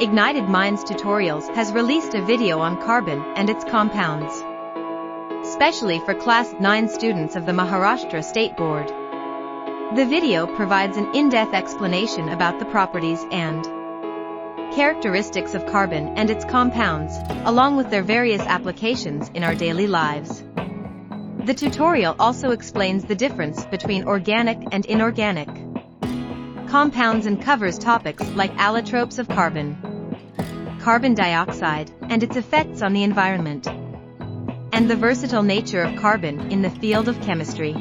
Ignited Minds Tutorials has released a video on carbon and its compounds, specially for Class 9 students of the Maharashtra State Board. The video provides an in-depth explanation about the properties and characteristics of carbon and its compounds, along with their various applications in our daily lives. The tutorial also explains the difference between organic and inorganic compounds and covers topics like allotropes of carbon, carbon dioxide, and its effects on the environment, and the versatile nature of carbon in the field of chemistry.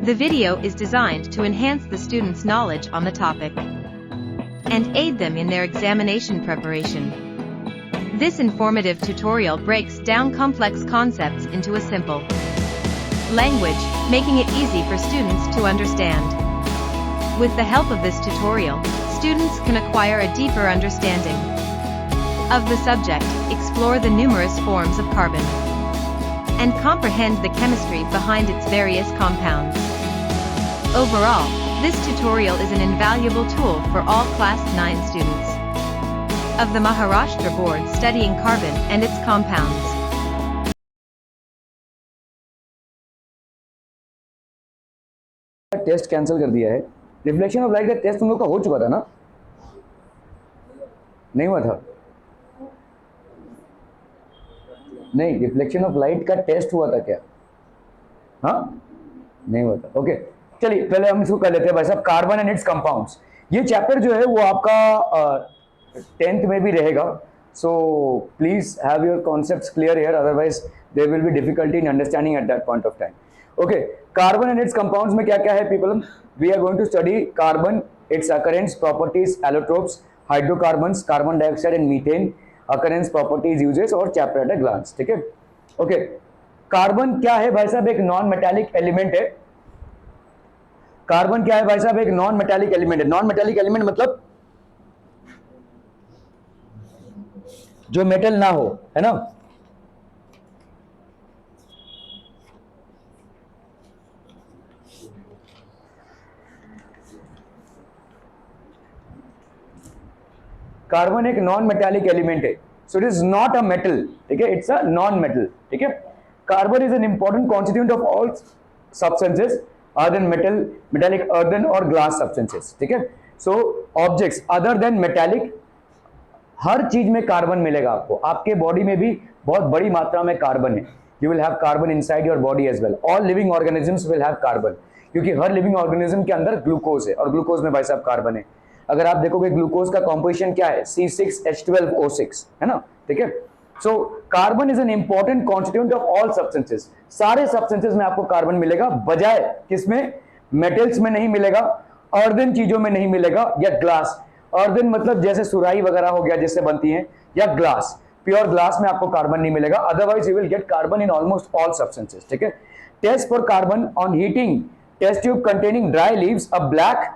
The video is designed to enhance the students' knowledge on the topic and aid them in their examination preparation. This informative tutorial breaks down complex concepts into a simple language, making it easy for students to understand. With the help of this tutorial, students can acquire a deeper understanding of the subject, explore the numerous forms of carbon, and comprehend the chemistry behind its various compounds. Overall, this tutorial is an invaluable tool for all Class 9 students of the Maharashtra Board studying carbon and its compounds. Test cancel कर दिया है। Reflection of light का test तुम लोग का हो चुका था ना? नहीं हुआ था? नहीं, रिफ्लेक्शन ऑफ लाइट का टेस्ट हुआ था क्या? हाँ, नहीं हुआ था। ओके, चलिए पहले हम इसको कर लेते हैं भाई साहब, कार्बन एंड इट्स कंपाउंड्स। ये चैप्टर जो है वो आपका 10th में भी रहेगा, so please have your concepts clear here, otherwise there will be difficulty in understanding at that point of time. Okay, carbon and its compounds में क्या क्या है people? We are going to study carbon, its occurrence, properties, allotropes, hydrocarbons, carbon dioxide and methane, occurrence, properties, uses और chapter at a glance. ठीक है, okay. Carbon क्या है भाई साहब? एक नॉन मेटालिक एलिमेंट है। कार्बन क्या है भाई साहब? एक नॉन मेटालिक एलिमेंट है। नॉन मेटालिक एलिमेंट मतलब जो मेटल ना हो, है ना? कार्बन एक नॉन मेटालिक एलिमेंट है, so it is not a metal. ठीक है, इट्स अ नॉन मेटल। ठीक है, carbon is an important constituent of all substances other than metal, metallic, earthen और ग्लास सब्सटेंसेस। ठीक है, सो ऑब्जेक्ट्स अदर देन मेटालिक, हर चीज में कार्बन मिलेगा आपको। आपके बॉडी में भी बहुत बड़ी मात्रा में कार्बन है। You will have carbon inside your body as well. All living organisms will have carbon, क्योंकि हर लिविंग ऑर्गेनिज्म के अंदर ग्लूकोज है और ग्लूकोज में भाई साहब कार्बन है। अगर आप देखोगे ग्लूकोज का कॉम्पोजिशन क्या है? C6H12O6, है ना? ठीक है, so carbon is an important constituent of all substances. सारे सब्सटेंसेस में आपको कार्बन मिलेगा, बजाय किसमें? मेटल्स में नहीं मिलेगा, अर्दन चीजों में नहीं मिलेगा, या ग्लास। अर्दन मतलब जैसे सुराही वगैरह हो गया जिससे बनती है, या ग्लास, प्योर ग्लास में आपको कार्बन नहीं मिलेगा। Otherwise you will get carbon in almost all substances. ठीक है, test for carbon on heating test tube containing dry leaves, a black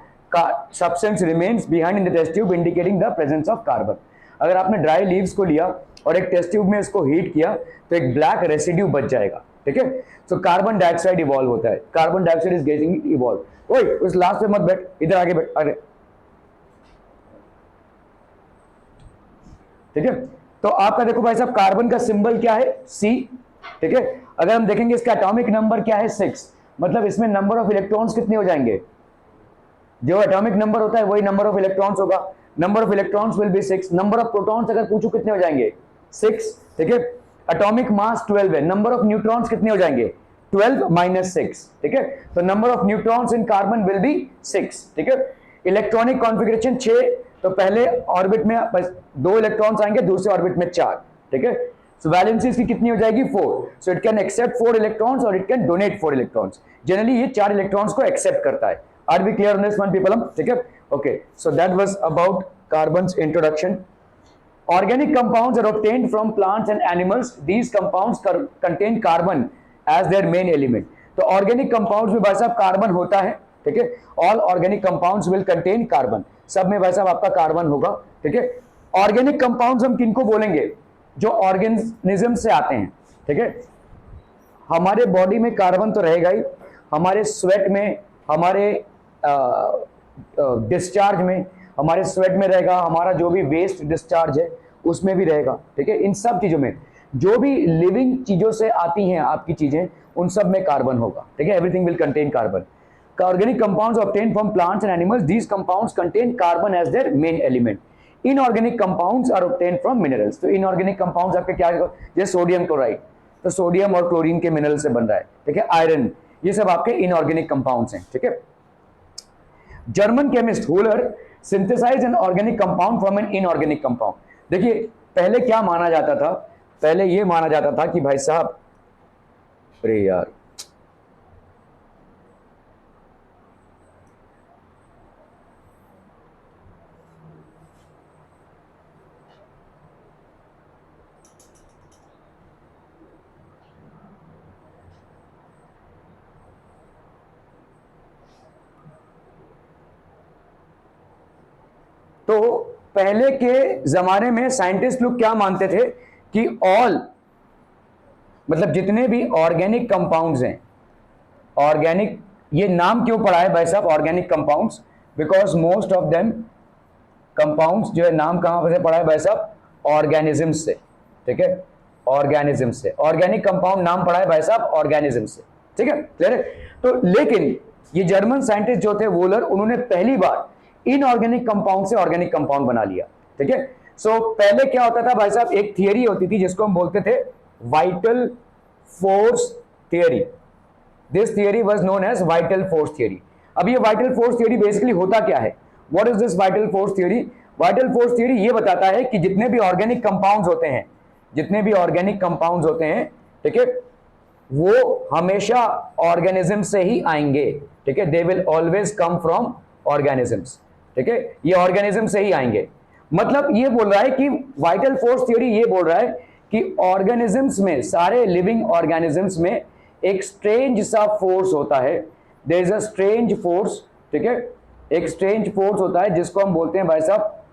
substance remains behind in the test tube indicating the presence of carbon। अगर आपने dry leaves को लिया और एक test tube में इसको हीट किया तो एक ब्लैक रेसिड्यू बच जाएगा। ठीक है, सो कार्बन डाइऑक्साइड इवॉल्व होता है। Carbon dioxide is getting evolve. ओए उस लास्ट पे मत बैठ, इधर आगे बैठ। अरे ठीक है, तो आपका देखो भाई साहब, कार्बन का सिंबल क्या है? C। ठीक है, अगर हम देखेंगे इसका एटॉमिक नंबर क्या है? 6। मतलब इसमें नंबर ऑफ इलेक्ट्रॉन्स कितने हो जाएंगे? जो एटॉमिक नंबर होता है वही नंबर ऑफ इलेक्ट्रॉन्स होगा। Number of electrons will be 6। Number of protons अगर पूछूं कितने हो जाएंगे? 6। ठीक है, एटॉमिक मास 12 है। नंबर ऑफ न्यूट्रॉन्स कितने हो जाएंगे? 12 माइनस 6। ठीक है, तो number of neutrons in carbon will be 6। ठीक है, इलेक्ट्रॉनिक कॉन्फ़िगरेशन 6, तो पहले ऑर्बिट में 2 इलेक्ट्रॉन्स आएंगे, दूसरे ऑर्बिट में 4। ठीक है, सो वैलेंसी इसकी कितनी हो जाएगी? 4। So it can accept 4 electrons और it can donate 4 electrons. Generally ये 4 इलेक्ट्रॉन्स को एक्सेप्ट करता है। Are we clear on this one, people? ठीक है, okay. So that was about carbon's introduction. Organic compounds are obtained from plants and animals. These compounds contain carbon as their main element. तो organic compounds में भाई साहब carbon होता है। ठीक है, all organic compounds will contain carbon। सब में भाई साहब आपका कार्बन होगा। ठीक है, ऑर्गेनिक कंपाउंड्स हम किनको बोलेंगे? जो ऑर्गेनिज्म से आते हैं। ठीक है, हमारे बॉडी में कार्बन तो रहेगा ही, हमारे स्वेट में, हमारे डिस्चार्ज में, हमारे स्वेट में रहेगा, हमारा जो भी वेस्ट डिस्चार्ज है उसमें भी रहेगा, ठीक है। इन सब चीजों में जो भी लिविंग चीजों से आती हैं आपकी चीजें, उन सब में कार्बन होगा, ठीक है। Everything will contain carbon. Organic compounds obtained from plants and animals, these compounds contain carbon as their main element. Inorganic compounds are obtained from minerals. तो inorganic compounds आपके क्या, जैसे सोडियम क्लोराइड, तो सोडियम और chlorine के mineral से बन रहा है, ठीक है। आयरन, ये सब आपके इनऑर्गेनिक कंपाउंड्स हैं, ठीक है। German chemist Wohler synthesise an organic compound from an inorganic compound. देखिए पहले क्या माना जाता था, पहले ये माना जाता था कि भाई साहब, अरे यार तो पहले के जमाने में साइंटिस्ट लोग क्या मानते थे कि ऑल, मतलब जितने भी ऑर्गेनिक कंपाउंड्स हैं, ऑर्गेनिक, ये नाम क्यों पड़ा है भाई साहब organic compounds, because most of them compounds जो है नाम कहां से पड़ा है भाई साहब, ऑर्गेनिज्म से, ठीक है। ऑर्गेनिज्म से, ऑर्गेनिक कंपाउंड नाम पड़ा है भाई साहब ऑर्गेनिज्म से, ठीक है, क्लियर है। तो लेकिन ये जर्मन साइंटिस्ट जो थे वोलर, उन्होंने पहली बार इनऑर्गेनिक कंपाउंड से ऑर्गेनिक कंपाउंड बना लिया, ठीक है। सो पहले क्या होता था भाई साहब, एक थियरी होती थी जिसको हम बोलते थे vital force theory. This theory was known as vital force theory. अब ये वाइटल फोर्स थियरी बेसिकली होता क्या है, what is this vital force theory? Vital force theory ये बताता है कि जितने भी ऑर्गेनिक कंपाउंड्स होते हैं, जितने भी ऑर्गेनिक कंपाउंड्स होते हैं, ठीक है, वो हमेशा ऑर्गेनिज्म से ही आएंगे, ठीक है। They will always come from organisms, ठीक है, ये ऑर्गेनिज्म से ही आएंगे। मतलब ये बोल रहा है कि वाइटल फोर्स थ्योरी ये बोल रहा है कि ऑर्गेनिजम्स में, सारे लिविंग ऑर्गेनिजम्स में एक स्ट्रेंज सा फोर्स होता है, there is a strange force, ठीक है। एक स्ट्रेंज फोर्स होता है जिसको हम बोलते हैं भाई साहब,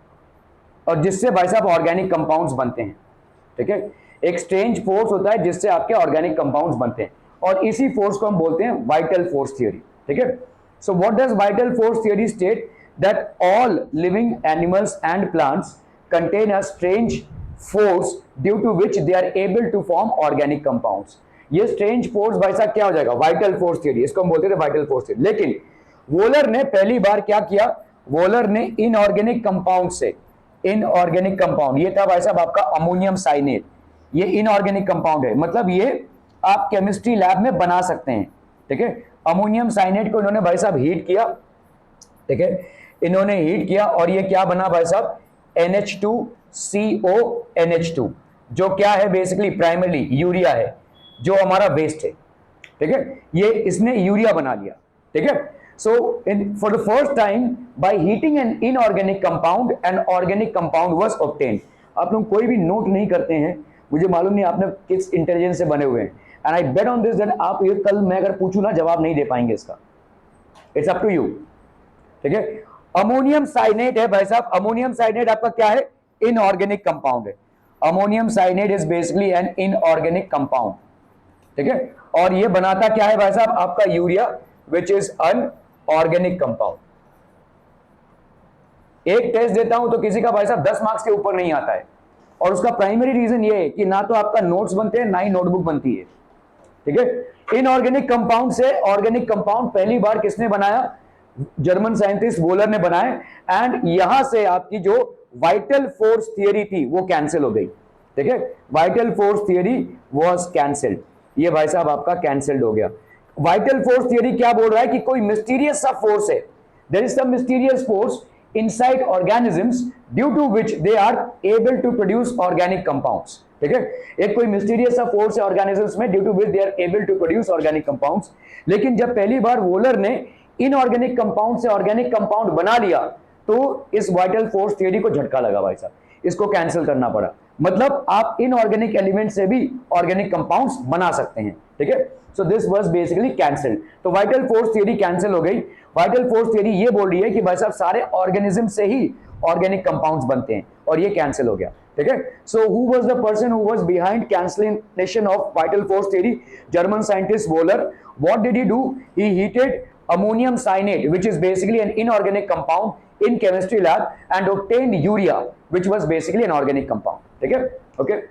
और जिससे भाई साहब ऑर्गेनिक कंपाउंड्स बनते हैं, ठीक है। एक स्ट्रेंज फोर्स होता है जिससे आपके ऑर्गेनिक कंपाउंड्स बनते हैं, और इसी फोर्स को हम बोलते हैं वाइटल फोर्स थ्योरी, ठीक है। So what does vital force theory state? that all living animals and plants contain a strange force due to which they are able to form organic compounds. ये strange force भाई साहब क्या हो जाएगा, vital force theory, इसको हम बोलते थे vital force theory। लेकिन वोलर ने पहली बार क्या किया, वोलर ने इनऑर्गेनिक कंपाउंड से, इनऑर्गेनिक कंपाउंड, ये था भाई साहब आपका अमोनियम साइनेट, ये इनऑर्गेनिक कंपाउंड है, मतलब ये आप केमिस्ट्री लैब में बना सकते हैं, ठीक है। अमोनियम साइनेट को इन्होंने भाई साहब हीट किया, ठीक है, इन्होंने हीट किया और ये क्या बना भाई साहब, NH2CONH2, जो क्या है बेसिकली प्राइमरली यूरिया है, जो हमारा वेस्ट है, ठीक है। ये इसने यूरिया बना लिया, ठीक है। So for the first time by heating N inorganic compound N organic compound was obtained. आप लोग कोई भी नोट नहीं करते हैं, मुझे मालूम नहीं आपने किस इंटेलिजेंस से बने हुए हैं, and I bet on this that आप ये कल मैं अगर पूछूं ना जवाब नहीं दे पाएंगे इसका, इट्स अप टू यू, ठीक है। अमोनियम साइनेट है भाई साहब, अमोनियम साइनेट आपका क्या है, इनऑर्गेनिक कंपाउंड है। Ammonium cyanate is basically an inorganic compound, ठीक है, और ये बनाता क्या है भाई साहब, आपका urea, which is an organic compound. एक टेस्ट देता हूं तो किसी का भाई साहब 10 मार्क्स के ऊपर नहीं आता है, और उसका प्राइमरी रीजन ये है कि ना तो आपका नोट्स बनते हैं, ना ही नोटबुक बनती है, ठीक है। इनऑर्गेनिक कंपाउंड से ऑर्गेनिक कंपाउंड पहली बार किसने बनाया, जर्मन साइंटिस्ट वोलर ने बनाया, एंड यहां से आपकी जो वाइटल फोर्स थियरी थी वो कैंसिल हो गई, ठीक है। Vital force theory was cancelled, ये भाई साहब आपका कैंसिल्ड हो गया। वाइटल फोर्स थियरी क्या बोल रहा है कि कोई मिस्टीरियस सा फोर्स है, there is some mysterious force inside organisms due to which they are able to produce organic compounds, ठीक है। एक कोई मिस्टीरियस सा फोर्स है ऑर्गेनिजम्स में, due to which they are able to produce organic compounds. लेकिन जब पहली बार वोलर ने इनऑर्गेनिक कंपाउंड से ऑर्गेनिक कंपाउंड बना लिया, तो इस वाइटल फोर्स थियरी को झटका लगा भाई साहब, इसको कैंसिल करना पड़ा। मतलब आप इनऑर्गेनिक एलिमेंट से भी ऑर्गेनिक कंपाउंड्स बना सकते हैं, ठीक है। So this was basically cancelled, तो वाइटल फोर्स थियरी कैंसिल हो गई। वाइटल फोर्स थियरी ये बोल रही है कि भाई साहब सारे ऑर्गेनिज्म से ही ऑर्गेनिक कंपाउंड्स बनते हैं, और ये कैंसिल हो गया, ठीक है। So who was the person who was behind cancellation of vital force theory? German scientist volar. What did he do? He heated ammonium cyanate, which is basically an inorganic compound, in chemistry lab and obtained urea, which was basically an organic compound. ठीक है? Okay.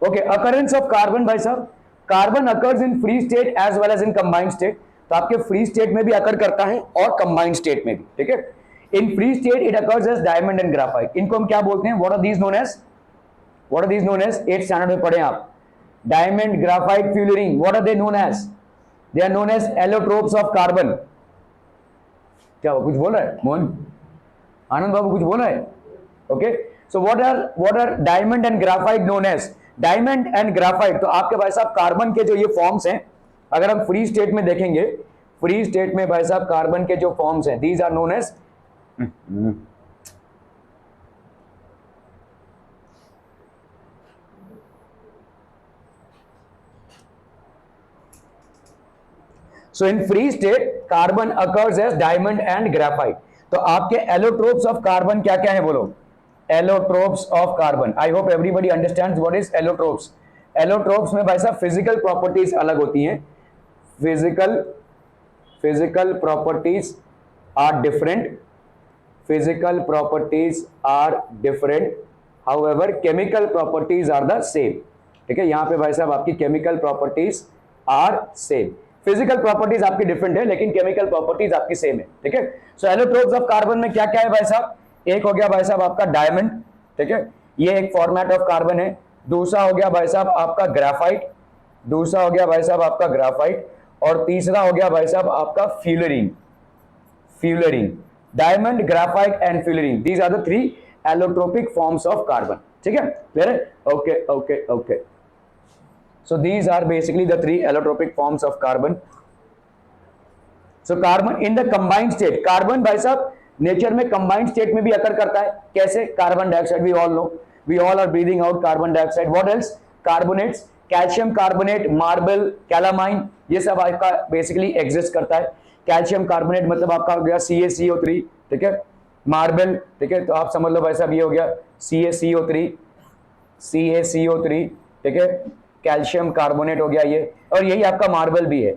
Okay, occurrence of carbon भाई साहब, carbon occurs in free state as well as in combined state. तो आपके free state में भी अकर करता है और कंबाइंड स्टेट में भी, ठीक है। In free state it occurs as diamond and graphite. इनको हम क्या बोलते हैं? What are these known as? What are these known as? 8th standard में पढ़े आप, diamond, graphite, fullerene. What are they known as? They are known as allotropes of carbon. क्या कुछ बोल रहा है मोहन? आनंद बाबू कुछ बोल रहा है? Okay, so what are diamond and graphite known as? Diamond and graphite. तो आपके भाई साहब कार्बन के जो ये फॉर्म्स हैं, अगर हम फ्री स्टेट में देखेंगे, फ्री स्टेट में भाई साहब कार्बन के जो फॉर्म्स हैं, these are known as so in free state carbon occurs as diamond and graphite. तो आपके एलोट्रोप्स ऑफ कार्बन क्या क्या है बोलो? Allotropes of carbon. I hope everybody understands what is allotropes. Allotropes में भाई साहब फिजिकल प्रॉपर्टीज अलग होती हैं, physical properties are different, physical properties are different, however chemical properties are the same. ठीक है, यहां पे भाई साहब आपकी chemical properties are same. Physical properties आपकी डिफरेंट है लेकिन केमिकल प्रॉपर्टीज आपकी सेम है। ठीक है, सो एलोट्रोप्स ऑफ कार्बन में क्या क्या है भाई साहब? एक हो गया भाई साहब आपका डायमंड, ठीक है, ये एक फॉर्मेट ऑफ कार्बन है। दूसरा हो गया भाई साहब आपका ग्राफाइट, दूसरा हो गया भाई साहब आपका ग्राफाइट, और तीसरा हो गया भाई साहब आपका fullerene. Fullerene, diamond, graphite and fullerene, these are the 3 allotropic forms of carbon. ठीक है, क्लियर है? Okay okay okay, so these are basically the 3 allotropic forms of carbon. so carbon in the combined state, carbon भाई साहब nature में combined state में भी अकर करता है। कैसे? Carbon dioxide, we all know, we all are breathing out carbon dioxide. What else? Carbonates, calcium carbonate, marble, calamine, ये सब आपका बेसिकली एग्जिस्ट करता है। कैल्शियम कार्बोनेट मतलब आपका हो गया CaCO3, ठीक है, मार्बल, ठीक है, तो आप समझ लो भाई साहब ये हो गया CaCO3, ठीक है, कैल्शियम कार्बोनेट हो गया ये, और यही आपका मार्बल भी है।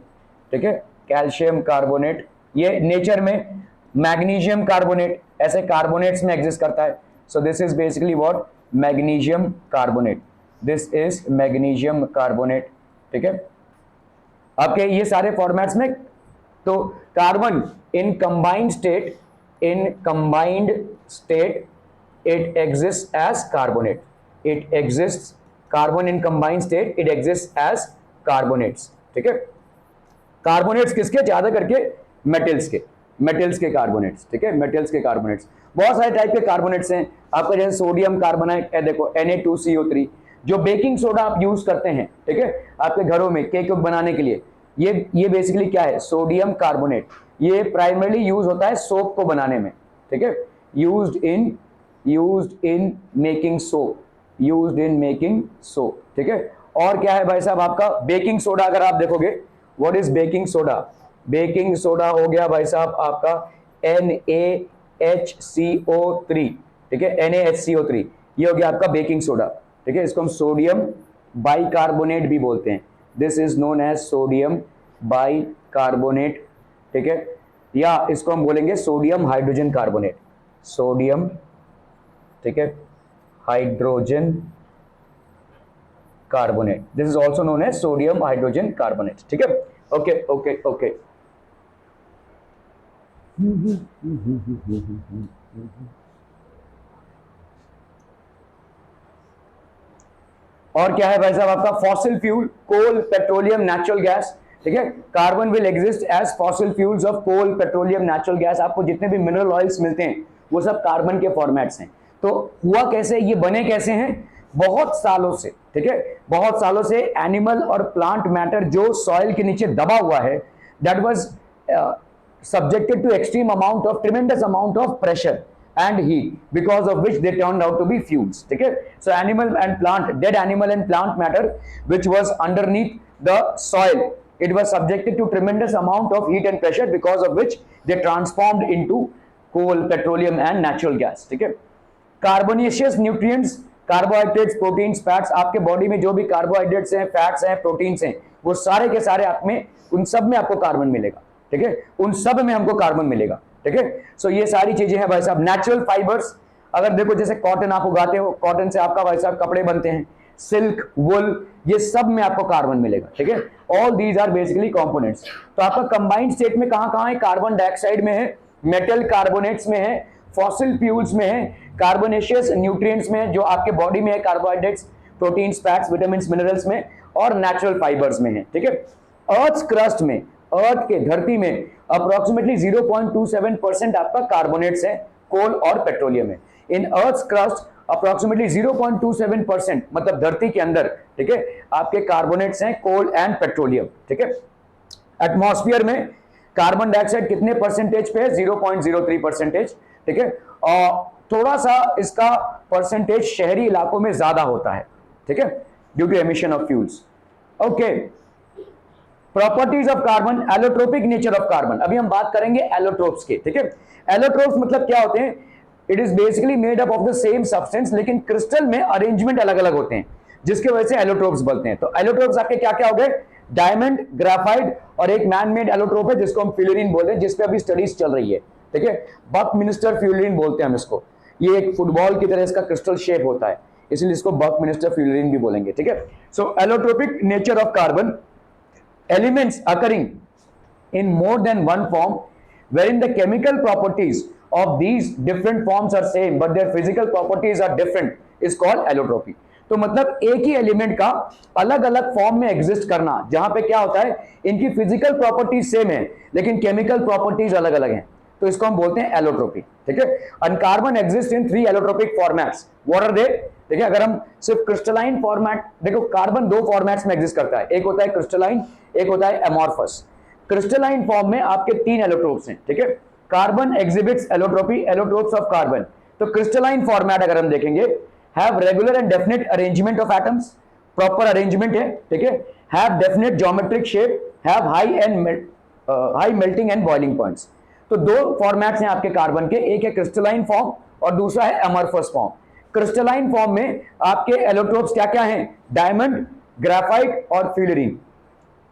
ठीक है, कैल्शियम कार्बोनेट, ये नेचर में मैग्नीशियम कार्बोनेट, ऐसे कार्बोनेट्स में एग्जिस्ट करता है। So this is basically what? Magnesium carbonate, this is magnesium carbonate. ठीक है, आपके ये सारे फॉर्मेट्स में। तो carbon in combined state, it exist as carbonate, it exist, carbon in combined state it exist as carbonates. ठीक है, कार्बोनेट्स किसके? ज्यादा करके मेटल्स के कार्बोनेट्स। ठीक है, मेटल्स के कार्बोनेट्स, बहुत सारे टाइप के कार्बोनेट्स हैं आपका, जैसे सोडियम कार्बोनेट, देखो Na2CO3, जो बेकिंग सोडा आप यूज करते हैं, ठीक है, आपके घरों में केक बनाने के लिए, ये बेसिकली क्या है? Sodium carbonate. ये प्राइमरली यूज होता है सोप को बनाने में। ठीक है, यूज्ड इन मेकिंग सोप, ठीक है। और क्या है भाई साहब आपका? Baking soda. अगर आप देखोगे, what is baking soda? Baking soda हो गया भाई साहब आपका NaHCO3, ठीक है, NaHCO3, ये हो गया आपका बेकिंग सोडा। ठीक है, इसको हम सोडियम बाइकार्बोनेट भी बोलते हैं, this is known as sodium bicarbonate. ठीक है, या इसको हम बोलेंगे सोडियम हाइड्रोजन कार्बोनेट, सोडियम, ठीक है, hydrogen carbonate, this is also known as sodium hydrogen carbonate. ठीक है, ओके ओके ओके। और क्या है भाई साहब आपका? Fossil fuel, coal, petroleum, natural gas. ठीक है, carbon will exist as fossil fuels of coal, petroleum, natural gas. आपको जितने भी मिनरल ऑयल्स मिलते हैं वो सब कार्बन के फॉर्मेट्स हैं। तो हुआ कैसे, ये बने कैसे हैं? बहुत सालों से, ठीक है, बहुत सालों से एनिमल और प्लांट मैटर जो सॉइल के नीचे दबा हुआ है, that was subjected to extreme amount of tremendous amount of pressure and heat, because of which they turned out to be fuels. ठीक है, so animal and plant, dead animal and plant matter which was underneath the soil, It was subjected to tremendous amount of heat and pressure because of which they transformed into coal, petroleum and natural gas. ठीक है. Carbonaceous nutrients, carbohydrates, proteins, fats, आपके body में जो भी carbohydrates हैं, fats हैं, proteins हैं, वो सारे के सारे आप में, उन सब में आपको कार्बन मिलेगा. ठीक है, उन सब में हमको कार्बन मिलेगा. ठीक है, सो ये सारी चीजें हैं भाई साहब. नेचुरल फाइबर्स, अगर देखो जैसे कॉटन आप उगाते हो, कॉटन से आपका भाई साहब कपड़े बनते हैं, सिल्क, वुल, ये सब में आपको कार्बन मिलेगा. ठीक है, all these are basically components. तो आपका कंबाइंड स्टेट में कहां कहां है? कार्बन डाइऑक्साइड में है, मेटल कार्बोनेट्स में है, फॉसिल फ्यूल्स में है, कार्बोनेशियस न्यूट्रिएंट्स में, जो आपके बॉडी में है, carbohydrates, proteins, fats, vitamin, minerals में, और नेचुरल फाइबर्स में है. ठीक है, अर्थ क्रस्ट में, अर्थ के धरती में अप्रोक्सीमेटली 0.27% आपका कार्बोनेट्स है, कोल और पेट्रोलियम है. इन अर्थ क्रस्ट अप्रोक्सीमेटली 0.27%, मतलब धरती के अंदर, ठीक है, आपके कार्बोनेट्स हैं, कोल एंड पेट्रोलियम. ठीक है, एटमॉस्फेयर में कार्बन डाइऑक्साइड कितने परसेंटेज पे है? 0.03%. ठीक है, और थोड़ा सा इसका परसेंटेज शहरी इलाकों में ज्यादा होता है. ठीक है, due to emission of fuels. Okay, properties of carbon, allotropic nature of carbon. अभी हम बात करेंगे एलोट्रोप्स के. ठीक है, एलोट्रोप्स मतलब क्या होते हैं? It is basically made up of the same substance, लेकिन क्रिस्टल में अरेंजमेंट अलग अलग होते हैं, जिसके वजह से एलोट्रोप्स बनते हैं. तो एलोट्रोप्स आपके क्या क्या हो गए? डायमंड, ग्राफाइट, और एक मैन मेड एलोट्रोप है जिसको हम फ्यूलरिन बोलते हैं, जिसपे अभी स्टडीज चल रही है. ठीक है, बकमिंस्टर फ्यूलरिन बोलते हैं हम इसको. ये एक फुटबॉल की तरह इसका क्रिस्टल शेप होता है, इसलिए इसको बकमिंस्टर फ्यूलरिन भी बोलेंगे. ठीक है, so allotropic nature of carbon, elements occurring in more than one form wherein the chemical properties of these different forms are same but their physical properties are different is called allotropy. तो मतलब एक ही element का अलग अलग form में exist करना, जहां पे क्या होता है, इनकी फिजिकल प्रॉपर्टीज सेम है लेकिन केमिकल प्रॉपर्टीज अलग अलग हैं, तो इसको हम बोलते हैं एलोट्रोपी. ठीक है, and carbon exist in 3 allotropic formats. What are they? देखिए, अगर हम सिर्फ क्रिस्टलाइन फॉर्मेट, देखो कार्बन 2 फॉर्मेट्स में एग्जिस्ट करता है, एक होता है क्रिस्टलाइन, एक होता है एमॉर्फस. क्रिस्टलाइन फॉर्म में आपके 3 एलोट्रोप्स हैं. ठीक है, carbon exhibits allotropy, allotropes of carbon. तो क्रिस्टलाइन फॉर्मेट अगर हम देखेंगे, have regular and definite arrangement of atoms, proper arrangement है. ठीक है, have definite geometric shape, have high melting and boiling points. तो 2 फॉर्मेट्स हैं आपके कार्बन के, एक है क्रिस्टलाइन फॉर्म और दूसरा है एमॉर्फस फॉर्म. क्रिस्टलाइन फॉर्म में आपके एलोट्रोप्स क्या क्या हैं? डायमंड, ग्राफाइट और फ्यूलरिन.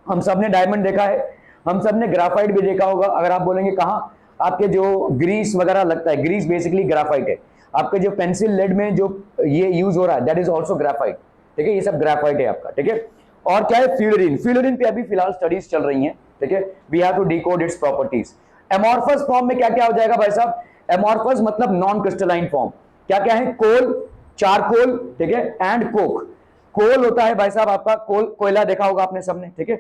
हम सब ने डायमंड देखा है, हम सब ने ग्राफाइट भी देखा होगा. अगर आप बोलेंगे कहां, आपके जो ग्रीस वगैरह लगता है, ग्रीस बेसिकली ग्राफाइट है. आपके जो पेंसिल लेड में जो ये यूज हो रहा है, दैट इज ऑल्सो ग्राफाइट. ठीक है, ये सब ग्राफाइट है आपका. ठीक है, और क्या है? फ्यूलरिन. फ्यूलरिन पे अभी फिलहाल स्टडीज चल रही हैं. ठीक है, we have to decode its properties. Amorphous form में क्या क्या हो जाएगा भाई साहब? एमॉर्फस मतलब नॉन क्रिस्टलाइन फॉर्म. क्या क्या है? कोल, चारकोल, ठीक है, एंड कोक. कोल होता है भाई साहब आपका, कोल, कोयला देखा होगा आपने सबने. ठीक है,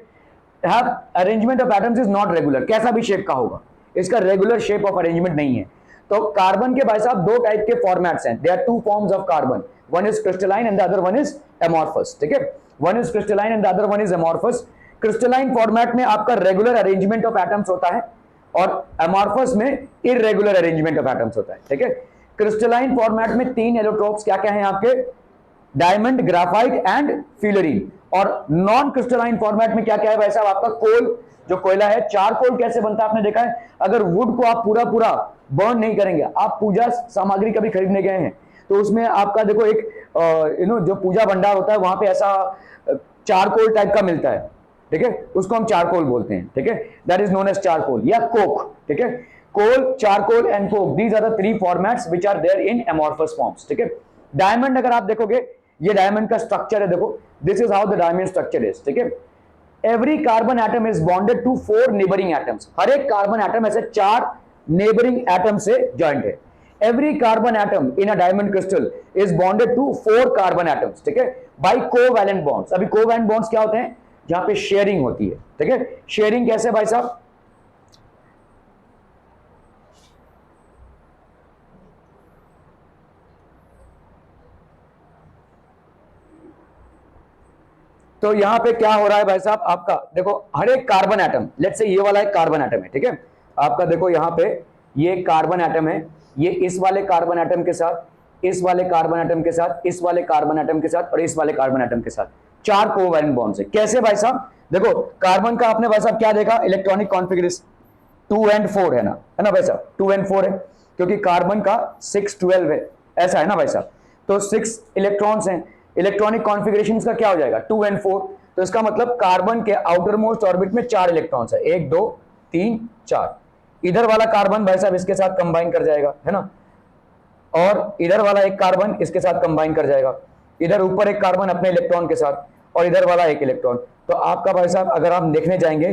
have arrangement of atoms is not regular, कैसा भी शेप का होगा, इसका रेगुलर शेप ऑफ अरेंजमेंट नहीं है. तो कार्बन के भाई साहब 2 टाइप के फॉर्मेट्स हैं. There are 2 forms of carbon, one is crystalline and the other one is amorphous. ठीक है, one is crystalline and the other one is amorphous. Crystalline format में आपका रेगुलर अरेंजमेंट ऑफ एटम्स होता है और amorphous में irregular arrangement of atoms होता है. ठीक है, क्रिस्टलाइन फॉर्मेट में 3 एलोट्रोप्स क्या क्या हैं आपके? Diamond, graphite and fullerene. और नॉन क्रिस्टलाइन फॉर्मेट में क्या क्या है भाई साहब? आपका कोल, जो कोयला है. चारकोल कैसे बनता है आपने देखा है? अगर वुड को आप पूरा पूरा बर्न नहीं करेंगे, आप पूजा सामग्री कभी खरीदने गए हैं तो उसमें आपका देखो एक जो पूजा भंडार होता है, वहां पे ऐसा चारकोल टाइप का मिलता है. ठीक है, उसको हम चारकोल बोलते हैं. ठीक है, that is known as charcoal या कोक. ठीक है, coal, charcoal and coke, these are the 3 formats which are there in amorphous forms. ठीक है, डायमंड अगर आप देखोगे, ये डायमंड का स्ट्रक्चर है. देखो, this is how the diamond structure is. ठीक है, every carbon atom is bonded to 4 neighbouring atoms. हर एक कार्बन एटम ऐसे 4 नेबरिंग एटम से जॉइंट है. Every carbon atom in a diamond crystal is bonded to 4 carbon atoms. ठीक है, by covalent bonds. अभी कोवैलेंट बॉन्ड्स क्या होते हैं? जहां पे शेयरिंग होती है. ठीक है, शेयरिंग कैसे भाई साहब? तो यहां पे क्या हो रहा है भाई साहब? आपका देखो, हर एक कार्बन एटम, लेट्स से ये वाला एक कार्बन एटम है. ठीक है, आपका देखो यहां पे ये कार्बन एटम है, ये इस वाले कार्बन एटम के साथ, इस वाले कार्बन एटम के साथ, इस वाले कार्बन एटम के साथ और इस वाले कार्बन एटम के साथ 4 कोवैलेंट बॉन्ड्स है. कैसे भाई साहब? देखो कार्बन का आपने भाई साहब क्या देखा, इलेक्ट्रॉनिक कॉन्फ़िगरेशन 2 and 4 है ना भाई साहब, 2 and 4 है क्योंकि कार्बन का 6 12 है, ऐसा है ना भाई साहब। तो 6 इलेक्ट्रॉन्स हैं, इलेक्ट्रॉनिक कॉन्फ़िगरेशन का क्या हो जाएगा 2 and 4। तो इसका मतलब कार्बन के आउटर मोस्ट ऑर्बिट में 4 इलेक्ट्रॉन्स है, 1 2 3 4। इधर वाला कार्बन भाई साहब इसके साथ कंबाइन कर जाएगा, है ना, और इधर वाला एक कार्बन इसके साथ कंबाइन कर जाएगा, इधर ऊपर एक कार्बन अपने इलेक्ट्रॉन के साथ, और इधर वाला एक इलेक्ट्रॉन। तो आपका भाई साहब अगर आप देखने जाएंगे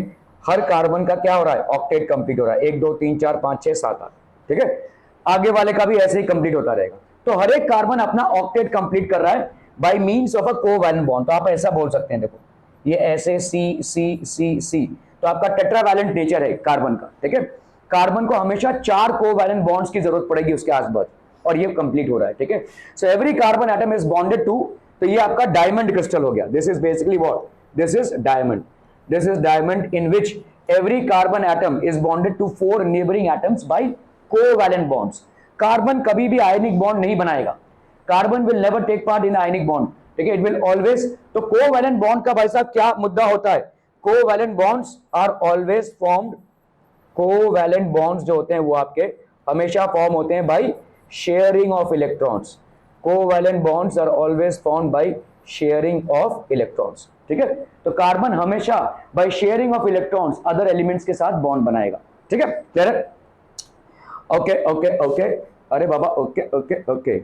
हर कार्बन का क्या हो रहा है, ऑक्टेट कंप्लीट हो रहा है, 1 2 3 4 5 6 7 8, ठीक है। आगे वाले का भी ऐसे ही कंप्लीट होता रहेगा। तो हर एक कार्बन अपना ऑक्टेट कंप्लीट कर रहा है by means of a covalent bond. तो आप ऐसा बोल सकते हैं, देखो ये ऐसे सी सी सी सी, तो आपका टेट्रावैलेंट नेचर है कार्बन का, ठीक है। कार्बन को हमेशा 4 कोवैलेंट बॉन्ड्स की जरूरत पड़ेगी उसके आसपास, और ये कंप्लीट हो रहा है, ठीक है। So every carbon atom is bonded to, तो ये आपका डायमंड क्रिस्टल हो गया। This is basically what, this is diamond, this is diamond in which every carbon atom is bonded to 4 neighbouring atoms by covalent bonds. Carbon कभी भी ionic bond नहीं बनाएगा, carbon will never take part in ionic bond, ठीक है, it will always. तो covalent bond का भाई साहब क्या मुद्दा होता है, covalent bonds are always formed, covalent bonds जो होते हैं वो आपके हमेशा फॉर्म होते हैं by sharing of electrons. Covalent bonds are always formed by sharing of electrons, ठीक है। तो कार्बन हमेशा by sharing of electrons other elements के साथ बॉन्ड बनाएगा, ठीक है, क्लियर है। ओके ओके ओके, अरे बाबा okay okay okay.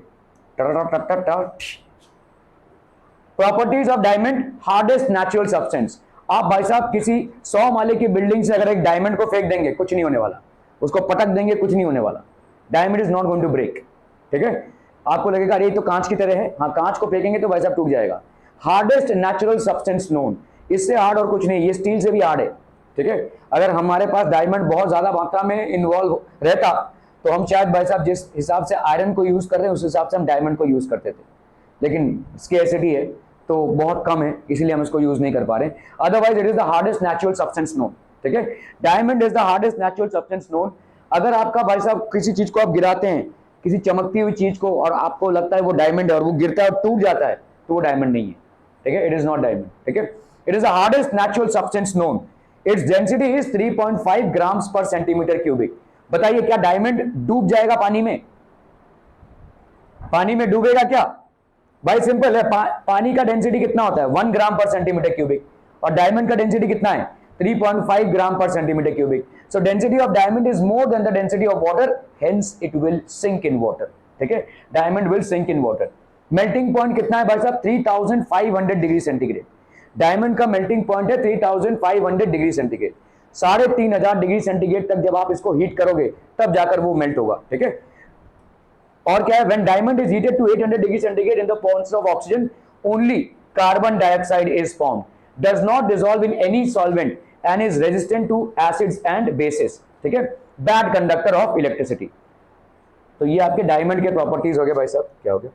Properties of diamond, hardest natural substance. आप भाई साहब किसी 100 माले की बिल्डिंग से अगर एक डायमंड को फेंक देंगे कुछ नहीं होने वाला, उसको पटक देंगे कुछ नहीं होने वाला, diamond is not going to break, ठीक है। आपको लगेगा अरे ये तो कांच की तरह है, हाँ कांच को फेंकेंगे तो भाई साहब टूट जाएगा। हार्डेस्ट नेचुरल सब्सटेंस नोन, इससे हार्ड और कुछ नहीं, ये स्टील से भी हार्ड है, ठीक है। अगर हमारे पास डायमंड बहुत ज्यादा मात्रा में इन्वॉल्व रहता तो हम शायद भाई साहब जिस हिसाब से आयरन को यूज कर रहे हैं उस हिसाब से हम डायमंड को यूज करते थे, लेकिन स्केर्सिटी है तो बहुत कम है इसलिए हम इसको यूज नहीं कर पा रहे। Otherwise it is the hardest natural substance known, ठीक है। Diamond is the hardest natural substance known. अगर आपका भाई साहब किसी चीज को आप गिराते हैं, किसी चमकती हुई चीज को, और आपको लगता है वो डायमंड है और वो गिरता है और टूट जाता है, तो वो डायमंड नहीं है, ठीक है, इट इज नॉट डायमंड, ठीक है। It is the hardest natural substance known, its density is 3.5 grams पर सेंटीमीटर क्यूबिक। बताइए क्या डायमंड डूब जाएगा पानी में, पानी में डूबेगा क्या भाई, सिंपल है, पानी का डेंसिटी कितना होता है 1 ग्राम पर सेंटीमीटर क्यूबिक, और डायमंड का डेंसिटी कितना है 3.5 ग्राम पर centimetre cubic. So density of diamond is more than the density of water, hence it will sink in water, ठीक है, diamond will sink in water. Melting point कितना है भाई साहब 3500 डिग्री सेंटीग्रेड, डायमंड का मेल्टिंग पॉइंट है 3500 degree centigrade. 3500 degree centigrade तक जब आप इसको हीट करोगे तब जाकर वो मेल्ट होगा, ठीक है। और क्या है, when diamond is heated to 800 degree centigrade in the presence of oxygen, only carbon dioxide is formed, does not dissolve in any solvent and is resistant to acids and bases, ठीक है, bad conductor of electricity। तो ये आपके diamond के properties हो गए भाई साहब, क्या हो गया,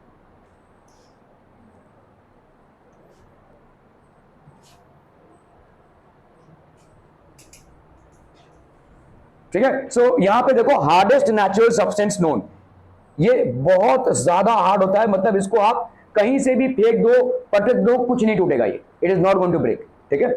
ठीक है। सो यहां पे देखो हार्डेस्ट नेचुरल सब्सटेंस नोन, ये बहुत ज्यादा हार्ड होता है, मतलब इसको आप कहीं से भी फेंक दो पटक दो कुछ नहीं टूटेगा, ये it is not going to break, ठीक है।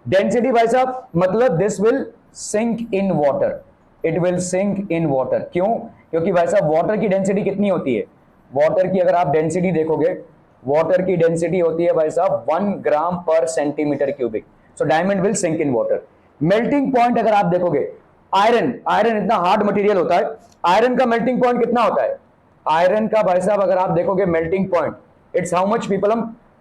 डेंसिटी भाई साहब मतलब this will sink in water, it will sink in water, क्यों, क्योंकि भाई साहब वाटर की डेंसिटी कितनी होती है, वाटर की अगर आप डेंसिटी देखोगे, वाटर की डेंसिटी होती है भाई साहब 1 ग्राम पर centimetre cubic. So diamond will sink in water. Melting point अगर आप देखोगे, आयरन, आयरन इतना हार्ड मटेरियल होता है, आयरन का मेल्टिंग पॉइंट कितना होता है, आयरन का भाई साहब अगर आप देखोगे melting point it's how much people,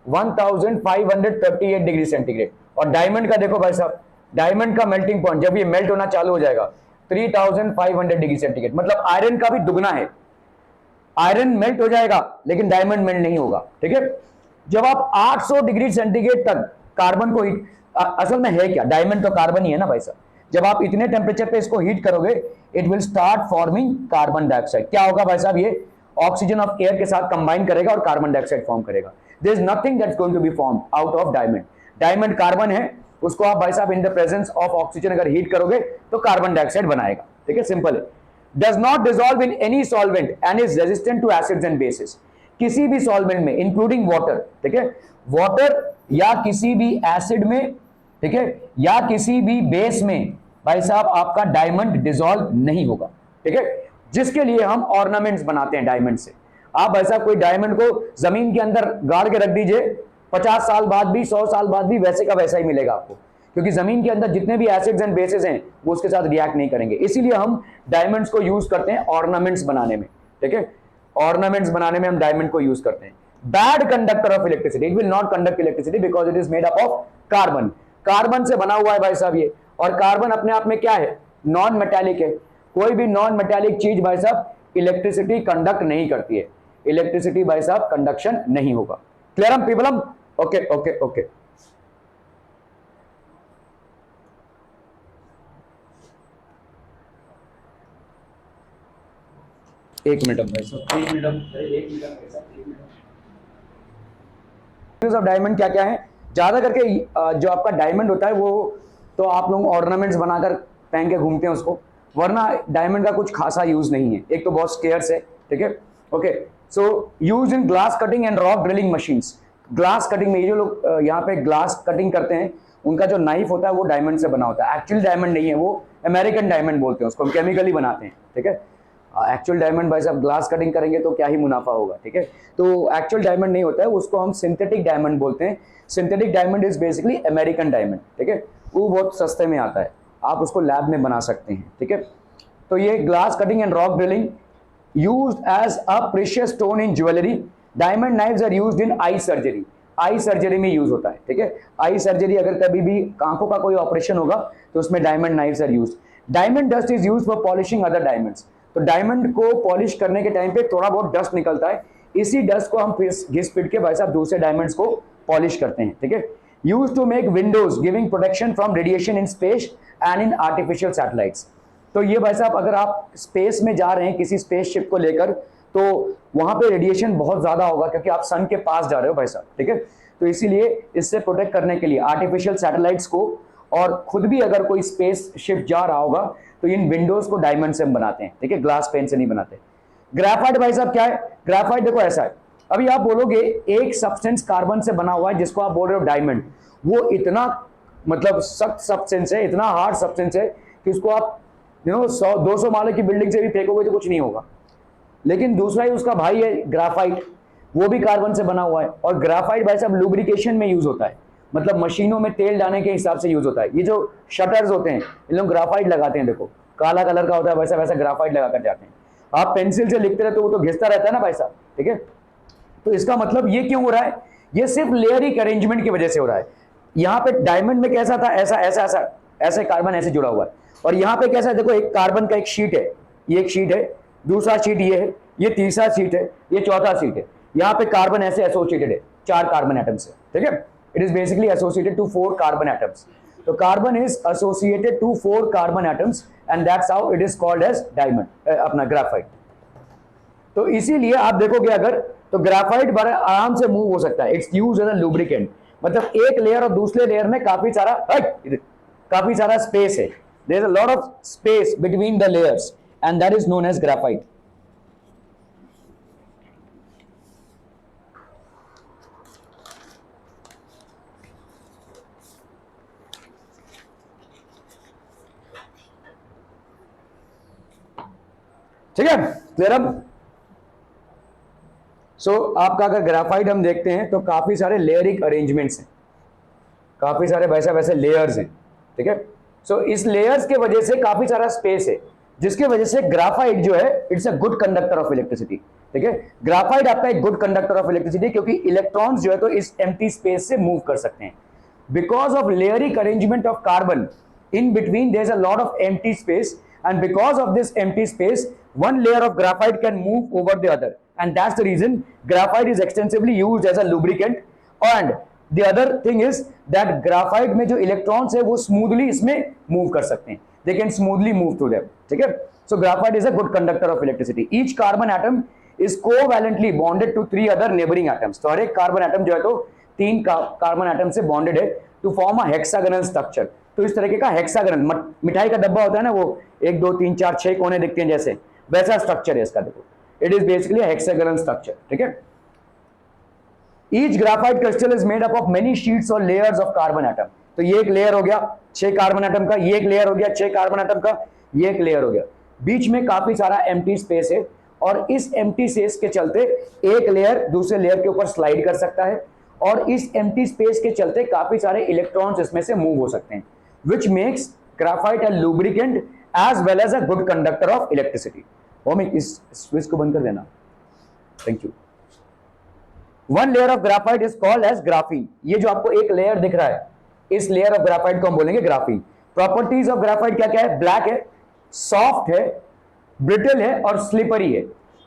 1538 degree centigrade. और डायमंड का देखो भाई साहब, डायमंड का मेल्टिंग पॉइंट जब ये मेल्ट होना चालू हो जाएगा 3500 डिग्री सेंटीग्रेड, मतलब आयरन का भी दुगना है, आयरन मेल्ट हो जाएगा लेकिन डायमंड मेल्ट नहीं होगा, ठीक है। जब आप 800 डिग्री सेंटीग्रेड तक कार्बन को हीट, असल में है क्या, डायमंड तो कार्बन ही है ना भाई साहब, जब आप इतने टेम्परेचर पे इसको हीट करोगे it will start forming carbon dioxide. क्या होगा भाई साहब, ये ऑक्सीजन ऑफ एयर के साथ कंबाइन करेगा और कार्बन डाइऑक्साइड फॉर्म करेगा। There is nothing that's going to be formed out of diamond. Diamond carbon है, उसको आप भाई साहब in the presence of oxygen अगर हीट करोगे तो कार्बन डाइऑक्साइड बनाएगा, ठीक है, सिंपल है। Does not dissolve in any solvent and is resistant to acids and bases, किसी भी सॉल्वेंट में इंक्लूडिंग वाटर, ठीक है, वाटर या किसी भी एसिड में, ठीक है, या किसी भी बेस में भाई साहब आपका डायमंड डिसॉल्व नहीं होगा, ठीक है, जिसके लिए हम ऑर्नामेंट्स बनाते हैं डायमंड से। आप भाई साहब कोई डायमंड को जमीन के अंदर गाड़ के रख दीजिए, 50 साल बाद भी 100 साल बाद भी वैसे का वैसा ही मिलेगा आपको, क्योंकि जमीन के अंदर जितने भी एसिड्स एंड बेसिस हैं वो उसके साथ रिएक्ट नहीं करेंगे। इसीलिए हम डायमंड्स को यूज करते हैं ऑर्नामेंट्स बनाने में, ठीक है, ऑर्नामेंट्स बनाने में हम डायमंड को यूज करते हैं। Bad conductor of electricity, it will not conduct electricity because it is made up of carbon. Carbon से बना हुआ है भाई साहब ये, और कार्बन अपने आप में क्या है, नॉन मेटालिक है। कोई भी नॉन मेटालिक चीज भाई साहब इलेक्ट्रिसिटी कंडक्ट नहीं करती है, इलेक्ट्रिसिटी भाई साहब कंडक्शन नहीं होगा। क्लियर हम people hmm? Okay okay okay. एक मिनट भाई साहब, एक मिनट। डायमंड क्या क्या है, ज्यादा करके जो आपका डायमंड होता है वो तो आप लोग ऑर्नामेंट्स बनाकर पहन के घूमते हैं उसको, वरना डायमंड का कुछ खासा यूज नहीं है। एक तो बहुत स्केर्स है, ठीक है, okay. So use in glass cutting and rock drilling machines. Glass cutting में ये जो लोग यहाँ पे ग्लास कटिंग करते हैं उनका जो नाइफ होता है वो डायमंड से बना होता है। एक्चुअल डायमंड नहीं है वो, अमेरिकन डायमंड बोलते हैं उसको, हम केमिकली बनाते हैं, ठीक है। एक्चुअल डायमंड भाई साहब ग्लास कटिंग करेंगे तो क्या ही मुनाफा होगा, ठीक है। तो एक्चुअल डायमंड नहीं होता है, उसको हम सिंथेटिक डायमंड बोलते हैं। Synthetic diamond is basically American diamond, ठीक है, वो बहुत सस्ते में आता है, आप उसको लैब में बना सकते हैं, ठीक है। तो ये glass cutting and rock drilling used as a precious stone in jewellery. Diamond knives are used in eye surgery, eye surgery में यूज होता है, ठीक है। आई सर्जरी अगर कभी भी आंखों का कोई ऑपरेशन होगा तो उसमें diamond knives are used. Diamond dust is used for polishing other diamonds. तो डायमंड को पॉलिश करने के टाइम पे थोड़ा बहुत डस्ट निकलता है, इसी डस्ट को हम घिस पिट के भाई साहब दूसरे डायमंड्स को पॉलिश करते हैं, ठीक है। Used to make windows giving protection from radiation in space and in artificial satellites. तो ये भाई साहब अगर आप स्पेस में जा रहे हैं किसी स्पेसशिप को लेकर तो वहां पे रेडिएशन बहुत ज्यादा होगा क्योंकि आप सन के पास जा रहे हो भाई साहब, ठीक है। तो इसीलिए इससे प्रोटेक्ट करने के लिए आर्टिफिशियल सैटेलाइट्स को, और खुद भी अगर कोई स्पेस शिप जा रहा होगा तो इन विंडोज को डायमंड से हम बनाते हैं, ठीक है, ग्लास पेन से नहीं बनाते। ग्रेफाइट भाई साहब क्या है, ग्रेफाइट देखो ऐसा है, अभी आप बोलोगे एक सब्सटेंस कार्बन से बना हुआ है जिसको आप बोल रहे हो डायमंड, वो इतना मतलब सख्त सब्सटेंस है, इतना हार्ड सब्सटेंस है कि उसको आप 100-200 माले की बिल्डिंग से भी फेंकोगे तो कुछ नहीं होगा। लेकिन दूसरा ही उसका भाई है ग्राफाइट, वो भी कार्बन से बना हुआ है, और ग्राफाइट भाई साहब लुब्रिकेशन में यूज होता है, मतलब मशीनों में तेल डालने के हिसाब से यूज होता है। ये जो शटर्स होते हैं इन लोग ग्राफाइट लगाते हैं, देखो काला कलर का होता है, वैसा वैसा ग्राफाइट लगा कर जाते हैं। आप पेंसिल से लिखते रहते हो वो तो घिसता रहता है ना भाई साहब, ठीक है। तो इसका मतलब ये क्यों हो रहा है, ये सिर्फ लेयरिक अरेंजमेंट की वजह से हो रहा है। यहाँ पे डायमंड में कैसा था, ऐसा ऐसा ऐसा ऐसे कार्बन ऐसे जुड़ा हुआ है, और यहाँ पे कैसा है, देखो एक कार्बन का एक शीट है, ये एक शीट है, दूसरा शीट ये है, ये तीसरा शीट है, ये चौथा शीट है। यहाँ पे कार्बन ऐसे एसोसिएटेड है 4 कार्बन एटम से, ठीक है। It is basically associated to 4 carbon atoms. तो carbon is associated to 4 carbon atoms and that's how it is called as diamond, अपना ग्राफाइट। तो इसीलिए आप देखोगे अगर तो ग्राफाइट बड़े आराम से मूव हो सकता है, it's used as a lubricant. मतलब एक लेयर और दूसरे लेयर में काफी सारा स्पेस है, there is a lot of space between the layers and that is known as graphite. ठीक है, क्लियर अब? सो आपका अगर ग्राफाइट हम देखते हैं तो काफी सारे लेयरिक अरेंजमेंट्स हैं, काफी सारे वैसे वैसे लेयर्स हैं, ठीक है। सो इस लेयर्स के वजह से काफी सारा स्पेस है, जिसके वजह से ग्राफाइट जो है it's a good conductor of electricity, ठीक है। ग्राफाइट आपका एक गुड कंडक्टर ऑफ इलेक्ट्रिसिटी, क्योंकि इलेक्ट्रॉन्स जो है तो इस एम्प्टी स्पेस से मूव कर सकते हैं। Because of layered arrangement of carbon in between there's a lot of empty space, and because of this empty space one layer of graphite can move over the other, and that's the reason graphite is extensively used as a lubricant. And the other thing is that graphite में जो electrons है वो smoothly इसमें move कर सकते हैं, they can smoothly move through them, ठीक है। So graphite is a good conductor of electricity. Each carbon atom is covalently bonded to 3 other neighboring atoms. तो हर एक कार्बन एटम जो है तो 3 कार्बन एटम से बॉन्डेड है to form a hexagonal structure. तो इस तरीके का हेक्सागोनल, मिठाई का डब्बा होता है ना, वो 1 2 3 4 6 कोने दिखते हैं जैसे, वैसा स्ट्रक्चर है इसका, देखो it is basically hexagonal structure, ठीक है। Each graphite crystal is made up of many sheets और लेयर्स ऑफ कार्बन एटम। तो ये एक लेयर हो गया 6 कार्बन एटम का, ये एक लेयर हो गया 6 कार्बन एटम का, ये एक लेयर हो गया। बीच में काफी सारा एम्प्टी स्पेस है और इस एम्प्टी स्पेस के चलते एक लेयर दूसरे लेयर के ऊपर स्लाइड कर सकता है और इस एम्प्टी स्पेस के चलते काफी सारे इलेक्ट्रॉन्स इसमें से मूव हो सकते हैं, which makes graphite a lubricant as well as a good conductor of electricity। ओमिक इस स्विच को बंद कर देना, thank you. One layer of graphite is called as graphene. ये जो आपको एक लेयर दिख रहा है, इस लेयर ऑफ ग्राफाइट को हम बोलेंगे ग्राफीन। प्रॉपर्टीज ऑफ ग्राफाइट क्या क्या है? ब्लैक है, सॉफ्ट है, ब्रिटल है और स्लिपरी है।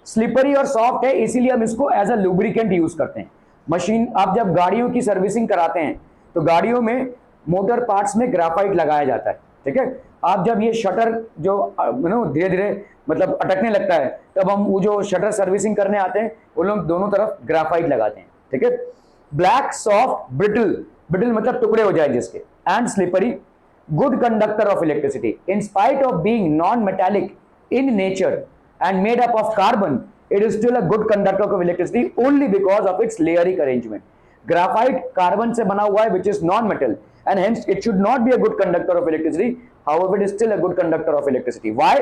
स्लिपरी और सॉफ्ट है इसीलिए हम इसको एज अ लुब्रिकेंट यूज करते हैं। मशीन, आप जब गाड़ियों की सर्विसिंग कराते हैं तो गाड़ियों में मोटर पार्ट्स में ग्राफाइट लगाया जाता है, ठीक है। आप जब ये शटर जो धीरे धीरे मतलब अटकने लगता है तब हम वो जो शटर सर्विसिंग करने आते हैं वो लोग दोनों तरफ ग्राफाइट लगाते हैं, ठीक है। ब्लैक, सॉफ्ट, ब्रिटल, ब्रिटल मतलब टुकड़े हो जाए जिसके, and slippery, good conductor of electricity. In spite of being non metallic in nature and made up of carbon, it is still a good conductor of electricity only because of its layeric arrangement। Graphite carbon से बना हुआ है which is non-metal and hence it should not be a good conductor of electricity, however it is still a good conductor of electricity। Why?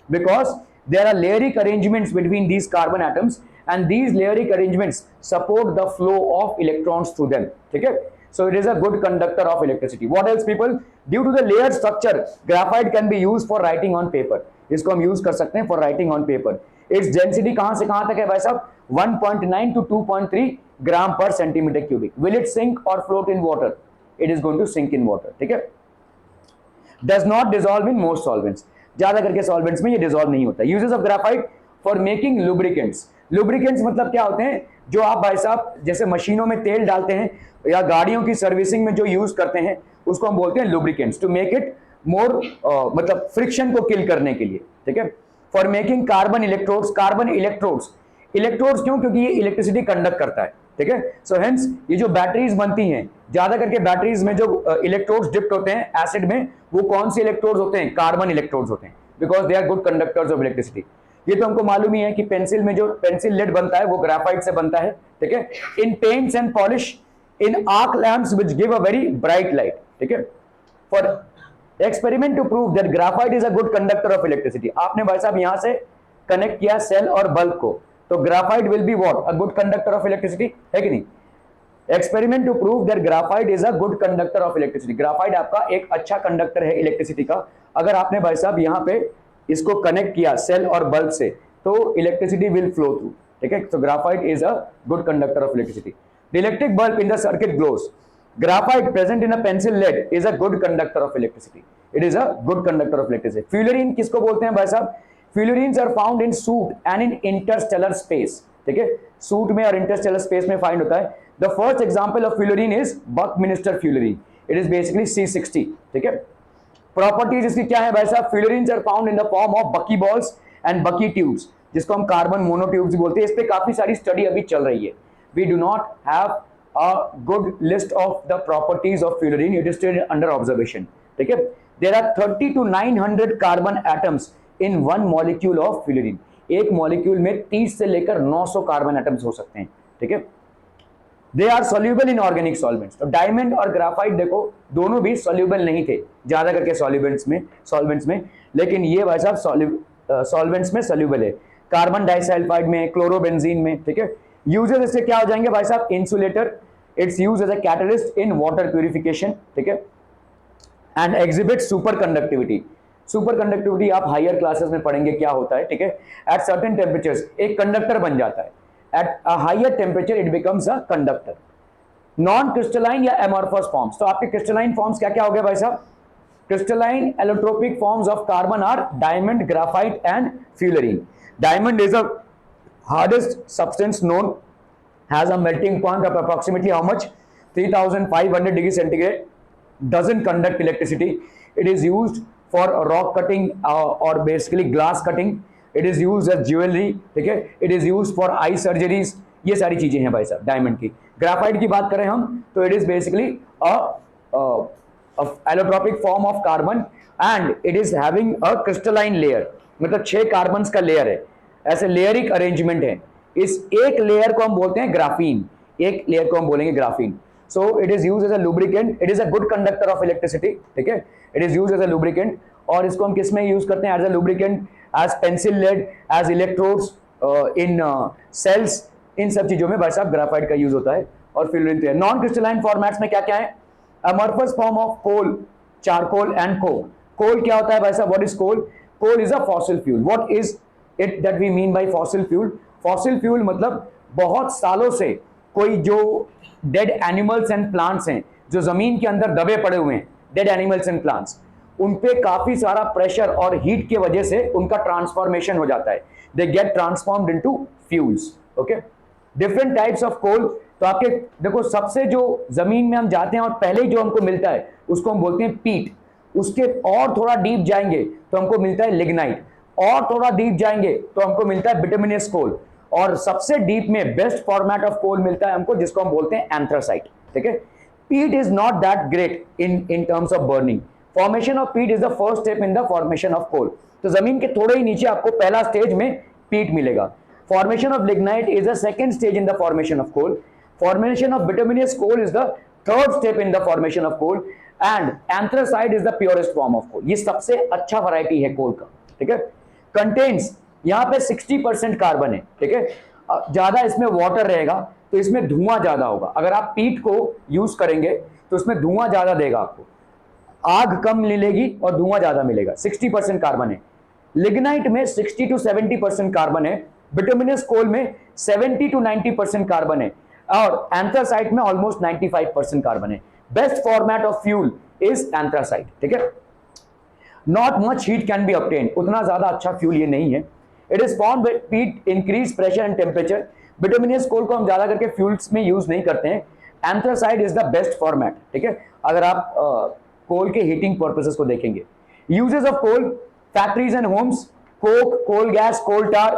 Because there are layeric arrangements between these carbon atoms and these layeric arrangements support the flow of electrons through them, ठीक है। So it is a good conductor of electricity। What else people? Due to the layered structure, graphite can be used for writing on paper। इसको हम use कर सकते हैं for writing on paper. Its density कहां से कहां तक है भाई साहब? 1.9 to 2.3 ग्राम पर centimetre cubic. Will it sink or float in water? It is going to sink in water, ठीक है। Does not dissolve in most solvents. ज्यादा करके सॉल्वेंट्स में ये डिसॉल्व नहीं होता। Uses of graphite for making lubricants. Lubricants मतलब क्या होते हैं? जो आप भाई साहब जैसे मशीनों में तेल डालते हैं या गाड़ियों की सर्विसिंग में जो यूज करते हैं उसको हम बोलते हैं lubricants, to make it more मतलब फ्रिक्शन को किल करने के लिए, ठीक है। For making carbon electrodes. Carbon electrodes, electrodes क्यों? क्योंकि ये इलेक्ट्रिसिटी कंडक्ट करता है, ठीक है। सो हेंस ये जो बैटरीज बनती हैं, ज्यादा करके बैटरीज में जो इलेक्ट्रोड्स डिप्ट होते हैं एसिड में, वो कौन से इलेक्ट्रोड्स होते हैं? कार्बन इलेक्ट्रोड्स होते हैं, because they are good conductors of electricity. ये तो हमको मालूम ही है कि पेंसिल में जो पेंसिल लेड बनता है वो ग्राफाइट से बनता है, ठीक है। In paints and polish, in arc lamps which give a very bright light, ठीक है। For experiment to prove that graphite is a good conductor of electricity. आपने भाई साहब यहां से कनेक्ट किया सेल और बल्ब को, तो graphite will be what? A good conductor of electricity, है कि नहीं? Experiment to prove that graphite is a good conductor of electricity. Graphite आपका एक अच्छा कंडक्टर है इलेक्ट्रिसिटी का। अगर आपने भाई साहब यहाँ पे इसको कनेक्ट किया सेल और बल्ब से तो इलेक्ट्रिसिटी विल फ्लो थ्रू, ठीक है। तो graphite is a good conductor of electricity. The electric bulb in the circuit glows. Graphite present in a pencil lead is a good conductor of electricity। It is a good conductor of electricity। Fullerene किसको बोलते हैं भाई साहब? Fullerenes are found in soot and in interstellar space, ठीक है। soot में और interstellar space में find होता है। The first example of fullerene is Buckminster fullerene। It is basically C60, ठीक है। Properties इसकी क्या है भाई साहब? Fullerenes are found in the form of buckyballs and bucky tubes, जिसको हम कार्बन मोनोट्यूब्स बोलते हैं। इस पे काफी सारी स्टडी अभी चल रही है। We do not have a good list of the properties of fullerene, it is still under observation, ठीक है। There are 30 to 900 carbon atoms in one molecule of fullerene। एक मॉलिक्यूल में 30 से लेकर 900 कार्बन एटम्स हो सकते हैं, ठीक है। They are soluble in organic solvents। तो डायमंड और ग्राफाइट देखो दोनों भी soluble नहीं थे ज्यादा करके सॉल्वेंट्स में, लेकिन ये भाई साहब सॉल्वेंट्स में soluble है। कार्बन डाइसल्फाइड में, क्लोरोबेंजीन में, ठीक है। यूजेस इससे क्या हो जाएंगे भाई साहब? Insulator, it's used as a catalyst in water purification, ठीक है। And exhibit super conductivity. Super conductivity आप हायर क्लासेस में पढ़ेंगे क्या होता है, ठीक है। एट सर्टेन टेम्परेचर्स एक कंडक्टर बन जाता है। At a higher temperature it becomes a conductor. Non crystalline या एमॉर्फस फॉर्म्स। तो आपके क्रिस्टलाइन फॉर्म्स क्या क्या हो गए भाई साहब? Crystalline allotropic forms of carbon are diamond, graphite and fullerene. Diamond is a hardest substance known, has a melting point of approximately how much? 3500 degree centigrade, doesn't conduct electricity। It is used for rock cutting or basically glass cutting। It is used as jewelry, ठीक है। It is used for eye surgeries। ये सारी चीजें हैं भाई साहब diamond की। Graphite की बात करें हम तो it is basically a allotropic form of carbon and it is having a crystalline layer, मतलब 6 कार्बन्स का लेयर है, ऐसे लेयरिक अरेंजमेंट है। इस एक लेयर को हम बोलते हैं ग्राफीन, एक लेयर को हम बोलेंगे graphene. So it is used as a lubricant. It is a good conductor of electricity. ठीक है, it is used as a lubricant. और इसको हम किस में यूज करते हैं? As a lubricant, as pencil lead, as electrodes in cells. इन सब चीजों में भाई साहब ग्राफाइट का यूज होता है और फ्यूल है। नॉन क्रिस्टलाइन फॉर्मेट्स में क्या क्या है? Amorphous form of coal, charcoal and coke. Coal क्या होता है भाई साहब? What is coal? Coal is a fossil fuel. What is it that we mean by fossil fuel? Fossil fuel मतलब बहुत सालों से कोई जो डेड एनिमल्स एंड प्लांट्स हैं, जो जमीन के अंदर दबे पड़े हुए हैं, डेड एनिमल्स एंड प्लांट्स, उन पे काफी सारा प्रेशर और हीट की वजह से उनका ट्रांसफॉर्मेशन हो जाता है। They get transformed into fuels. Okay, different types of coal. तो आपके देखो, सबसे जो जमीन में हम जाते हैं और पहले जो हमको मिलता है उसको हम बोलते हैं पीट। उसके और थोड़ा डीप जाएंगे तो हमको मिलता है लिग्नाइट, और थोड़ा डीप जाएंगे तो हमको मिलता है बिटुमिनस कोल, और सबसे डीप में बेस्ट फॉर्मेट ऑफ कोल मिलता है हमको जिसको हम बोलते हैं एंथ्रासाइट। ठीक है, peat is not that great in terms of burning. Formation of peat is the first step in the formation of coal. तो जमीन के थोड़े ही नीचे आपको पहला स्टेज में पीट मिलेगा। Formation of lignite is the second stage in the formation of coal. Formation of bituminous coal is the third step in the formation of coal, and anthracite is the purest form of coal. ये सबसे अच्छा variety है कोल का। ठीक है, contains यहाँ पे 60% carbon है। ठीक है, ज्यादा इसमें वाटर रहेगा तो इसमें धुआं ज्यादा होगा। अगर आप पीट को यूज करेंगे तो इसमें धुआं ज्यादा देगा आपको, आग कम मिलेगी और धुआं ज्यादा मिलेगा। 60% कार्बन है। लिग्नाइट में 60 to 70% कार्बन है। बिटुमिनस कोल में 70 to 90% कार्बन है, और एंथ्रासाइट में ऑलमोस्ट 95% कार्बन है। Best format of fuel is anthracite. ठीक है, not much heat can be obtained, उतना ज्यादा अच्छा फ्यूल ये नहीं है। It is formed by peat increase pressure and temperature. Bituminous coal को हम ज्यादा करके फ्यूल्स में यूज नहीं करते हैं। Anthracite is the best format. ठीक है, अगर आप कोल के हीटिंग पर्पसेस को देखेंगे। Uses of coal, factories and homes, coke, coal gas, coal tar,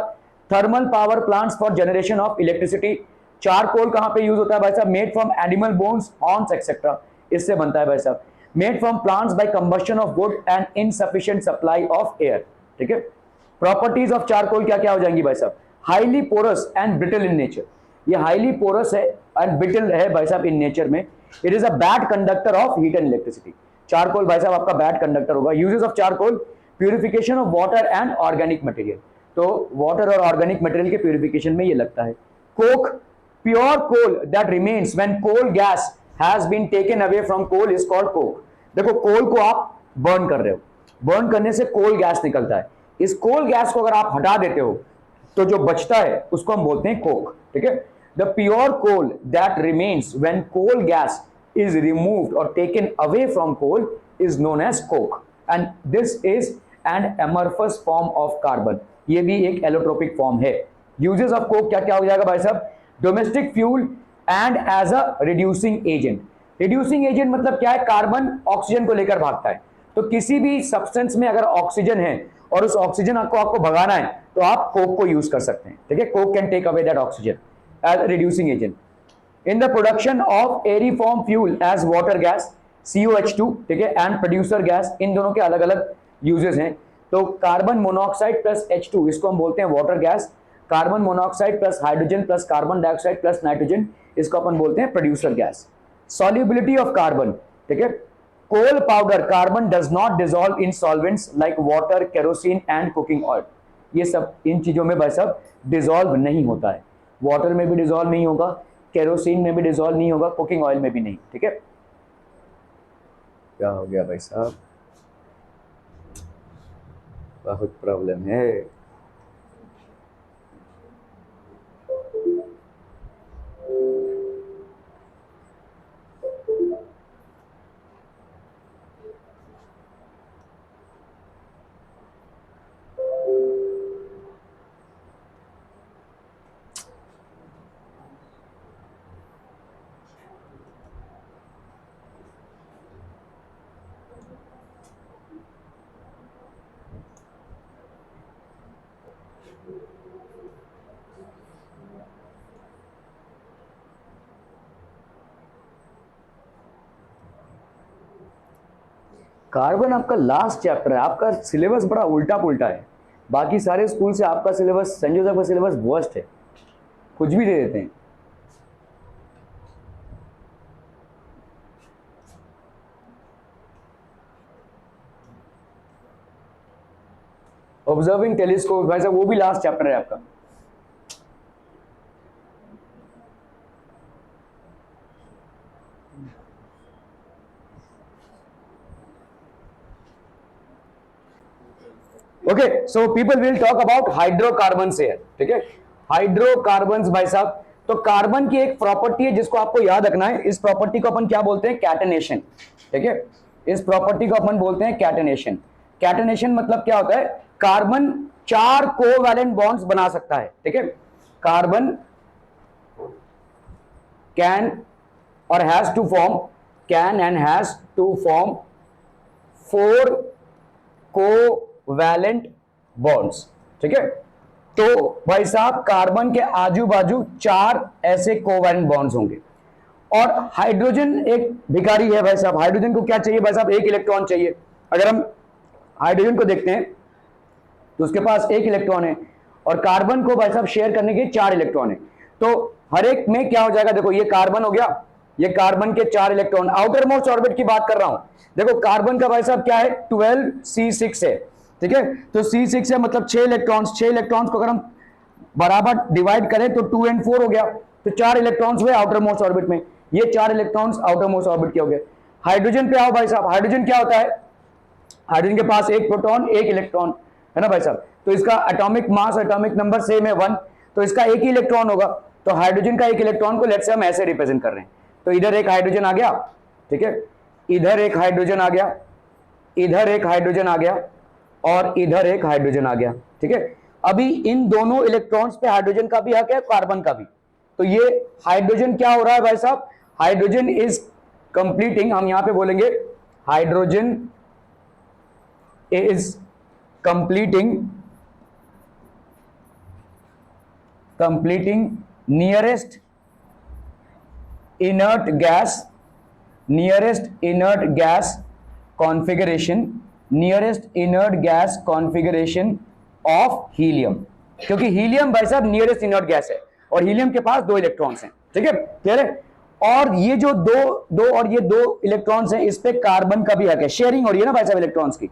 thermal power plants for generation of electricity. Charcoal कहां पे यूज होता है भाई साहब? Made from animal bones, horns etcetera, इससे बनता है भाई साहब। Made from plants by combustion of wood and insufficient supply of air. ठीक है, प्रॉपर्टीज ऑफ चारकोल क्या क्या हो जाएंगी भाई साहब? Highly porous and brittle in nature. ये हाईली पोरस है एंड ब्रिटल है भाई साहब इन नेचर में। It is a bad conductor of heat and electricity. Charcoal भाई साहब आपका बैड कंडक्टर होगा। Uses of charcoal, purification of water and organic material. तो वाटर और ऑर्गेनिक मटेरियल के प्यूरिफिकेशन में ये लगता है। Coke, pure coal that remains when coal gas has been taken away from coal is called coke. देखो, coal को आप बर्न कर रहे हो, बर्न करने से कोल गैस निकलता है। इस कोल गैस को अगर आप हटा देते हो तो जो बचता है उसको हम बोलते हैं कोक। ठीक है, the pure coal that remains when coal gas is removed or taken away from coal is known as coke, and this is an amorphous form of carbon. ये भी एक एलोट्रोपिक फॉर्म है। यूजेस ऑफ कोक क्या क्या हो जाएगा भाई साहब? Domestic fuel and as a reducing agent. Reducing agent मतलब क्या है? कार्बन ऑक्सीजन को लेकर भागता है। तो किसी भी सब्सटेंस में अगर ऑक्सीजन है और उस ऑक्सीजन को आपको भगाना है तो आप कोक को यूज कर सकते हैं। ठीक है, coke can take away that oxygen as reducing agent. In the production of aeriform fuel as water gas, COH2, ठीक है, and producer gas, इन दोनों के अलग अलग यूजेस हैं। तो कार्बन मोनोऑक्साइड प्लस H2 इसको हम बोलते हैं water gas. Carbon monoxide plus hydrogen plus carbon dioxide plus nitrogen, इसको अपन बोलते हैं producer gas. Solubility of carbon, ठीक है, coal powder carbon does not dissolve in solvents like water, kerosene and cooking oil. ये सब इन चीजों में भाई साहब डिसॉल्व नहीं होता है। वाटर में भी डिसॉल्व नहीं होगा, केरोसिन में भी डिसॉल्व नहीं होगा, कुकिंग ऑयल में भी नहीं। ठीक है, क्या हो गया भाई साहब? बहुत प्रॉब्लम है। कार्बन आपका लास्ट चैप्टर है। आपका सिलेबस बड़ा उल्टा पुल्टा है। बाकी सारे स्कूल से आपका सिलेबस, सेंट जोसेफ का सिलेबस वर्स्ट है, कुछ भी दे देते हैं। ऑब्जर्विंग टेलीस्कोप भाई साहब वो भी लास्ट चैप्टर है आपका। Okay, so people will talk about hydrocarbons here, ठीक है। हाइड्रोकार्बन्स भाई साहब, तो कार्बन की एक प्रॉपर्टी है जिसको आपको याद रखना है, इस प्रॉपर्टी को अपन क्या बोलते हैं, कैटेनेशन, ठीक है। इस प्रॉपर्टी को अपन बोलते हैं कैटेनेशन। कैटेनेशन मतलब क्या होता है, कार्बन 4 कोवैलेंट बॉन्ड्स बना सकता है, ठीक है। कार्बन कैन और has to form, can and has to form 4 covalent bonds, ठीक है। तो भाई साहब कार्बन के आजू बाजू 4 ऐसे कोवैलेंट बॉन्ड्स होंगे। और हाइड्रोजन एक भिखारी है भाई साहब, हाइड्रोजन को क्या चाहिए भाई साहब, 1 इलेक्ट्रॉन चाहिए। अगर हम हाइड्रोजन को देखते हैं तो उसके पास 1 इलेक्ट्रॉन है और कार्बन को भाई साहब शेयर करने के 4 इलेक्ट्रॉन है। तो हर एक में क्या हो जाएगा, देखो ये कार्बन हो गया, ये कार्बन के 4 इलेक्ट्रॉन, आउटर मोस्ट ऑर्बिट की बात कर रहा हूं। देखो कार्बन का भाई साहब क्या है, 12C6 है, ठीक है। तो C6 है मतलब 6 इलेक्ट्रॉन्स, 6 इलेक्ट्रॉन्स को अगर हम बराबर डिवाइड करें तो 2 and 4 हो गया, तो 4 इलेक्ट्रॉन्स हुए आउटर मोस्ट ऑर्बिट में, ये 4 इलेक्ट्रॉन्स आउटर मोस्ट ऑर्बिट के हो गए। हाइड्रोजन पे आओ भाई साहब, हाइड्रोजन क्या होता है, हाइड्रोजन के पास 1 प्रोटॉन 1 इलेक्ट्रॉन है ना भाई साहब। तो इसका atomic mass, atomic number same है 1, तो इसका 1 ही इलेक्ट्रॉन होगा। तो हाइड्रोजन का 1 इलेक्ट्रॉन को लेट्स से हम ऐसे रिप्रेजेंट कर रहे हैं, तो इधर एक हाइड्रोजन आ गया, ठीक है, इधर एक हाइड्रोजन आ गया, इधर एक हाइड्रोजन आ गया और इधर एक हाइड्रोजन आ गया, ठीक है। अभी इन दोनों इलेक्ट्रॉन्स पे हाइड्रोजन का भी हक है, कार्बन का भी। तो ये हाइड्रोजन क्या हो रहा है भाई साहब, हाइड्रोजन इज कंप्लीटिंग, हम यहां पे बोलेंगे hydrogen is completing nearest inert gas, nearest inert gas configuration, nearest inert gas configuration of helium, क्योंकि हीलियम भाई साहब नियरेस्ट इनर्ट गैस है और हीलियम के पास 2 इलेक्ट्रॉन्स हैं, ठीक है, क्लियर है। और ये जो दो और ये 2 इलेक्ट्रॉन्स हैं, इस पे कार्बन का भी हक है, शेयरिंग हो रही है ना भाई साहब इलेक्ट्रॉन्स की।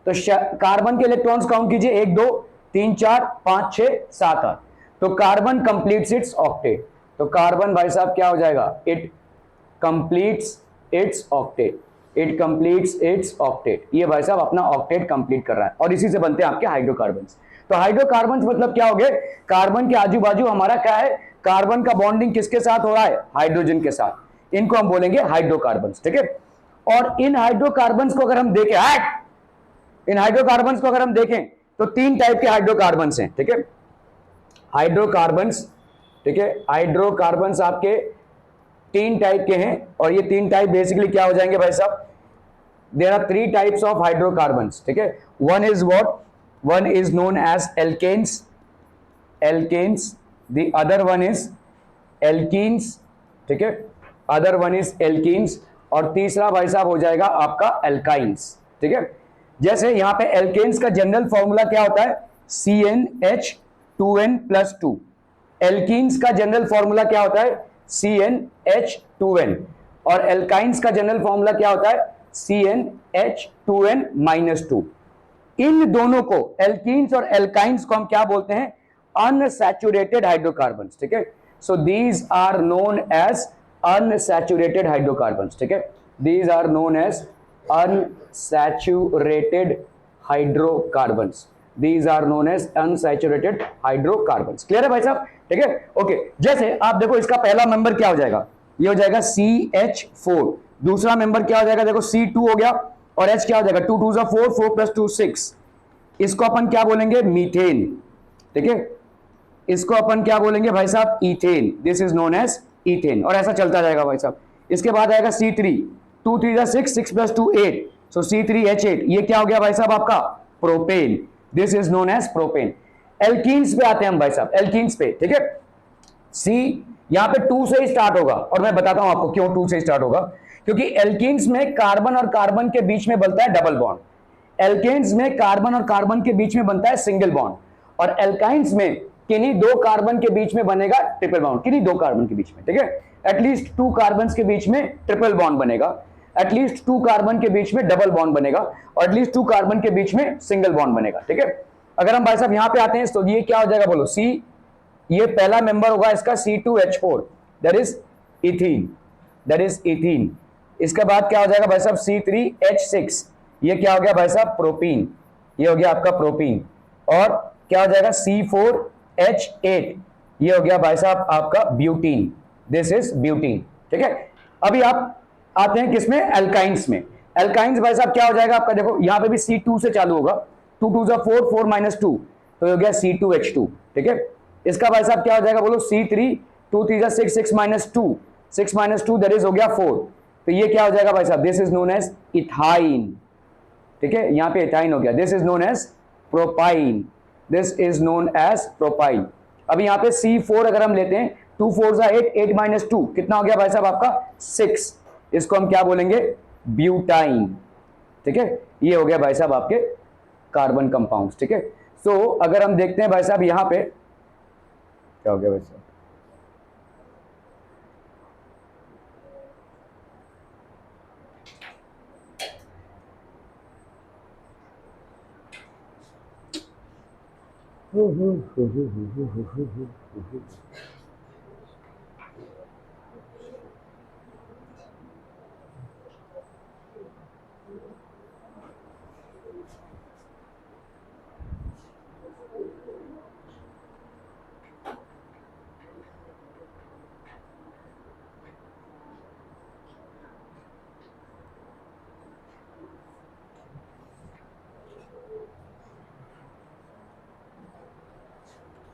तो कार्बन के इलेक्ट्रॉन्स काउंट कीजिए, 1 2 3 4 5 6 7 8, तो कार्बन कंप्लीट्स इट्स ऑक्टेट। तो कार्बन भाई साहब क्या हो जाएगा, it completes it's octet, it completes it's octet, ये भाई साहब अपना ऑक्टेट कंप्लीट कर रहा है और इसी से बनते हैं आपके हाइड्रोकार्बन्स। तो हाइड्रोकार्बन्स मतलब क्या हो गए, कार्बन के आजू बाजू हमारा क्या है, कार्बन का बॉन्डिंग किसके साथ हो रहा है, हाइड्रोजन के साथ, इनको हम बोलेंगे हाइड्रोकार्बन्स, ठीक है। और इन हाइड्रोकार्बन्स को अगर हम देखें, इन हाइड्रोकार्बन्स को अगर हम देखें तो 3 टाइप के हाइड्रोकार्बन्स हैं, ठीक है। हाइड्रोकार्बन्स, ठीक है, हाइड्रोकार्बन्स आपके 3 टाइप के हैं और ये 3 टाइप बेसिकली क्या हो जाएंगे भाई साहब, there are 3 types of hydrocarbons, ठीक है। One is what, one is known as alkanes, alkanes, the other one is alkenes, ठीक है, अदर वन इज एल्कीन्स, और तीसरा भाई साहब हो जाएगा आपका एल्काइंस, ठीक है। जैसे यहां पे एल्केन्स का जनरल फॉर्मूला क्या होता है, CnH2n+2, एल्कीन्स का जनरल फॉर्मूला क्या होता है, CnH2n, और एल्काइंस का जनरल फॉर्मूला क्या होता है, CnH2n-2। इन दोनों को, एल्कीन्स और एल्काइंस को हम क्या बोलते हैं, अनसैचुरेटेड हाइड्रोकार्बन्स, ठीक है। So these are known as unsaturated hydrocarbons, ठीक है, these are known as unsaturated hydrocarbons, these are known as unsaturated hydrocarbons, clear है भाई साहब, ठीक है, ओके। जैसे आप देखो इसका पहला मेंबर क्या हो जाएगा, ये हो जाएगा CH4, दूसरा मेंबर क्या हो जाएगा, देखो C2 हो गया और H क्या हो जाएगा, 2 2 4, 4 + 2 6, इसको अपन क्या बोलेंगे, मीथेन, ठीक है, इसको अपन क्या बोलेंगे भाई साहब, ethane, this is known as ethane, और ऐसा चलता जाएगा भाई साहब। इसके बाद आएगा C3, 2 3 6, 6 + 2 8, सो C3H8, ये क्या हो गया भाई साहब आपका propane, this is known as propane. Alkenes पे आते हैं हम भाई साहब, एल्कीन्स पे, ठीक है। सी यहां पे 2 से ही स्टार्ट होगा और मैं बताता हूं आपको क्यों 2 से स्टार्ट होगा, क्योंकि एल्कीन्स में कार्बन और कार्बन के बीच में बनता है डबल बॉन्ड, एल्केन्स में कार्बन और कार्बन के बीच में बनता है सिंगल बॉन्ड, और एल्काइंस में किन्हीं 2 कार्बन के बीच में बनेगा ट्रिपल बॉन्ड, किन्हीं 2 कार्बन के बीच में, ठीक है, एटलीस्ट 2 कार्बन के बीच में ट्रिपल बॉन्ड बनेगा। एटलीस्ट 2 कार्बन के बीच में डबल बॉन्ड बनेगा और एटलीस्ट 2 कार्बन के बीच में सिंगल बॉन्ड बनेगा, ठीक है। अगर हम भाई साहब यहां पे आते हैं तो ये क्या हो जाएगा बोलो, सी, ये पहला मेंबर होगा इसका C2H4, that is ethene, that is ethene. इसके बाद क्या हो जाएगा भाई साहब C3H6, ये क्या हो गया भाई साहब प्रोपीन, ये हो गया आपका प्रोपीन। और क्या हो जाएगा C4H8, ये हो गया भाई साहब आपका ब्यूटीन, दिस इज ब्यूटीन, ठीक है। अभी आप आते हैं किसमें, एल्काइंस में। एल्काइंस भाई साहब क्या हो जाएगा आपका, देखो यहां पे भी C2 से चालू होगा, 2 2 4 4 - 2, तो ये हो गया C2H2, ठीक है। इसका भाई साहब क्या हो जाएगा बोलो C3, 2 3 6 6 - 2, 6 - 2 दैट इज हो गया 4, तो ये क्या हो जाएगा भाई साहब, this is known as ethyne, ठीक है। यहां पे इथाइन हो गया, this is known as propyne, this is known as propyne. अब यहां पे C4 अगर हम लेते हैं, 2 4 8 8 - 2 कितना हो गया भाई साहब आपका 6, इसको हम क्या बोलेंगे, ब्यूटाइन, ठीक है। ये हो गया भाई साहब आपके कार्बन कंपाउंड्स, ठीक है। सो अगर हम देखते हैं भाई साहब यहां पे क्या हो गया भाई साहब,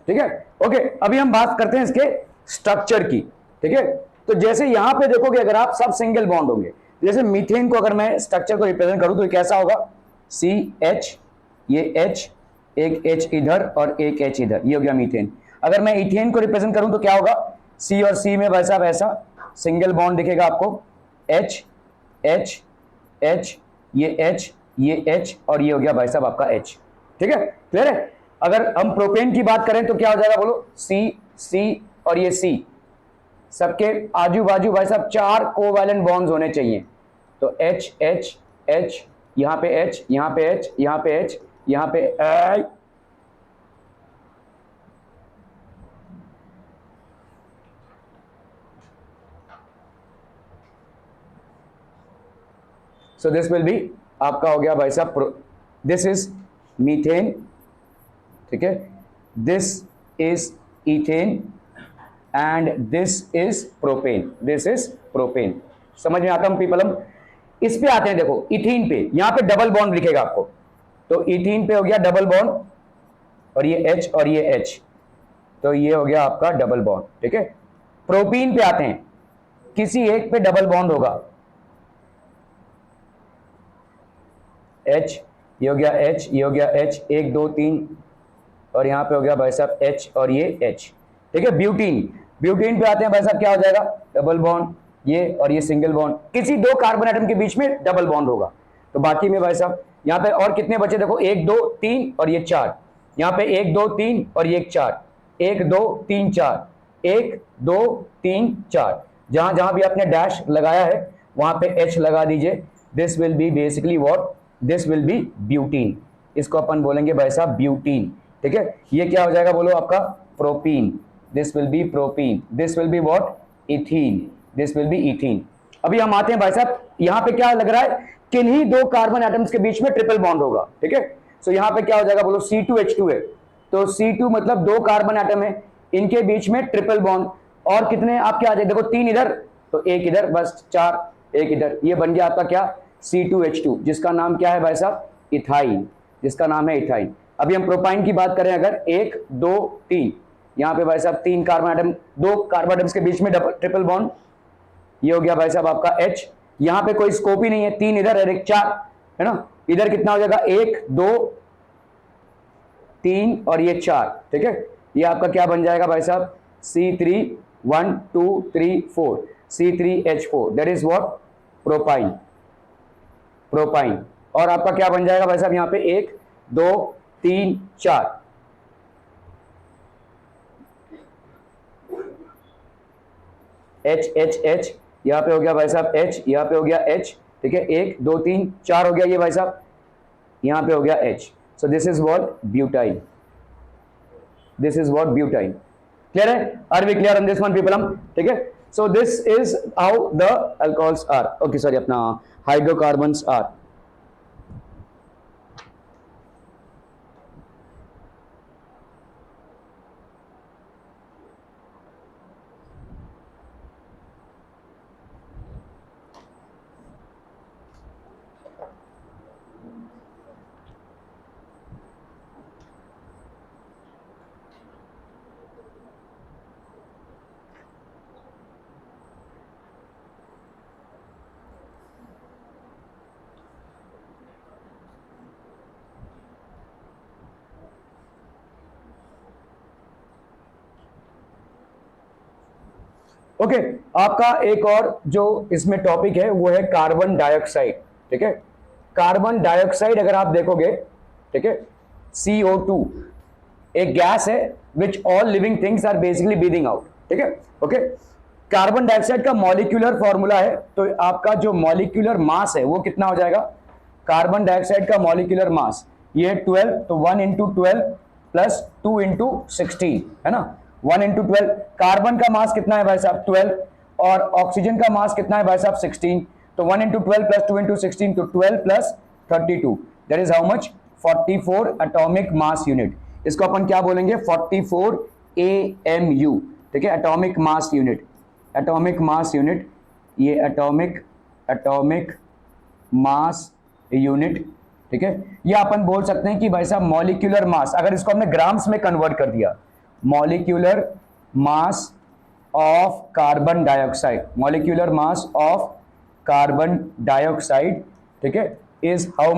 ठीक है। ओके, अभी हम बात करते हैं इसके स्ट्रक्चर की, ठीक है। तो जैसे यहां पे देखोगे अगर आप सब सिंगल बॉन्ड होंगे, जैसे मीथेन को अगर मैं स्ट्रक्चर को रिप्रेजेंट करूं तो ये कैसा होगा, CH, ये H, एक H इधर और एक H इधर, ये हो गया मीथेन। अगर मैं इथेन को रिप्रेजेंट करूं तो क्या होगा, C और C में भाई साहब ऐसा सिंगल बॉन्ड दिखेगा आपको, H H H, ये H, ये H और ये हो गया भाई साहब आपका H, ठीक है, क्लियर है। अगर हम प्रोपेन की बात करें तो क्या हो जाएगा बोलो, C C और ये C, सबके आजू बाजू भाई साहब 4 कोवैलेंट बॉन्ड्स होने चाहिए, तो H H H, यहां पे H, यहां पे H, यहां पे H, यहां पे I, so this will B आपका हो गया भाई साहब, दिस इज मीथेन, ठीक है, this is ethane and this is propane, this is propane. समझ में आता है पीपल। हम इस पे आते हैं, देखो इथीन पे, यहां पे डबल बॉन्ड दिखेगा आपको, तो इथीन पे हो गया डबल बॉन्ड और ये H और ये H, तो ये हो गया आपका डबल बॉन्ड, ठीक है। प्रोपीन पे आते हैं, किसी एक पे डबल बॉन्ड होगा, H, ये हो गया H, ये हो गया H, 1 2 3 और यहां पे हो गया भाई साहब H और ये H, ठीक है। ब्यूटीन, ब्यूटीन पे आते हैं भाई साहब, क्या हो जाएगा, डबल बॉन्ड, ये और ये सिंगल बॉन्ड, किसी 2 कार्बन एटम के बीच में डबल बॉन्ड होगा, तो बाकी में भाई साहब यहां पे और कितने बचे, देखो 1 2 3 और ये 4, यहां पे 1 2 3 और ये 4, 1 2 3 4, 1 2 3 4, जहां जहां भी आपने डैश लगाया है वहां पे H लगा दीजिए, this will be basically what, this will B butene, इसको अपन बोलेंगे भाई साहब ब्यूटीन, ठीक है। ये क्या हो जाएगा बोलो आपका propene, this will B propene, this will be what, ethene, this will B ethene. अभी हम आते हैं भाई साहब, यहां पे क्या लग रहा है, किन्हीं 2 कार्बन एटम्स के बीच में ट्रिपल बॉन्ड होगा, ठीक है। सो यहां पे क्या हो जाएगा बोलो, C2H2 है, तो C2 मतलब 2 कार्बन एटम है, इनके बीच में ट्रिपल बॉन्ड, और कितने आपके आ जाए, देखो 3 इधर तो 1 इधर, बस 4, 1 इधर, ये बन गया आपका क्या, C2H2, जिसका नाम क्या है भाई साहब, इथाइन, जिसका नाम है इथाइन। अभी हम प्रोपाइन की बात करें, अगर 1 2 3, यहां पे भाई साहब 3 कार्बन एटम, 2 कार्बन एटम्स के बीच में ट्रिपल बॉन्ड, ये हो गया भाई साहब आपका H, यहां पे कोई स्कोप ही नहीं है, 3 इधर और 1 4, है ना, इधर कितना हो जाएगा, 1 2 3 और ये 4, ठीक है। ये आपका क्या बन जाएगा भाई साहब, C3 1 2 3 4, C3H4, that is what, propyne, propyne. और आपका क्या बन जाएगा भाई साहब, यहां पे 1 2 3 4, H H H, यहां पे हो गया भाई साहब H, यहां पे हो गया H, ठीक है, 1 2 3 4 हो गया ये भाई साहब, यहाँ पे हो गया H, so this is what butyl, this is what butyl. Clear है, are we clear on this one people hmm, ठीक है। So this is how the alcohols are, okay sorry अपना हाइड्रोकार्बन्स आर। ओके आपका एक और जो इसमें topic है वो है कार्बन डाइऑक्साइड, ठीक है। कार्बन डाइऑक्साइड अगर आप देखोगे, ठीक है, CO2 एक गैस है which all living things are basically breathing out, ठीक है। ओके कार्बन डाइऑक्साइड का मॉलिक्यूलर फॉर्मूला है, तो आपका जो मॉलिक्यूलर मास है वो कितना हो जाएगा, कार्बन डाइऑक्साइड का मॉलिक्यूलर मास ये 12, तो 1 इंटू 12 प्लस 2 इंटू 16 है ना, 1 इंटू 12। कार्बन का मास कितना है भाई साहब 12, और ऑक्सीजन का मास कितना है भाई साहब 16, तो 1 इंटू 12 प्लस 2 इंटू 16, तो 12 plus 32, that is how much 44 atomic mass unit. इसको अपन क्या बोलेंगे 44 AMU, ठीक है, atomic mass unit, atomic mass unit, ये एटॉमिक मास यूनिट, ठीक है। ये अपन बोल सकते हैं कि भाई साहब मॉलिक्यूलर मास, अगर इसको हमने ग्राम्स में कन्वर्ट कर दिया, molecular mass of carbon dioxide, molecular mass of carbon dioxide, ठीक है, इज हाउ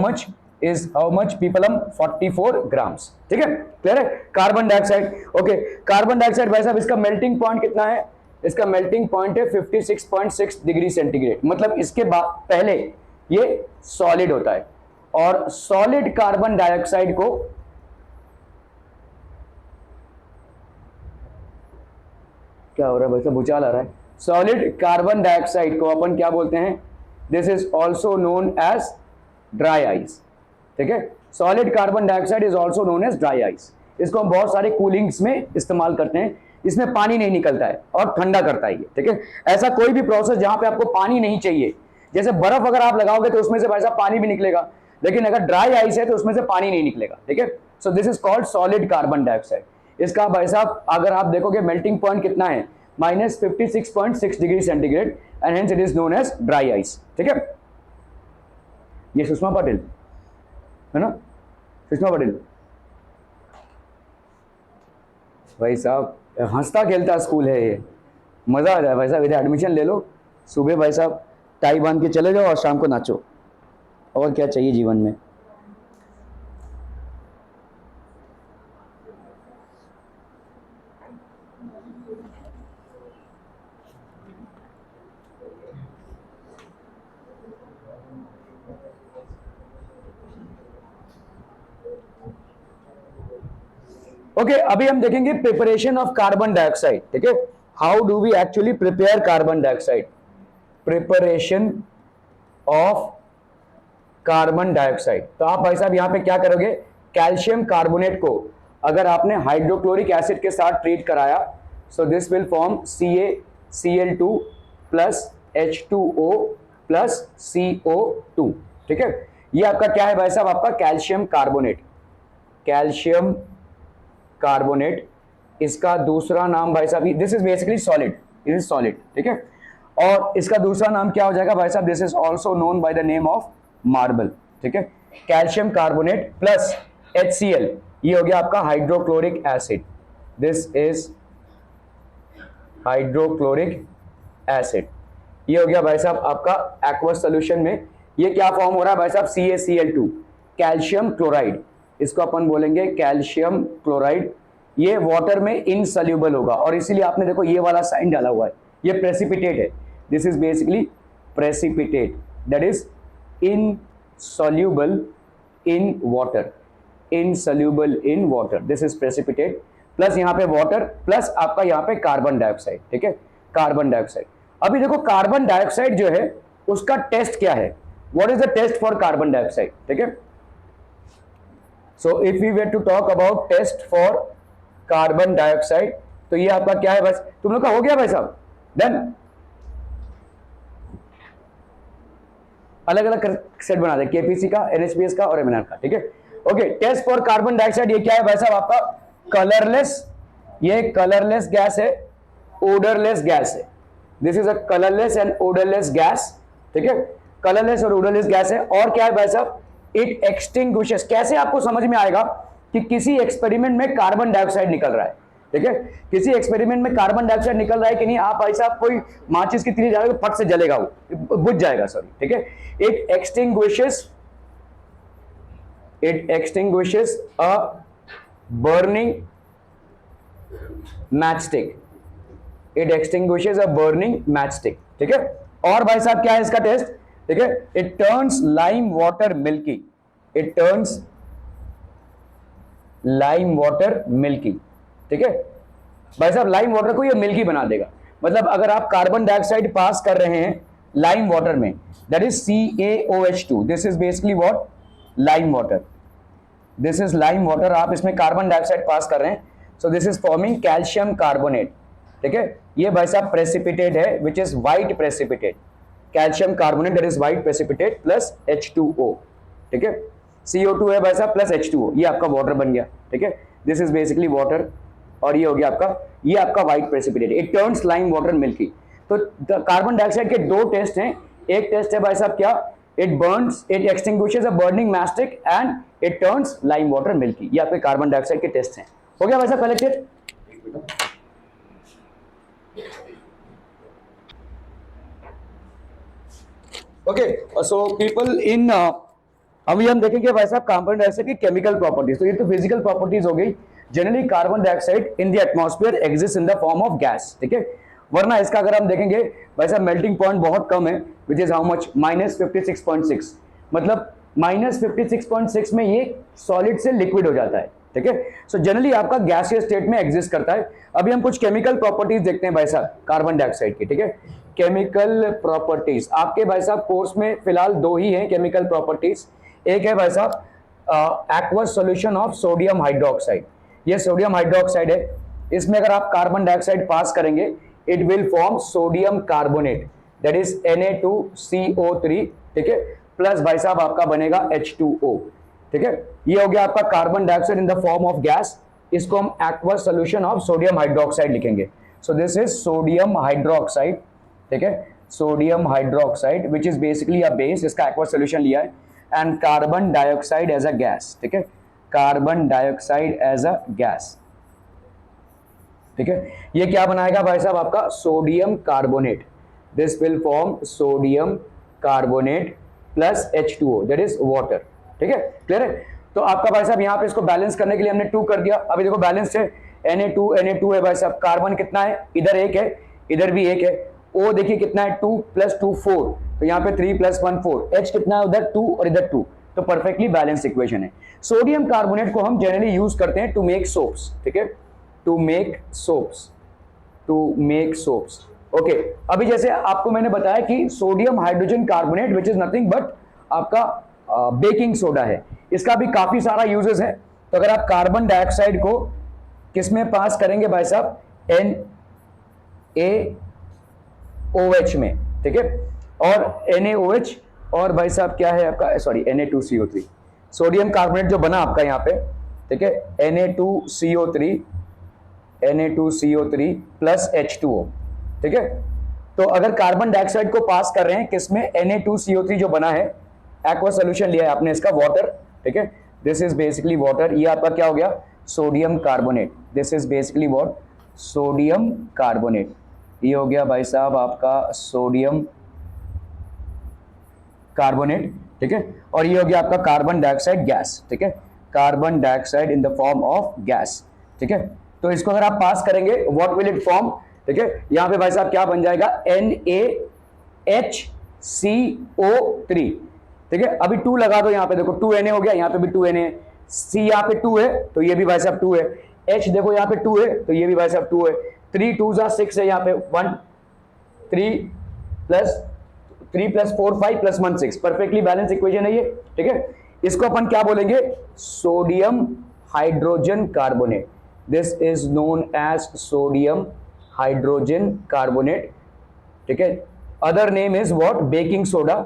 मच पीपल, हम 44 ग्राम्स, ठीक है। क्लियर है, carbon dioxide. Okay carbon dioxide भाई साहब इसका मेल्टिंग पॉइंट कितना है, इसका मेल्टिंग पॉइंट है 56.6 डिग्री सेंटीग्रेड, मतलब इसके बाद पहले ये सॉलिड होता है, और सॉलिड कार्बन डाइऑक्साइड को क्या हो रहा है भाई साहब, भूचाल आ रहा है। सॉलिड कार्बन डाइऑक्साइड को अपन क्या बोलते हैं, this is also known as dry ice, ठीक है। Solid carbon dioxide is also known as dry ice. इसको हम बहुत सारे कूलिंग्स में इस्तेमाल करते हैं, इसमें पानी नहीं निकलता है और ठंडा करता है ये, ठीक है। ऐसा कोई भी प्रोसेस जहां पे आपको पानी नहीं चाहिए, जैसे बर्फ अगर आप लगाओगे तो उसमें से भाई साहब पानी भी निकलेगा, लेकिन अगर ड्राई आइस है तो उसमें से पानी नहीं निकलेगा, ठीक है। So this is called solid carbon dioxide. इसका भाई साहब अगर आप देखोगे मेल्टिंग पॉइंट कितना है, -56.6 degree centigrade, and hence it is known as dry ice, ठीक है। ये सुषमा पाटिल है ना, सुषमा पाटिल भाई साहब हंसता खेलता स्कूल है ये, मजा आ जाए भाई साहब, इधर एडमिशन ले लो, सुबह भाई साहब टाई बांध के चले जाओ और शाम को नाचो, और क्या चाहिए जीवन में। ओके अभी हम देखेंगे प्रिपरेशन ऑफ कार्बन डाइऑक्साइड, ठीक है। How do we actually prepare carbon dioxide, preparation of carbon dioxide. तो आप भाई साहब यहां पे क्या करोगे, कैल्शियम कार्बोनेट को अगर आपने हाइड्रोक्लोरिक एसिड के साथ ट्रीट कराया, so this will form CaCl2 plus H2O plus CO2, ठीक है। ये आपका क्या है भाई साहब, आपका कैल्शियम कार्बोनेट, कैल्शियम कार्बोनेट। इसका दूसरा नाम भाई साहब, this is basically solid, it is solid, ठीक है। और इसका दूसरा नाम क्या हो जाएगा भाई साहब, this is also known by the name of marble, ठीक है। कैल्शियम कार्बोनेट प्लस HCl, ये हो गया आपका hydrochloric acid, this is hydrochloric acid. ये हो गया भाई साहब आपका एक्वस सोल्यूशन में, ये क्या फॉर्म हो रहा है भाई साहब, CaCl2 कैल्शियम क्लोराइड, इसको अपन बोलेंगे कैल्शियम क्लोराइड। ये वाटर में इनसॉल्युबल होगा, और इसीलिए आपने देखो ये वाला साइन डाला हुआ है, ये प्रेसिपिटेट है, this is basically precipitate, that is insoluble in water, insoluble in water, this is precipitate, plus यहाँ पे वाटर प्लस आपका यहाँ पे कार्बन डाइऑक्साइड, ठीक है, कार्बन डाइऑक्साइड। अभी देखो कार्बन डाइऑक्साइड जो है उसका टेस्ट क्या है, what is the test for carbon dioxide, ठीक है। So if we were to talk about test for carbon dioxide, तो ये आपका क्या है, बस तुम लोग का हो गया भाई साहब, डन। अलग अलग सेट बना दे, केपीसी का, एनएचपीएस का और एमएनआर का, ठीक है। Okay, test for carbon dioxide, ये क्या है भाई साहब आपका कलरलेस, ये कलरलेस गैस है, ओडरलेस गैस है। This is a colourless and odourless gas, ठीक है। कलरलेस और ओडरलेस गैस है। और क्या है भाई साहब, इट एक्सटिंग्विशेस। कैसे आपको समझ में आएगा कि किसी एक्सपेरिमेंट में कार्बन डाइऑक्साइड निकल रहा है, ठीक है। किसी एक्सपेरिमेंट में कार्बन डाइऑक्साइड निकल रहा है कि नहीं, आप भाई साहब कोई माचिस की तीली डालोगे फट से जलेगा, वो बुझ जाएगा, सॉरी, ठीक है। It extinguishes a burning matchstick, it extinguishes a burning matchstick, ठीक है। और भाई साहब क्या है इसका टेस्ट, ठीक है, it turns lime water milky, it turns lime water milky, ठीक है। भाई साहब लाइम वाटर को ये मिल्की बना देगा। मतलब अगर आप कार्बन डाइऑक्साइड पास कर रहे हैं लाइम वाटर में, that is CaOH2, this is basically what, lime water, this is lime water, आप इसमें कार्बन डाइऑक्साइड पास कर रहे हैं, सो this is forming calcium carbonate, ठीक है। ये भाई साहब प्रेसिपिटेट है, which is white precipitate, calcium carbonate that is white precipitate plus H2O, ठीक है। CO2 है भाई साहब प्लस H2O, ये आपका वाटर बन गया, ठीक है। दिस इज बेसिकली वाटर, और ये हो गया आपका, ये आपका white precipitate, it turns lime water milky. तो कार्बन डाइऑक्साइड के दो टेस्ट हैं, एक टेस्ट है भाई साहब क्या, it burns, it extinguishes a burning matchstick and it turns lime water milky. ये आपके कार्बन डाइऑक्साइड के टेस्ट हैं। हो गया भाई साहब collected? Okay, so people in अभी हम देखेंगे भाई साहब कार्बन डाइऑक्साइड की केमिकल प्रॉपर्टीज। तो ये तो फिजिकल प्रॉपर्टीज हो गई। Generally carbon dioxide in the atmosphere exist in the form of gas, ठीक है। वरना इसका अगर हम देखेंगे भाई साहब मेल्टिंग पॉइंट बहुत कम है, विच इज हाउ मच, -56.6, मतलब -56.6 में ये सॉलिड से लिक्विड हो जाता है, ठीक है। सो जनरली आपका गैसियस स्टेट में एग्जिस्ट करता है। अभी हम कुछ केमिकल प्रॉपर्टीज देखते हैं भाई साहब कार्बन डाइऑक्साइड की, ठीक है। केमिकल प्रॉपर्टीज आपके भाई साहब कोर्स में फिलहाल दो ही है केमिकल प्रॉपर्टीज। एक है भाई साहब aqueous solution of sodium hydroxide, ये सोडियम हाइड्रोक्साइड है, इसमें अगर आप कार्बन डाइऑक्साइड पास करेंगे it will form sodium carbonate that is Na2CO3, ठीक है, प्लस भाई साहब आपका बनेगा H2O, ठीक है। ये हो गया आपका carbon dioxide in the form of gas, इसको हम aqueous solution of sodium hydroxide लिखेंगे। So this is sodium hydroxide, ठीक है, sodium hydroxide which is basically a base, इसका एक्वस सॉल्यूशन लिया है, and carbon dioxide as a gas, ठीक है, carbon dioxide as a gas, ठीक है। ये क्या बनाएगा भाई साहब आपका sodium carbonate, this will form sodium carbonate plus H2O that is water, ठीक है, क्लियर है। तो आपका भाई साहब यहाँ पे इसको बैलेंस करने के लिए हमने 2 कर दिया। अभी देखो बैलेंस है, Na2 है भाई साहब, कार्बन कितना है, इधर 1 है, इधर भी 1 है, O देखिए कितना है 2 + 2 4, तो यहाँ पे 3 + 1 4, H कितना है उधर 2 और इधर 2, तो परफेक्टली बैलेंस इक्वेशन है। सोडियम कार्बोनेट को हम जनरली यूज करते हैं टू मेक सोप्स, ठीक है, टू मेक सोप्स, ओके। अभी जैसे आपको मैंने बताया कि sodium hydrogen carbonate which is nothing but आपका बेकिंग सोडा है, इसका भी काफी सारा यूजेस है। तो अगर आप कार्बन डाइऑक्साइड को किस में पास करेंगे भाई साहब, NaOH में, ठीक है, और NaOH और भाई साहब क्या है आपका, सॉरी Na2CO3, सोडियम कार्बोनेट जो बना आपका यहाँ पे, ठीक है, Na2CO3 प्लस H2O, ठीक है। तो अगर कार्बन डाइऑक्साइड को पास कर रहे हैं किसमें, Na2CO3 जो बना है, एक्वा सोल्यूशन लिया है आपने इसका वाटर, ठीक है, दिस इज बेसिकली वाटर, ये आपका क्या हो गया sodium carbonate, this is basically what sodium carbonate, ये हो गया भाई साहब आपका सोडियम कार्बोनेट, ठीक है। और ये हो गया आपका कार्बन डाइऑक्साइड गैस, ठीक है, carbon dioxide in the form of gas, ठीक है। तो इसको अगर आप पास करेंगे व्हाट विल इट फॉर्म, ठीक है, यहाँ पे भाई साहब क्या बन जाएगा NaHCO3, ठीक है। अभी 2 लगा दो यहाँ पे, देखो 2Na हो गया, यहाँ पे भी 2Na है, C यहाँ पे 2 है तो ये भी भाई साहब 2 है, H देखो यहाँ पे 2 है तो ये भी भाई साहब 2 है, 3 2 6 है यहाँ पे 1, 3 + 3 + 4 5 + 1 6, परफेक्टली बैलेंस इक्वेशन है ये, ठीक है। इसको अपन क्या बोलेंगे, sodium hydrogen carbonate, this is known as sodium hydrogen carbonate, ठीक है। Other name is what, baking soda,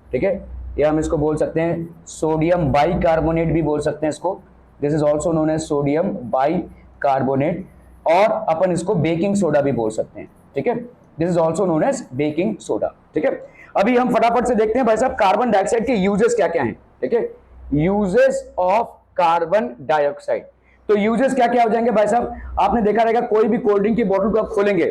ठीक है, या हम इसको बोल सकते हैं सोडियम बाइकार्बोनेट भी बोल सकते हैं इसको, this is also known as sodium bicarbonate, और अपन इसको बेकिंग सोडा भी बोल सकते हैं, ठीक है, this is also known as baking soda, ठीक है। अभी हम फटाफट से देखते हैं भाई साहब कार्बन डाइऑक्साइड के यूजेस क्या क्या हैं, ठीक है, यूजेस ऑफ कार्बन डाइऑक्साइड। तो यूजेस क्या क्या हो जाएंगे भाई साहब, आपने देखा रहेगा कोई भी कोल्ड ड्रिंक की बोतल को आप खोलेंगे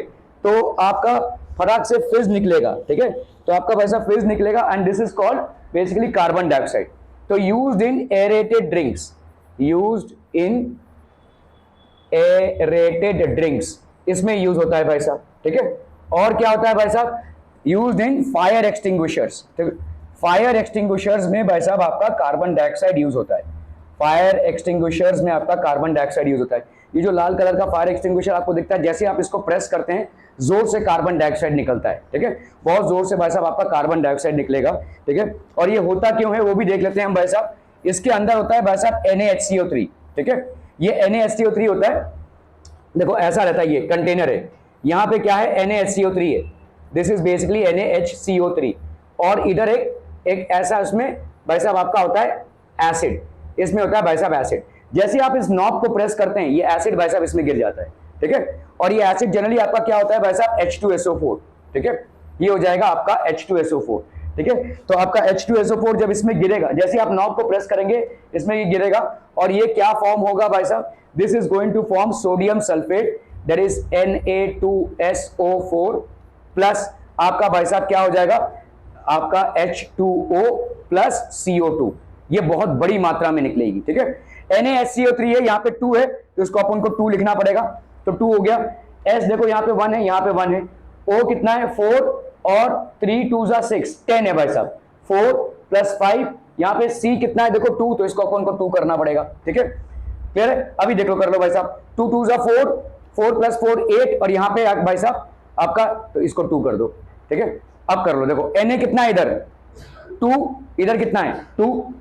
तो आपका फटाक से फिज निकलेगा, ठीक है, तो आपका भाई साहब फिज निकलेगा, and this is called basically carbon dioxide. तो used in aerated drinks, used in aerated drinks, इसमें यूज होता है भाई साहब, ठीक है। और क्या होता है भाई साहब, used in fire extinguishers, fire extinguishers में भाई साहब आपका कार्बन डाइऑक्साइड यूज होता है, फायर एक्सटिंग्विशर्स में आपका कार्बन डाइऑक्साइड यूज होता है। ये जो लाल कलर का फायर एक्सटिंग्विशर आपको दिखता है, जैसे आप इसको प्रेस करते हैं जोर से कार्बन डाइऑक्साइड निकलता है, ठीक है, बहुत जोर से भाई साहब आपका कार्बन डाइऑक्साइड निकलेगा, ठीक है। और ये होता क्यों है वो भी देख लेते हैं हम भाई साहब। इसके अंदर होता है भाई साहब NaHCO3, ठीक है, ये NaHCO3 होता है, देखो ऐसा रहता है, ये कंटेनर है, यहाँ पे क्या है NaHCO3 है, दिस इज बेसिकली NaHCO3, और इधर एक ऐसा उसमें भाई साहब आपका होता है एसिड, इसमें होता है भाई साहब एसिड। जैसे आप इस नॉब को प्रेस करते हैं ये एसिड भाई साहब इसमें गिर जाता है, ठीक है, और ये एसिड जनरली आपका क्या होता है भाई साहब H2SO4, ठीक है, ये हो जाएगा आपका H2SO4, ठीक है। तो आपका H2SO4 जब इसमें गिरेगा, जैसे आप नॉब को प्रेस करेंगे इसमें ये गिरेगा, और ये क्या फॉर्म होगा भाई साहब, this is going to form sodium sulphate, that is Na2SO4 plus आपका भाई साहब क्या हो जाएगा, आपका H2O प्लस CO2, ये बहुत बड़ी मात्रा में निकलेगी, ठीक है। NaHCO3 है, यहाँ पे 2 है तो इसको अपन को 2 लिखना पड़ेगा, तो 2 हो गया। S देखो यहाँ पे 1 है, यहाँ पे 1 है, O कितना है 4, और 3 2 6 10 है भाई साहब, 4 + 5, यहाँ पे C कितना है देखो 2, तो इसको अपन को 2 करना पड़ेगा, ठीक है, क्लियर है। अभी देखो कर लो भाई साहब, 2 2 4, 4 + 4 8, और यहाँ पे भाई साहब आपका, तो इसको 2 कर दो, ठीक है। अब कर लो, देखो Na कितना है इधर 2, इधर कितना है 2,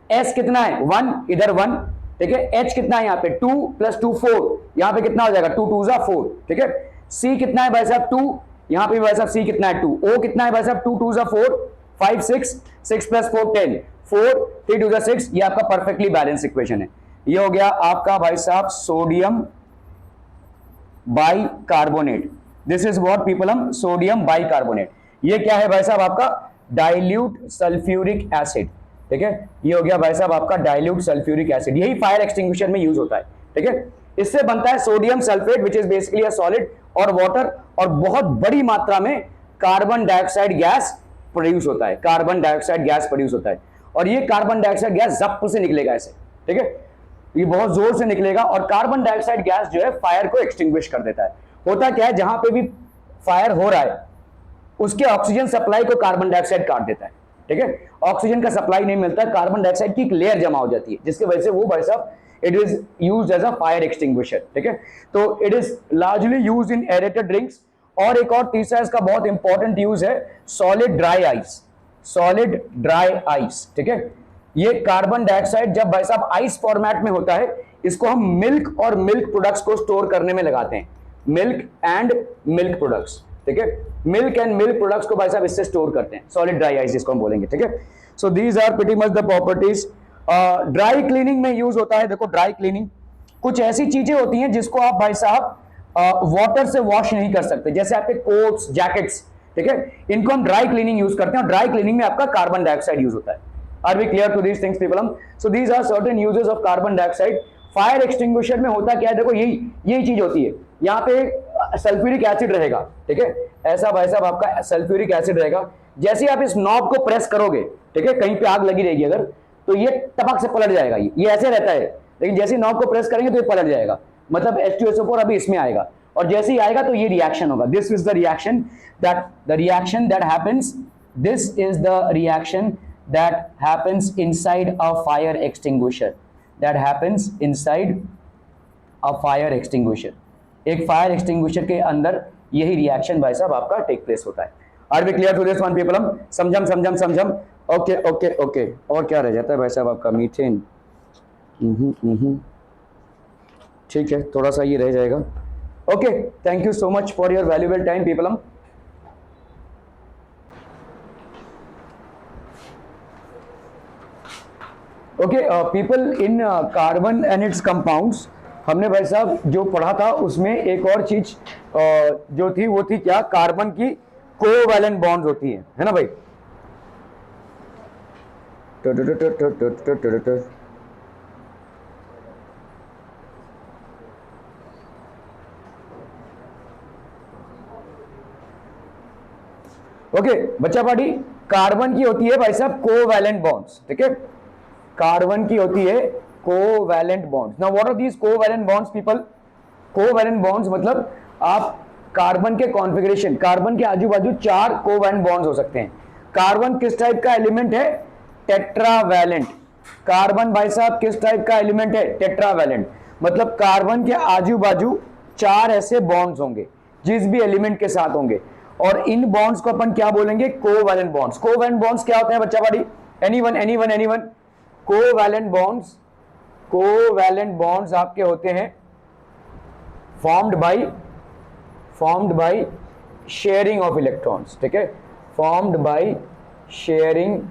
S कितना है 1, इधर 1, ठीक है, H कितना है यहाँ पे 2 + 2 4, यहाँ पे कितना हो जाएगा 2 2 4, ठीक है। C कितना है भाई साहब 2, यहाँ पे भाई साहब C कितना है 2, O कितना है भाई साहब 2 2 4 5 6, 6 + 4 10, 4 3 2 6, ये आपका परफेक्टली बैलेंस इक्वेशन है। ये हो गया आपका भाई साहब sodium bicarbonate, this is what people, हम सोडियम बाइकार्बोनेट। ये क्या है भाई साहब आपका डाइल्यूट सल्फ्यूरिक एसिड, ठीक है, ये हो गया भाई साहब आपका डाइल्यूट सल्फ्यूरिक एसिड, यही फायर एक्सटिंग्विशर में यूज होता है, ठीक है। इससे बनता है sodium sulphate which is basically a solid, और वाटर, और बहुत बड़ी मात्रा में कार्बन डाइऑक्साइड गैस प्रोड्यूस होता है, कार्बन डाइऑक्साइड गैस प्रोड्यूस होता है, और ये कार्बन डाइऑक्साइड गैस जप्प से निकलेगा ऐसे, ठीक है, ये बहुत जोर से निकलेगा, और कार्बन डाइऑक्साइड गैस जो है फायर को एक्सटिंग्विश कर देता है। होता क्या है, जहां पे भी फायर हो रहा है उसके ऑक्सीजन सप्लाई को कार्बन डाइऑक्साइड काट देता है, ठीक है, ऑक्सीजन का सप्लाई नहीं मिलता, कार्बन डाइऑक्साइड की एक लेयर जमा हो जाती है, जिसकी वजह से वो भाई साहब it is used as a fire extinguisher, ठीक है। तो it is largely used in aerated drinks, और एक और तीसरा इसका बहुत इंपॉर्टेंट यूज है solid dry ice, solid dry ice, ठीक है। ये कार्बन डाइऑक्साइड जब भाई साहब आइस फॉर्मेट में होता है, इसको हम मिल्क और मिल्क प्रोडक्ट्स को स्टोर करने में लगाते हैं, मिल्क एंड मिल्क प्रोडक्ट्स, ठीक है, मिल्क एंड मिल्क प्रोडक्ट्स को भाई साहब इससे स्टोर करते हैं, सॉलिड ड्राई आइस इसको हम बोलेंगे, ठीक है। So these are pretty much the properties. Dry cleaning में यूज होता है, देखो ड्राई क्लीनिंग कुछ ऐसी चीजें होती हैं जिसको आप भाई साहब वाटर से वॉश नहीं कर सकते, जैसे आपके कोट्स जैकेट्स, ठीक है, इनको हम ड्राई क्लीनिंग यूज करते हैं, और ड्राई क्लीनिंग में आपका कार्बन डाइऑक्साइड यूज होता है। Are we clear to these things people? So these are certain uses of carbon dioxide. Fire extinguisher में होता क्या है, देखो यही चीज होती है, यहाँ पे सल्फ्यूरिक एसिड रहेगा, ठीक है, ऐसा भाई साहब आपका सल्फ्यूरिक एसिड रहेगा, जैसे आप इस नॉब को प्रेस करोगे, ठीक है, कहीं पे आग लगी रहेगी अगर, तो ये टपक से पलट जाएगा, ये ऐसे रहता है, लेकिन जैसे नॉब को प्रेस करेंगे तो ये पलट जाएगा, मतलब H2SO4 अभी इसमें आएगा, और जैसे ही आएगा तो ये रिएक्शन होगा, this is the reaction that happens, this is the reaction that happens inside a fire extinguisher, that happens inside a fire extinguisher. एक फायर एक्सटिंग्विशर के अंदर यही रिएक्शन भाई साहब आपका टेक प्लेस होता है। Are we clear to this one people? Hmm समझम। ओके। और क्या रह जाता है भाई साहब आपका? मीथेन। ठीक है, थोड़ा सा ये रह जाएगा। Okay, thank you so much for your valuable time people. Hmm okay people, in carbon and its compounds हमने भाई साहब जो पढ़ा था उसमें एक और चीज जो थी वो थी क्या? कार्बन की कोवैलेंट बॉन्ड्स होती है ना भाई? ओके बच्चा पार्टी, कार्बन की होती है भाई साहब कोवैलेंट बॉन्ड्स, ठीक है? कार्बन की होती है covalent bonds. Now what are these covalent bonds people? Covalent bonds मतलब आप कार्बन के कॉन्फ़िगरेशन, कार्बन के आजू बाजू 4 कोवैलेंट बॉन्ड्स हो सकते हैं। कार्बन किस टाइप का एलिमेंट है? टेट्रावैलेंट। कार्बन भाई साहब किस टाइप का एलिमेंट है? टेट्रावैलेंट। मतलब कार्बन के आजू बाजू 4 ऐसे बॉन्ड्स होंगे जिस भी एलिमेंट के साथ होंगे, और इन बॉन्ड्स को अपन क्या बोलेंगे? Covalent bonds. कोवैलेंट बॉन्ड्स क्या होते हैं बच्चा पार्टी? एनीवन? कोवैलेंट बॉन्ड्स आपके होते हैं formed by sharing of electrons, ठीक है? Formed by sharing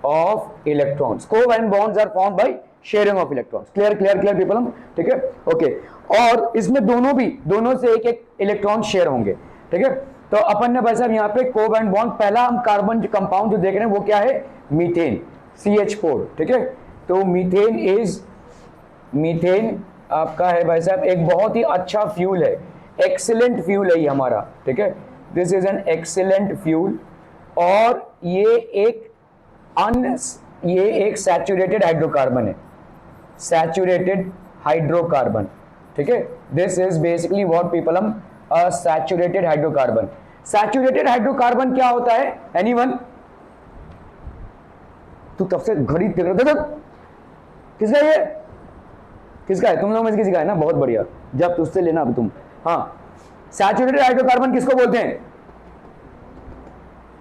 of electrons. Covalent bonds are formed by sharing of electrons. Clear people? Hmm ठीक है, ओके। और इसमें दोनों से एक इलेक्ट्रॉन शेयर होंगे, ठीक है? तो अपन ने भाई साहब यहाँ पे कोवैलेंट बॉन्ड, पहला हम कार्बन कंपाउंड जो देख रहे हैं वो क्या है? मीथेन, CH4, ठीक है? तो मीथेन आपका है भाई साहब एक बहुत ही अच्छा फ्यूल है, एक्सीलेंट फ्यूल है ये हमारा, ठीक है? This is an excellent fuel, और ये एक सैचुरेटेड हाइड्रोकार्बन है, सैचुरेटेड हाइड्रोकार्बन, ठीक है? This is basically what people? हम सैचुरेटेड हाइड्रोकार्बन। सैचुरेटेड हाइड्रोकार्बन क्या होता है? एनीवन? तू तब से घड़ी देख रहा था, किसका ये? किसका है? तुम लोग में से किसी का है ना? बहुत बढ़िया, जब तुझसे लेना अब तुम। हाँ, सैचुरेटेड हाइड्रोकार्बन किसको बोलते हैं?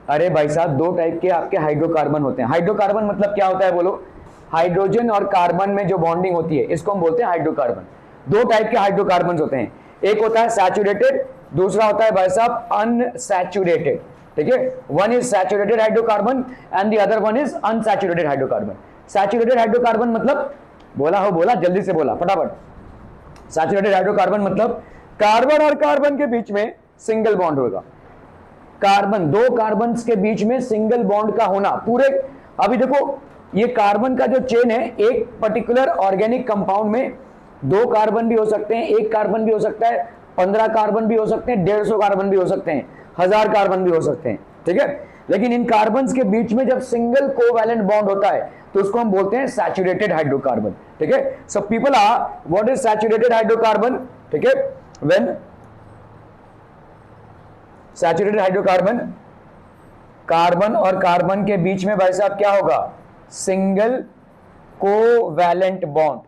अरे भाई साहब, 2 टाइप के आपके हाइड्रोकार्बन होते हैं। हाइड्रोकार्बन मतलब क्या होता है बोलो? हाइड्रोजन और कार्बन में जो बॉन्डिंग होती है इसको हम बोलते हैं हाइड्रोकार्बन। 2 टाइप के हाइड्रोकार्बन होते हैं, एक होता है सैचुरेटेड, दूसरा होता है भाई साहब अनसैचुरेटेड, ठीक है? One is saturated hydrocarbon and the other one is unsaturated hydrocarbon. Saturated hydrocarbon मतलब, बोला जल्दी से बोला फटाफट। सैचुरेटेड हाइड्रोकार्बन मतलब कार्बन और कार्बन के बीच में सिंगल बॉन्ड होगा। कार्बन, 2 कार्बन के बीच में सिंगल बॉन्ड का होना पूरे। अभी देखो ये कार्बन का जो चेन है, एक पर्टिकुलर ऑर्गेनिक कंपाउंड में 2 कार्बन भी हो सकते हैं, 1 कार्बन भी हो सकता है, 15 कार्बन भी हो सकते हैं, 150 कार्बन भी हो सकते हैं, 1000 कार्बन भी हो सकते हैं, ठीक है? लेकिन इन कार्बन्स के बीच में जब सिंगल कोवैलेंट बॉन्ड होता है तो उसको हम बोलते हैं सैचुरेटेड हाइड्रोकार्बन, ठीक है? So people are, what is saturated hydrocarbon? ठीक है, व्हेन सैचुरेटेड हाइड्रोकार्बन, कार्बन और कार्बन के बीच में भाई साहब क्या होगा? Single covalent bond.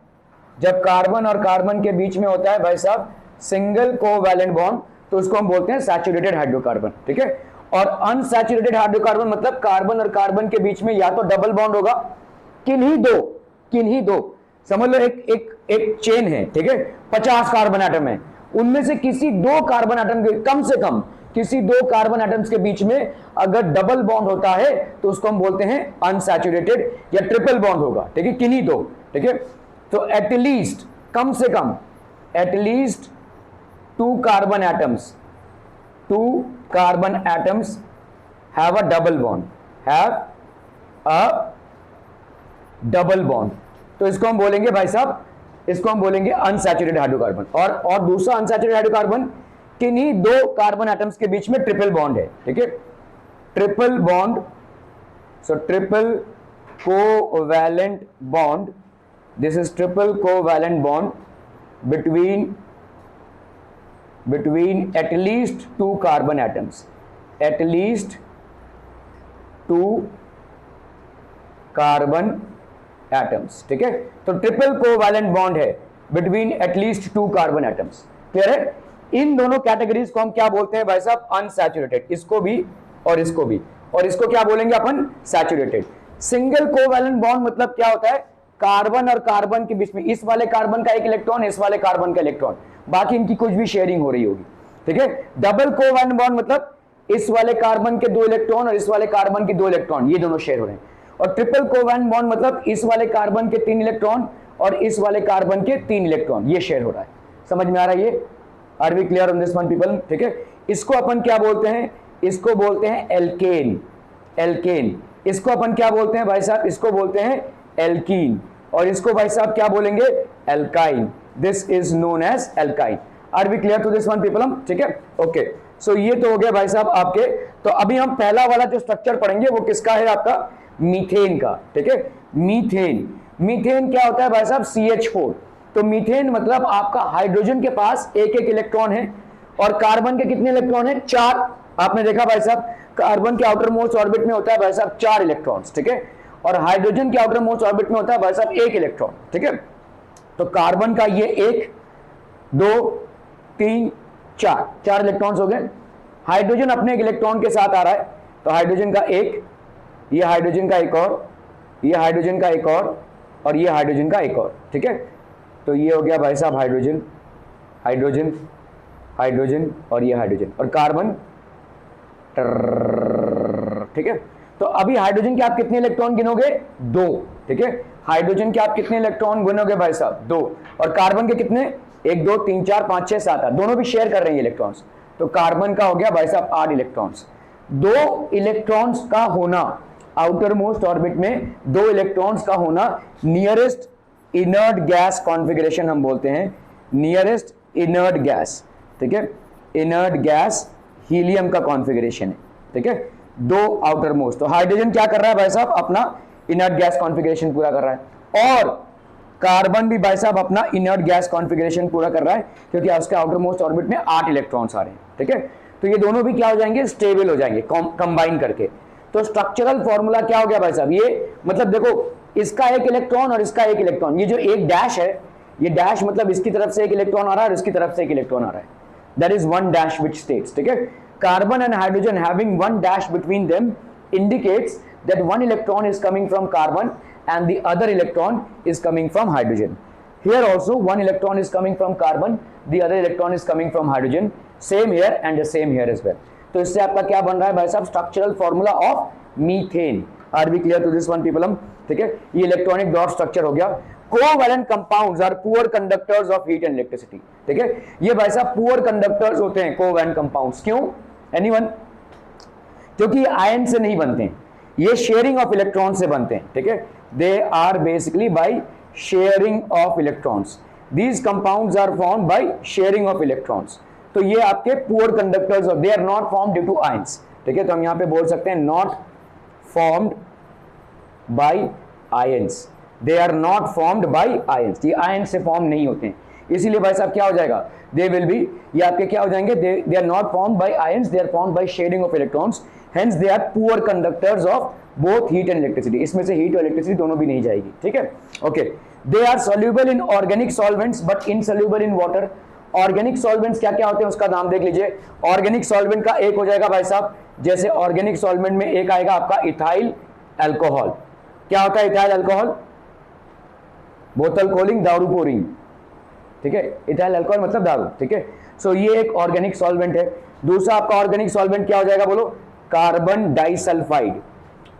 जब कार्बन और कार्बन के बीच में होता है भाई साहब सिंगल कोवैलेंट बॉन्ड तो उसको हम बोलते हैं सैचुरेटेड हाइड्रोकार्बन, ठीक है? और अनसैचुरेटेड हाइड्रोकार्बन मतलब कार्बन और कार्बन के बीच में या तो डबल बॉन्ड होगा, किन्हीं दो, समझ लो एक चेन है, ठीक है? 50 कार्बन एटम है, उनमें से किसी 2 कार्बन एटम के, कम से कम किसी 2 कार्बन एटम्स के बीच में अगर डबल बॉन्ड होता है तो उसको हम बोलते हैं अनसैचुरेटेड, या ट्रिपल बॉन्ड होगा, ठीक है? किन्हीं 2, ठीक है? तो एटलीस्ट, कम से कम at least 2 carbon atoms have a double bond, तो इसको हम बोलेंगे भाई साहब, इसको हम बोलेंगे अनसैचुरेटेड हाइड्रोकार्बन। और दूसरा अनसैचुरेटेड हाइड्रोकार्बन किन्हीं 2 कार्बन एटम्स के बीच में ट्रिपल बॉन्ड है, ठीक है? Triple bond, so triple covalent bond, this is triple covalent bond between at least 2 carbon atoms, at least 2 carbon atoms, ठीक है? तो ट्रिपल कोवैलेंट बॉन्ड है between at least 2 carbon atoms, clear है? इन दोनों categories को हम क्या बोलते हैं भाई साहब? अनसैचुरेटेड। इसको भी और इसको भी, और इसको क्या बोलेंगे अपन, सैचुरेटेड। सिंगल कोवैलेंट बॉन्ड मतलब क्या होता है, कार्बन और कार्बन के बीच में इस वाले कार्बन का एक इलेक्ट्रॉन, इस वाले कार्बन का इलेक्ट्रॉन, बाकी इनकी कुछ भी शेयरिंग हो रही होगी, ठीक है। डबल कोवैलेंट बॉन्ड मतलब इस वाले कार्बन के 2 इलेक्ट्रॉन और इस वाले कार्बन के 2 इलेक्ट्रॉन, ये दोनों शेयर हो रहे हैं। और ट्रिपल कोवैलेंट बॉन्ड मतलब इस वाले कार्बन के 3 इलेक्ट्रॉन और इस वाले कार्बन के 3 इलेक्ट्रॉन, ये शेयर हो रहा है। समझ में आ रहा है ये? Are we clear on this one people? ठीक है। इसको अपन क्या बोलते हैं, इसको बोलते हैं एल्केन, एल्केन। इसको अपन क्या बोलते हैं भाई साहब, इसको बोलते हैं एल्कीन, और इसको भाई साहब क्या बोलेंगे, alkyne. This is known as alkyne. Are we clear to this one people? ठीक है, ओके। सो ये तो हो गया भाई साहब आपके। तो अभी हम पहला वाला जो स्ट्रक्चर पढ़ेंगे वो किसका है, आपका मीथेन का, ठीक है। मीथेन, मीथेन क्या होता है भाई साहब, CH4। तो मीथेन मतलब आपका हाइड्रोजन के पास एक एक इलेक्ट्रॉन है और कार्बन के कितने इलेक्ट्रॉन है, 4। आपने देखा भाई साहब कार्बन के आउटर मोस्ट ऑर्बिट में होता है भाई साहब 4 इलेक्ट्रॉन्स, ठीक है, और हाइड्रोजन के आउटर मोस्ट ऑर्बिट में होता है भाई साहब 1 इलेक्ट्रॉन, ठीक है। तो कार्बन का ये 1 2 3 4 इलेक्ट्रॉन्स हो गए। हाइड्रोजन अपने एक इलेक्ट्रॉन के साथ आ रहा है, तो हाइड्रोजन का 1, ये हाइड्रोजन का एक और, ये हाइड्रोजन का एक और ये हाइड्रोजन का एक और, ठीक है। तो ये हो गया भाई साहब हाइड्रोजन, हाइड्रोजन, हाइड्रोजन और ये हाइड्रोजन, और कार्बन, ठीक है। तो अभी हाइड्रोजन के आप कितने इलेक्ट्रॉन गिनोगे, 2, ठीक है। हाइड्रोजन के आप कितने इलेक्ट्रॉन गिनोगे भाई साहब, 2, और कार्बन के कितने, 1 2 3 4 5 6 7 8, दोनों भी शेयर कर रहे हैं इलेक्ट्रॉन्स। तो कार्बन का हो गया भाई साहब 8 इलेक्ट्रॉन्स। 2 इलेक्ट्रॉन्स का होना आउटर मोस्ट ऑर्बिट में, 2 इलेक्ट्रॉन्स का होना नियरेस्ट इनर्ट गैस कॉन्फ़िगरेशन हम बोलते हैं, नियरेस्ट इनर्ट गैस, ठीक है। इनर्ट गैस हीलियम का कॉन्फ़िगरेशन है, ठीक है। 2 आउटर मोस्ट, तो हाइड्रोजन क्या कर रहा है भाई साहब, अपना इनर्ट गैस कॉन्फ़िगरेशन पूरा कर रहा है, और कार्बन भी भाई साहब अपना इनर्ट गैस कॉन्फ़िगरेशन पूरा कर रहा है, क्योंकि उसके आउटर मोस्ट ऑर्बिट में 8 इलेक्ट्रॉन्स आ रहे हैं, ठीक है। तो ये दोनों भी क्या हो जाएंगे, स्टेबल हो जाएंगे कंबाइन करके। तो स्ट्रक्चरल फॉर्मूला क्या हो गया भाई साहब, ये मतलब देखो इसका 1 इलेक्ट्रॉन और इसका 1 इलेक्ट्रॉन, ये जो एक डैश है, ये डैश मतलब इसकी तरफ से 1 इलेक्ट्रॉन आ रहा है और इसकी तरफ से 1 इलेक्ट्रॉन आ रहा है, that is 1 dash which states, ठीक है। Carbon and hydrogen having 1 dash between them indicates that 1 electron is coming from carbon and the other electron is coming from hydrogen. Here also 1 electron is coming from carbon, the other electron is coming from hydrogen, same here and the same here as well. तो इससे आपका क्या बन रहा है भाई साहब, structural formula of methane. Are we clear to this one people? ठीक है, ये इलेक्ट्रॉनिक डॉट स्ट्रक्चर हो गया। Covalent compounds are poor conductors of heat and electricity, ठीक है। ये भाई साहब पुअर कंडक्टर्स होते हैं कोवैलेंट कंपाउंड्स, क्यों, एनीवन? क्योंकि आयन से नहीं बनते हैं, ये शेयरिंग ऑफ इलेक्ट्रॉन से बनते हैं, ठीक है। They are basically by sharing of electrons, these compounds are formed by sharing of electrons. तो ये आपके poor conductors, they are not formed due to ions, ठीक है। तो हम यहां पे बोल सकते हैं not formed by ions, they are not formed by ions, ये आयंस से फॉर्म नहीं होते हैं, इसीलिए भाई साहब क्या हो जाएगा, दे विल बी, ये आपके क्या हो जाएंगे, they are not formed by ions, they are formed by sharing of electrons, hence they are poor conductors of both heat and electricity. इसमें से हीट और इलेक्ट्रिसिटी दोनों भी नहीं जाएगी, ठीक है, okay. They are soluble in organic solvents but insoluble in water. Organic solvents क्या क्या होते हैं उसका नाम देख लीजिए। ऑर्गेनिक सॉल्वेंट का एक हो जाएगा भाई साहब, जैसे ऑर्गेनिक सॉल्वेंट में एक आएगा आपका इथाइल अल्कोहल। क्या होता है इथाइल अल्कोहल? बोतल खोलिंग दारू पोरिंग, ठीक है, इथाइल अल्कोहल मतलब दारू, ठीक है। सो ये एक ऑर्गेनिक सॉल्वेंट है। दूसरा आपका ऑर्गेनिक सॉल्वेंट क्या हो जाएगा बोलो, कार्बन डाइसल्फाइड,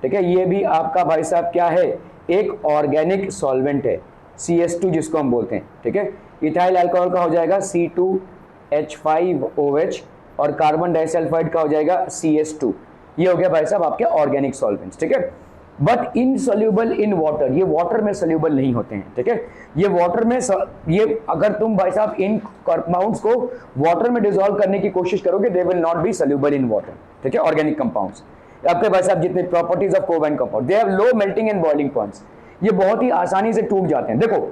ठीक है। ये भी आपका भाई साहब क्या है, एक ऑर्गेनिक सॉल्वेंट है, CS2 जिसको हम बोलते हैं, ठीक है। इथाइल अल्कोहल का हो जाएगा C2H5OH और कार्बन डाइसल्फाइड का हो जाएगा CS2। ये हो गया भाई साहब आपके ऑर्गेनिक सॉल्वेंट्स, ठीक है। बट इनसॉल्युबल इन वाटर, ये वाटर में सॉल्युबल नहीं होते हैं, ठीक है। ये वाटर में ये अगर तुम भाई साहब इन कंपाउंड्स को वाटर में डिसॉल्व करने की कोशिश करोगे, they will not be soluble in water, ठीक है। ऑर्गेनिक कंपाउंड्स आपके भाई साहब जितने properties of covalent compound, they have low melting and boiling points, ये बहुत ही आसानी से टूट जाते हैं। देखो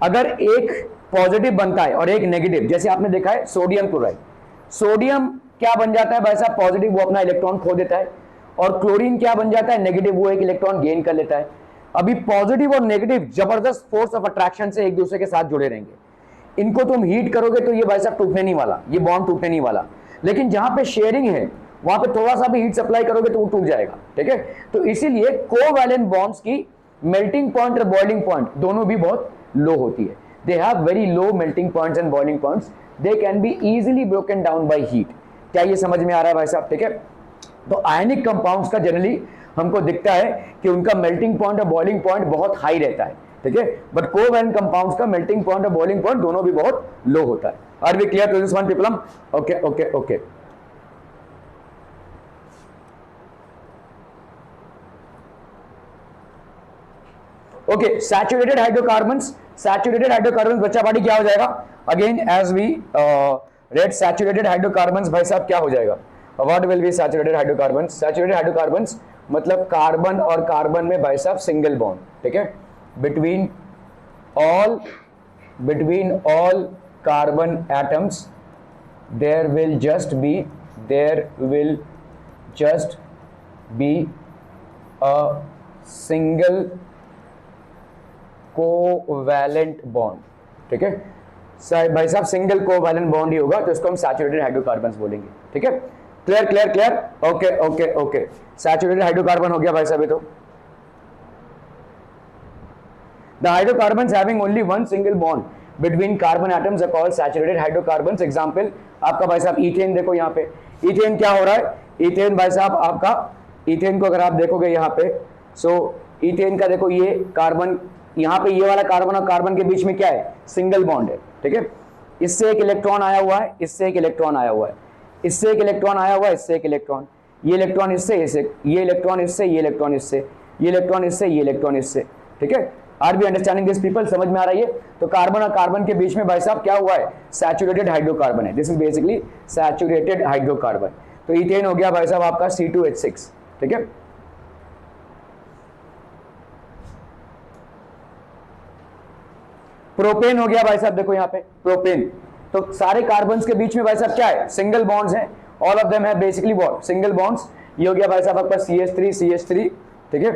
अगर एक पॉजिटिव बनता है और एक नेगेटिव, जैसे आपने देखा है सोडियम क्लोराइड, सोडियम क्या बन जाता है भाई साहब पॉजिटिव, वो अपना इलेक्ट्रॉन खो देता है, और क्लोरीन क्या बन जाता है नेगेटिव, वो एक इलेक्ट्रॉन गेन कर लेता है। अभी पॉजिटिव और नेगेटिव जबरदस्त फोर्स ऑफ अट्रैक्शन से एक दूसरे के साथ जुड़े रहेंगे। इनको तुम हीट करोगे तो ये भाई साहब टूटने नहीं वाला, ये बॉन्ड टूटने नहीं वाला। लेकिन जहां पे शेयरिंग है वहां पे थोड़ा सा भी हीट सप्लाई करोगे तो वो टूट जाएगा, ठीक है। तो इसीलिए कोवैलेंट बॉन्ड्स की मेल्टिंग पॉइंट और बॉइलिंग पॉइंट दोनों भी बहुत लो होती है। They have very low melting points and boiling points, they can be easily broken down by heat. क्या ये समझ में आ रहा है भाई साहब, ठीक है। तो आयनिक कंपाउंड्स का जनरली हमको दिखता है कि उनका मेल्टिंग पॉइंट और बॉइलिंग पॉइंट बहुत हाई रहता है, ठीक है, बट कोवैलेंट कंपाउंड्स का मेल्टिंग पॉइंट और बॉइलिंग पॉइंट दोनों भी बहुत लो होता है। Are we clear to this one people? Okay okay okay. Okay, saturated hydrocarbons, saturated hydrocarbons बच्चा पार्टी क्या हो जाएगा? Again as we read saturated hydrocarbons भाई साहब क्या हो जाएगा? What will be saturated hydrocarbons? Saturated hydrocarbons मतलब कार्बन और कार्बन में भाई साहब सिंगल बॉन्ड, ठीक है, between all carbon atoms there will just be a single covalent bond, ठीक है भाई साहब, सिंगल कोवैलेंट बॉन्ड ही होगा, तो इसको हम सैचुरेटेड हाइड्रोकार्बन्स बोलेंगे, ठीक है। Clear clear clear, okay okay okay. Saturated hydrocarbon हो गया भाई साहब ये तो। The hydrocarbons having only one single bond between carbon atoms are called saturated hydrocarbons. Example आपका भाई साहब इथेन, देखो यहाँ पे इथेन क्या हो रहा है? इथेन भाई साहब आपका, इथेन को अगर आप देखोगे यहाँ पे, सो इथेन का देखो ये कार्बन, यहाँ पे ये वाला कार्बन और कार्बन के बीच में क्या है? सिंगल बॉन्ड है, ठीक है। इससे एक इलेक्ट्रॉन आया हुआ है, इससे एक इलेक्ट्रॉन आया हुआ है, इससे एक इलेक्ट्रॉन आया हुआ है, इससे एक इलेक्ट्रॉन, ये इलेक्ट्रॉन इससे, ये इलेक्ट्रॉन इससे, ये इलेक्ट्रॉन इससे, ये इलेक्ट्रॉन इससे, ये इलेक्ट्रॉन इससे, ठीक है। R be understanding this people? समझ में आ रही है? तो कार्बन और कार्बन के बीच में भाई साहब क्या हुआ है? सैचुरेटेड हाइड्रोकार्बन है। This is basically saturated hydrocarbon. तो इथेन हो गया भाई साहब आपका C2H6, ठीक है। प्रोपेन हो गया भाई साहब, देखो यहाँ पे प्रोपेन, तो सारे कार्बन्स के बीच में भाई साहब क्या है? सिंगल बॉन्ड्स हैं, ऑल ऑफ देम है बेसिकली व्हाट? Single bonds. ये हो गया भाई साहब आपका CH3, ठीक है।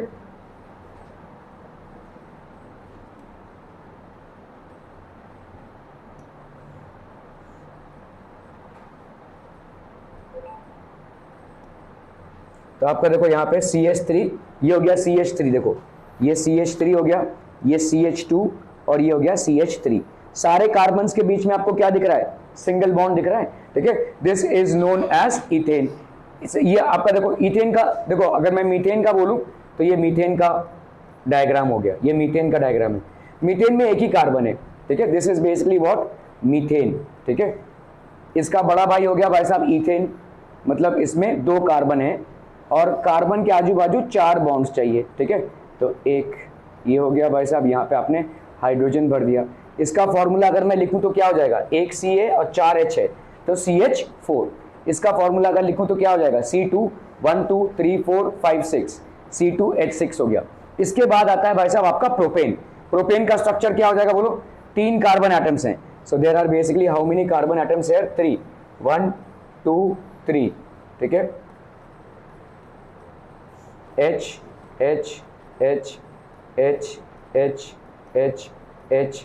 तो आपका देखो यहाँ पे CH3, ये हो गया CH3, देखो ये CH3 हो गया, ये CH2 और ये हो गया CH3। सारे कार्बन्स के बीच में आपको क्या दिख रहा है? सिंगल बॉन्ड दिख रहा है, ठीक है। This is known as ethane. ये आपका देखो इथेन का, देखो अगर मैं मीथेन का बोलूं तो ये मीथेन का डायग्राम हो गया, ये मीथेन का डायग्राम है। मीथेन में एक ही कार्बन है, ठीक है, this is basically what? Methane, ठीक है। इसका बड़ा भाई हो गया भाई साहब इथेन, मतलब इसमें 2 कार्बन है और कार्बन के आजू बाजू 4 बॉन्ड्स चाहिए, ठीक है। तो एक ये हो गया भाई साहब, यहाँ पे आपने हाइड्रोजन भर दिया। इसका फॉर्मूला अगर मैं लिखूं तो क्या हो जाएगा? 1 Ca और 4 H है, तो CH4। इसका फॉर्मूला अगर लिखूं तो क्या हो जाएगा? C2 1 2 3 4 5 6, C2H6 हो गया। इसके बाद आता है भाई साहब आपका प्रोपेन। प्रोपेन का स्ट्रक्चर क्या हो जाएगा बोलो? 3 कार्बन एटम्स हैं, so there are basically how many carbon atoms here? 3, 1 2 3, ठीक है। H H H H H H H,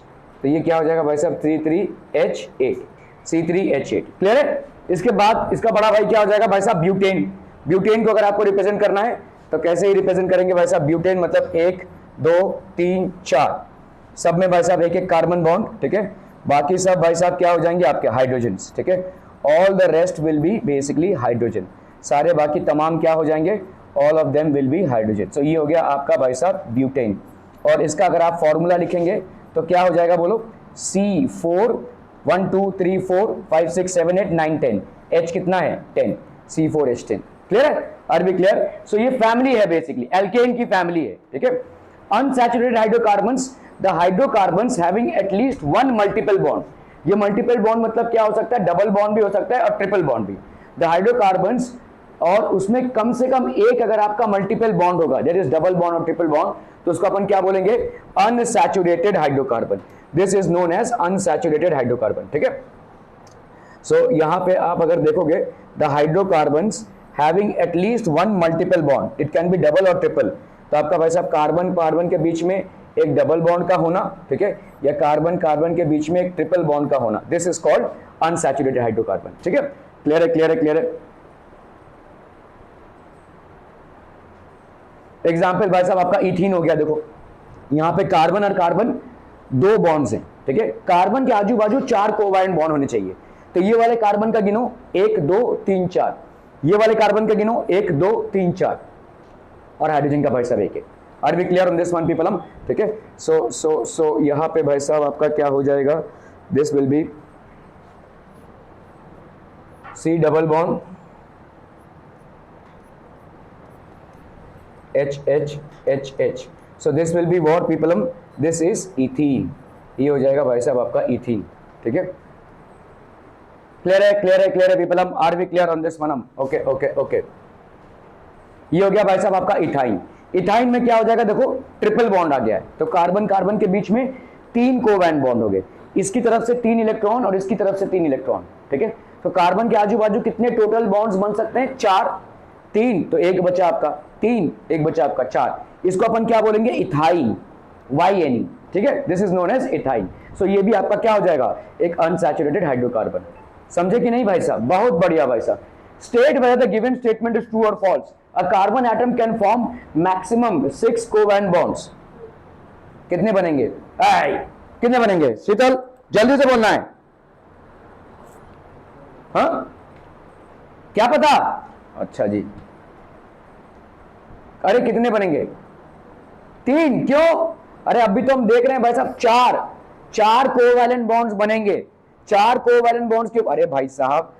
तो ये क्या हो जाएगा भाई साहब? 3 3 H8, C3H8, क्लियर है। इसके बाद इसका बड़ा भाई क्या हो जाएगा भाई साहब? ब्यूटेन। ब्यूटेन को अगर आपको रिप्रेजेंट करना है तो कैसे ही रिप्रेजेंट करेंगे भाई साहब? ब्यूटेन मतलब 1 2 3 4, सब में भाई साहब एक एक कार्बन बॉन्ड, ठीक है। बाकी सब भाई साहब क्या हो जाएंगे? आपके हाइड्रोजन्स, ठीक है। All the rest will be basically hydrogen, सारे बाकी तमाम क्या हो जाएंगे? All of them will be hydrogen. So ये हो गया आपका भाई साहब ब्यूटेन। और इसका अगर आप फॉर्मूला लिखेंगे तो क्या हो जाएगा बोलो? C4 1 2 3 4 5 6 7 8 9 10, H कितना है? 10, C4H10, क्लियर है? Are be clear? सो ये फैमिली है बेसिकली, एल्केन की फैमिली है, ठीक है। Unsaturated hydrocarbons, the hydrocarbons having at least 1 multiple bond. ये मल्टीपल बॉन्ड मतलब क्या हो सकता है? डबल बॉन्ड भी हो सकता है और ट्रिपल बॉन्ड भी। द हाइड्रोकार्बन्स, और उसमें कम से कम एक अगर आपका मल्टीपल बॉन्ड होगा, दैट इज डबल बॉन्ड और ट्रिपल बॉन्ड, तो उसको अपन क्या बोलेंगे? Unsaturated hydrocarbon. This is known as unsaturated hydrocarbon, ठीक है। सो यहां पे आप अगर देखोगे, the hydrocarbons having at least 1 multiple bond, it can be double और ट्रिपल। तो आपका भाई साहब कार्बन कार्बन के बीच में एक डबल बॉन्ड का होना, ठीक है, या कार्बन कार्बन के बीच में एक ट्रिपल बॉन्ड का होना, this is called unsaturated hydrocarbon, ठीक है। क्लियर है? क्लियर है? क्लियर है? एग्जाम्पल भाई साहब आपका इथीन हो गया, देखो यहाँ पे कार्बन और कार्बन दो बॉन्ड्स हैं, ठीक है, कार्बन के आजू बाजू 4 कोवैलेंट बॉन्ड होने चाहिए, तो ये वाले कार्बन का गिनो 1 2 3 4, ये वाले कार्बन का गिनो 1 2 3 4, और हाइड्रोजन का भाई साहब 1 है। Are we clear on this one people hmm, ठीक है। सो यहाँ पे भाई साहब आपका क्या हो जाएगा, this will B C double bond H. So this will be what people? This is ethene. ये हो जाएगा भाई साहब आपका ethene, ठीक है। क्लियर है people hmm, are we clear on this one hmm, okay. ये हो गया भाई साहब आपका इथाइन। इथाइन में क्या हो जाएगा, देखो ट्रिपल बॉन्ड आ गया है, तो कार्बन कार्बन के बीच में 3 कोवैलेंट बॉन्ड हो गए, इसकी तरफ से 3 इलेक्ट्रॉन और इसकी तरफ से 3 इलेक्ट्रॉन, ठीक है। तो कार्बन के आजू बाजू कितने टोटल बॉन्ड्स बन सकते हैं, 4, 3, तो एक बचा आपका 3, एक बचा आपका 4, इसको अपन क्या बोलेंगे, इथाइन, YNE, ठीक है, this is known as ethyne. So ये भी आपका क्या हो जाएगा, एक अनसैचुरेटेड हाइड्रोकार्बन। समझे कि नहीं भाई साहब, बहुत बढ़िया भाई साहब। State whether the given statement is true or false. A carbon atom can form maximum 6 covalent bonds. कितने बनेंगे, कितने बनेंगे शीतल, जल्दी से बोलना है, हाँ क्या पता, अच्छा जी, अरे कितने बनेंगे, 3, क्यों, अरे अभी तो हम देख रहे हैं भाई साहब 4 कोवैलेंट बॉन्ड्स बनेंगे, 4 कोवैलेंट बॉन्ड्स क्यों, अरे भाई साहब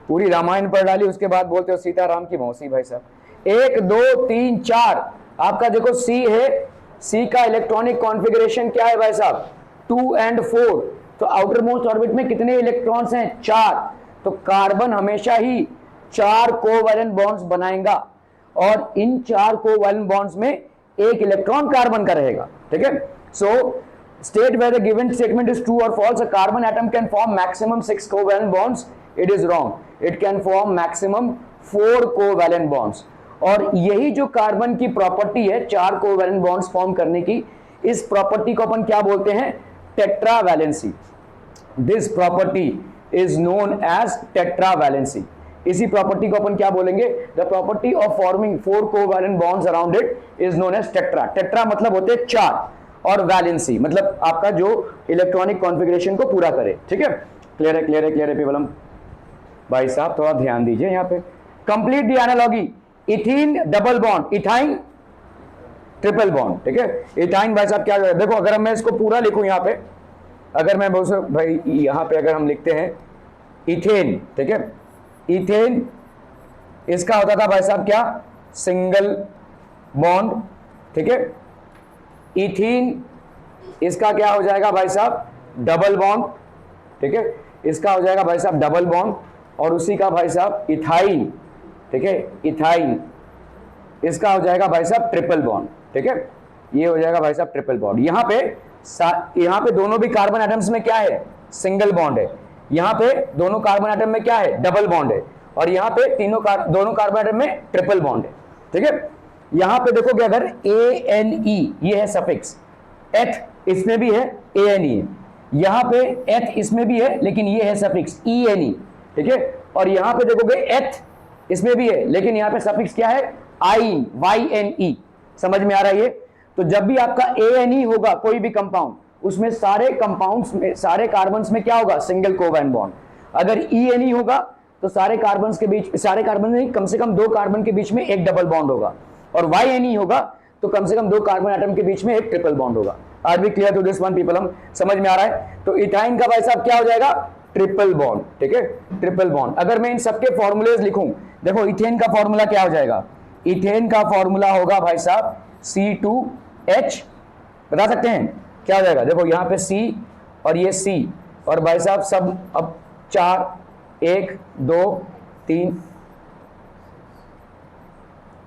पूरी रामायण पढ़ डाली, उसके बाद बोलते हो सीताराम की मौसी भाई साहब। 1 2 3 4 आपका देखो C है, C का इलेक्ट्रॉनिक कॉन्फ़िगरेशन क्या है भाई साहब, 2 and 4, तो आउटर मोस्ट ऑर्बिट में कितने इलेक्ट्रॉन्स हैं, 4, तो कार्बन हमेशा ही 4 कोवैलेंट बॉन्ड्स बनाएगा, और इन 4 कोवैलेंट बॉन्ड्स में एक इलेक्ट्रॉन कार्बन का रहेगा, ठीक है। So state whether the given statement is true or false, a carbon atom can form maximum 6 covalent bonds, it is wrong, it can form maximum 4 covalent bonds. और यही जो carbon की प्रॉपर्टी है 4 covalent bonds form करने की, इस property को अपन क्या बोलते हैं, tetravalency. This property is known as tetravalency. इसी प्रॉपर्टी को अपन क्या बोलेंगे, the property of forming 4 covalent bonds around it is known as tetra. Tetra मतलब होते हैं 4, और वैलेंसी मतलब आपका जो इलेक्ट्रॉनिक कॉन्फ़िगरेशन को पूरा करे, ठीक है। क्लियर है पीपल हम, भाई साहब थोड़ा ध्यान दीजिए यहाँ पे। Complete the analogy, ethene double bond, ethyne triple bond, ठीक है। इथाइन भाई साहब क्या, देखो अगर मैं इसको पूरा लिखूं यहाँ पे, अगर मैं भाई यहाँ पे अगर हम लिखते हैं इथेन, ठीक है, इथेन इसका होता था भाई साहब क्या, सिंगल बॉन्ड, ठीक है। इथीन इसका क्या हो जाएगा भाई साहब, डबल बॉन्ड, ठीक है, इसका हो जाएगा भाई साहब डबल बॉन्ड, और उसी का भाई साहब इथाइन, ठीक है, इथाइन इसका हो जाएगा भाई साहब ट्रिपल बॉन्ड, ठीक है, ये हो जाएगा भाई साहब ट्रिपल बॉन्ड। यहाँ पे दोनों भी कार्बन एटम्स में क्या है, सिंगल बॉन्ड है, यहाँ पे दोनों कार्बन एटम में क्या है, डबल बॉन्ड है, और यहाँ पे दोनों कार्बन एटम में ट्रिपल बॉन्ड है, ठीक है। यहाँ पे देखोगे अगर ANE ये है सफिक्स, एथ इसमें भी है ANE है, यहाँ पे एथ इसमें भी है लेकिन ये है सफिक्स ENE, ठीक है, और यहाँ पे देखोगे एथ इसमें भी है लेकिन यहाँ पे सफिक्स क्या है, आइन, YNE। समझ में आ रहा है ये, तो जब भी आपका ANE होगा कोई भी कंपाउंड, उसमें सारे कंपाउंड्स में, सारे कार्बन्स में क्या होगा, सिंगल कोवैलेंट बॉन्ड। अगर ENE होगा तो सारे कार्बन्स के बीच, सारे कार्बन में कम से कम 2 कार्बन के बीच में एक डबल बॉन्ड होगा, और YNE होगा तो कम से कम 2 कार्बन एटम के बीच में एक ट्रिपल बॉन्ड होगा। Are be clear to this one people hmm, समझ में आ रहा है। तो इथाइन का भाई साहब क्या हो जाएगा, ट्रिपल बॉन्ड, ठीक है, ट्रिपल बॉन्ड। अगर मैं इन सबके फॉर्मूलेज लिखूं, देखो इथेन का फॉर्मूला क्या हो जाएगा, इथेन का फॉर्मूला होगा भाई साहब C2H, बता सकते हैं क्या हो जाएगा, देखो यहाँ पे C और ये C, और भाई साहब सब अब 4, 1 2 3,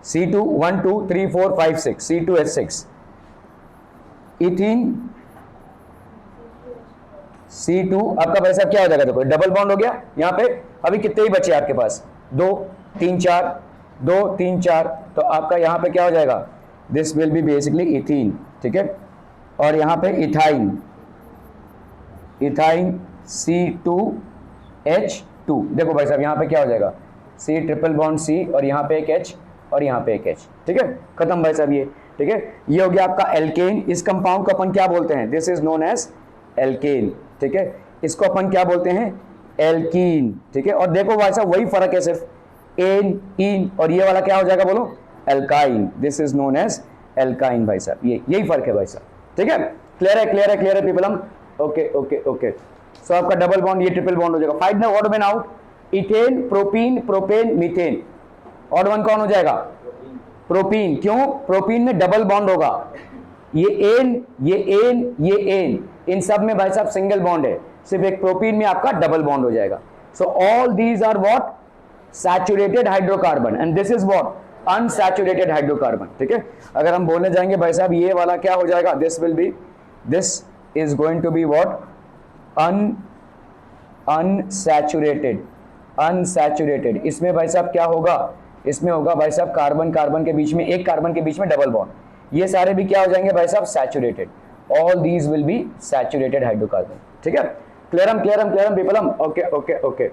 C2 1 2 3 4 5 6, C2H6, इथीन C2 आपका भाई साहब क्या हो जाएगा, देखो डबल बॉन्ड हो गया यहाँ पे। अभी कितने ही बचे आपके पास, 2 3 4, 2 3 4, तो आपका यहाँ पे क्या हो जाएगा, this will be basically ethene, ठीक है, और यहाँ पे इथाइन, इथाइन C2H2, देखो भाई साहब यहाँ पे क्या हो जाएगा, C ट्रिपल बॉन्ड C और यहाँ पे एक H, और यहाँ पे एक H, ठीक है, खत्म भाई साहब ये, ठीक है। ये हो गया आपका एल्केन। इस कंपाउंड को अपन क्या बोलते हैं, this is known as alkane, ठीक है। इसको अपन क्या बोलते हैं, एल्कीन, ठीक है। और देखो भाई साहब वही फर्क है, सिर्फ एन इन, और ये वाला क्या हो जाएगा बोलो, alkyne, this is known as alkyne भाई साहब, ये यही फर्क है भाई साहब, ठीक है। क्लियर है, क्लियर है, क्लियर है people, hmm okay okay okay. So आपका डबल बॉन्ड, ये ट्रिपल बॉन्ड हो जाएगा। Find the odd one out, ethane, propene, propane, methane. Odd one कौन हो जाएगा, प्रोपीन, क्यों, प्रोपीन में डबल बॉन्ड होगा, ये एन, ये एन, ये एन, इन सब में भाई साहब सिंगल बॉन्ड है, सिर्फ एक प्रोपीन में आपका डबल बॉन्ड हो जाएगा। So all these are what, saturated hydrocarbon, and this is what, unsaturated hydrocarbon, ठीक है। अगर हम बोलने जाएंगे भाई साहब ये वाला क्या हो जाएगा, this will be, this is going to be what, unsaturated, unsaturated. इसमें भाई साहब क्या होगा, इसमें होगा भाई साहब कार्बन कार्बन के बीच में, एक कार्बन के बीच में डबल बॉन्ड, ये सारे भी क्या हो जाएंगे भाई साहब, saturated. All these will be saturated hydrocarbon, ठीक है। Clear hmm clear hmm clear hmm people hmm, okay okay okay.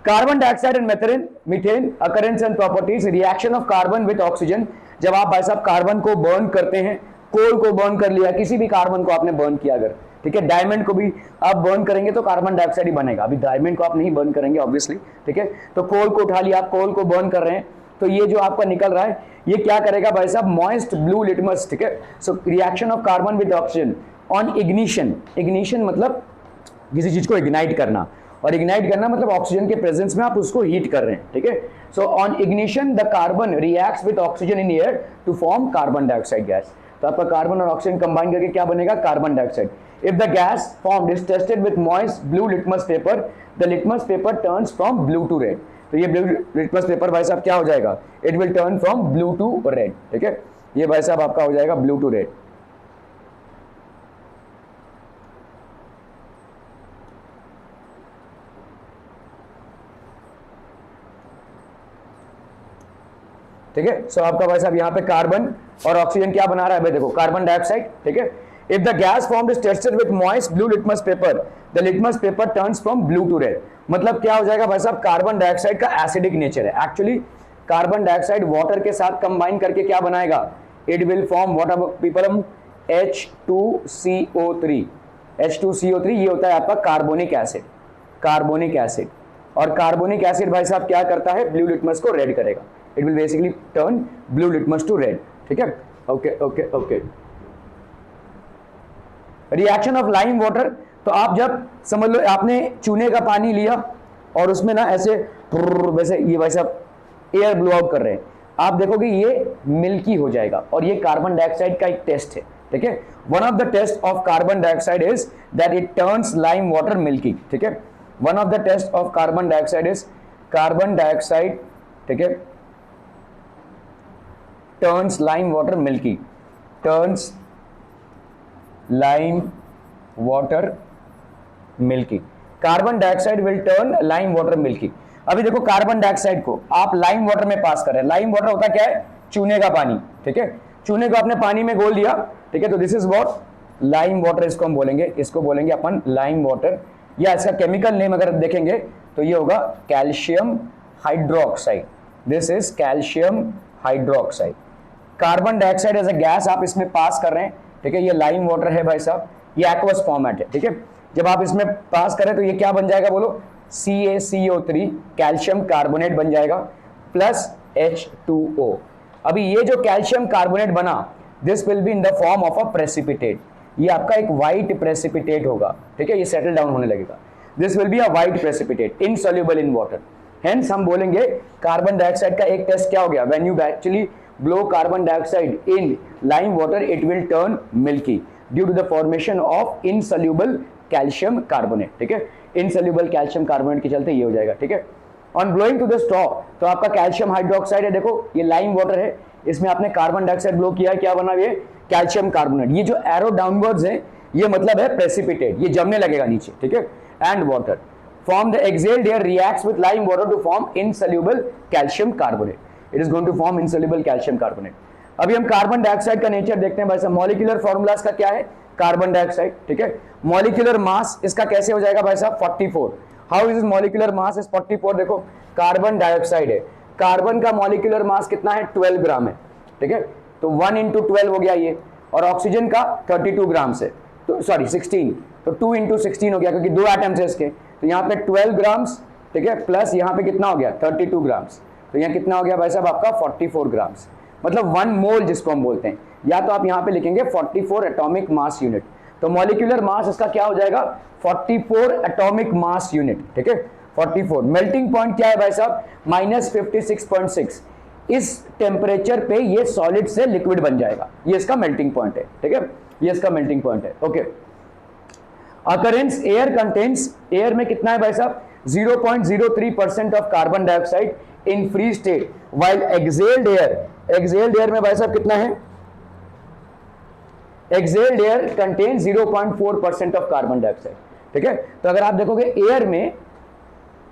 Carbon dioxide and methane, methane, occurrence and properties, reaction of carbon with oxygen. जब आप भाई साहब कार्बन को बर्न करते हैं, कोल को बर्न कर लिया, किसी भी कार्बन को आपने बर्न किया अगर, ठीक है, डायमंड को भी आप बर्न करेंगे तो कार्बन डाइऑक्साइड ही बनेगा, अभी डायमंड को आप नहीं बर्न करेंगे ऑब्वियसली, ठीक है। तो कोल को उठा लिया, आप कोल को बर्न कर रहे हैं, तो ये जो आपका निकल रहा है ये क्या करेगा भाई साहब, मॉइस्ट ब्लू लिटमस, ठीक है। So reaction of carbon with oxygen on ignition, ignition मतलब किसी चीज को इग्नाइट करना, और इग्नाइट करना मतलब ऑक्सीजन के प्रेजेंस में आप उसको हीट कर रहे हैं, ठीक है। So on ignition the carbon reacts with oxygen in air to form carbon dioxide gas. तो आपका कार्बन और ऑक्सीजन कंबाइन करके क्या बनेगा, carbon dioxide. If the gas formed is tested with moist blue litmus paper, the litmus paper turns from blue to red. तो ये blue litmus paper भाई साहब क्या हो जाएगा, it will turn from blue to red, ठीक है। ये भाई साहब आपका हो जाएगा ब्लू टू रेड। ठीक है। सो आपका भाई साहब यहाँ पे कार्बन और ऑक्सीजन क्या बना रहा है भाई, देखो कार्बन डाइऑक्साइड, ठीक है। If the gas formed is tested with moist blue litmus paper, the litmus paper turns from blue to red. मतलब क्या हो जाएगा भाई साहब, कार्बन डाइऑक्साइड का एसिडिक नेचर है, एक्चुअली कार्बन डाइऑक्साइड वाटर के साथ कंबाइन करके क्या बनाएगा, it will form what people, H2CO3। H2CO3 ये होता है आपका कार्बोनिक एसिड, कार्बोनिक एसिड। और कार्बोनिक एसिड भाई साहब क्या करता है, ब्लू लिटमस को रेड करेगा, it will basically turn blue litmus to red, ठीक है। Okay okay okay. Reaction of lime water, तो आप जब समझ लो आपने चूने का पानी लिया और उसमें ना ऐसे वैसे ये वैसा एयर ब्लो आउट कर रहे हैं, आप देखोगे ये मिल्की हो जाएगा, और ये कार्बन डाइऑक्साइड का एक टेस्ट है, ठीक है। One of the test of carbon dioxide is that it turns lime water milky, ठीक है। One of the test of carbon dioxide is carbon dioxide, ठीक है, turns lime water milky, turns lime water milky, carbon dioxide will turn lime water milky. अभी देखो carbon dioxide को आप lime water में पास कर रहे हैं, लाइम वाटर होता क्या है, चूने का पानी, ठीक है। चूने को आपने पानी में घोल दिया, ठीक है, तो this is what lime water, इसको हम बोलेंगे, इसको बोलेंगे अपन लाइम वाटर, या इसका केमिकल नेम अगर देखेंगे तो ये होगा calcium hydroxide, this is calcium hydroxide. Carbon dioxide as a gas आप इसमें पास कर रहे हैं, ठीक है, ये लाइम वाटर है भाई साहब, ये एक्वस फॉर्मेट है, ठीक है। जब आप इसमें पास करें तो ये क्या बन जाएगा बोलो, CaCO3 कैल्शियम कार्बोनेट बन जाएगा प्लस H2O। अभी ये जो कैल्शियम कार्बोनेट बना, this will be in the form of a precipitate, ये आपका एक व्हाइट प्रेसिपिटेट होगा, ठीक है, ये सेटल डाउन होने लगेगा, this will be a white precipitate insoluble in water. Hence हम बोलेंगे कार्बन डाइऑक्साइड का एक टेस्ट क्या हो गया, when you actually blow carbon dioxide in lime water, it will turn milky due to the formation of insoluble calcium carbonate, ठीक है, insoluble calcium carbonate के चलते ये हो जाएगा, ठीक है। on blowing to the straw, तो आपका कैल्शियम हाइड्रोक्साइड है, देखो ये लाइम वाटर है, इसमें आपने कार्बन डाइऑक्साइड ब्लो किया है, क्या बना ये कैल्शियम कार्बोनेट, ये जो एरो डाउनवर्ड्स है ये मतलब है प्रेसिपिटेट, ये जमने लगेगा नीचे, ठीक है। And water form the exhaled air reacts with lime water to form insoluble calcium carbonate, it is going to form insoluble calcium carbonate। अभी हम कार्बन डाइऑक्साइड का नेचर देखते हैं भाई साहब, मॉलिक्यूलर फॉर्मूलाज का क्या है, कार्बन डाइऑक्साइड, ठीक है। मॉलिक्यूलर मास इसका कैसे हो जाएगा भाई साहब, 44। How is molecular mass is 44, देखो कार्बन डाइऑक्साइड है, कार्बन का मॉलिक्यूलर मास कितना है 12 ग्राम है, ठीक है, तो 1 इंटू 12 हो गया ये, और ऑक्सीजन का 32 ग्राम से, तो सॉरी 16, तो 2 इंटू 16 हो गया क्योंकि 2 एटम्स है इसके, तो यहाँ पे 12 ग्राम्स, ठीक है, प्लस यहाँ पे कितना हो गया 32 ग्राम्स, तो यहाँ कितना हो गया भाई साहब आपका 44 ग्राम्स, मतलब 1 मोल जिसको हम बोलते हैं, या तो आप यहाँ पे लिखेंगे 44 एटॉमिक मास यूनिट, तो मॉलिक्यूलर मास इसका क्या हो जाएगा 44 एटॉमिक मास यूनिट, ठीक है 44। मेल्टिंग पॉइंट क्या है भाई साहब -56.6, इस टेम्परेचर पे ये सॉलिड से लिक्विड बन जाएगा, ये इसका मेल्टिंग पॉइंट है, ठीक है, ये इसका मेल्टिंग पॉइंट है, okay. Occurrence air contains, air में कितना है भाई साहब 0.03% of carbon dioxide in free state, while excelled air में भाई साहब कितना है, excelled air contain 0.4% of carbon dioxide, ठीक है, तो अगर आप देखोगे एयर में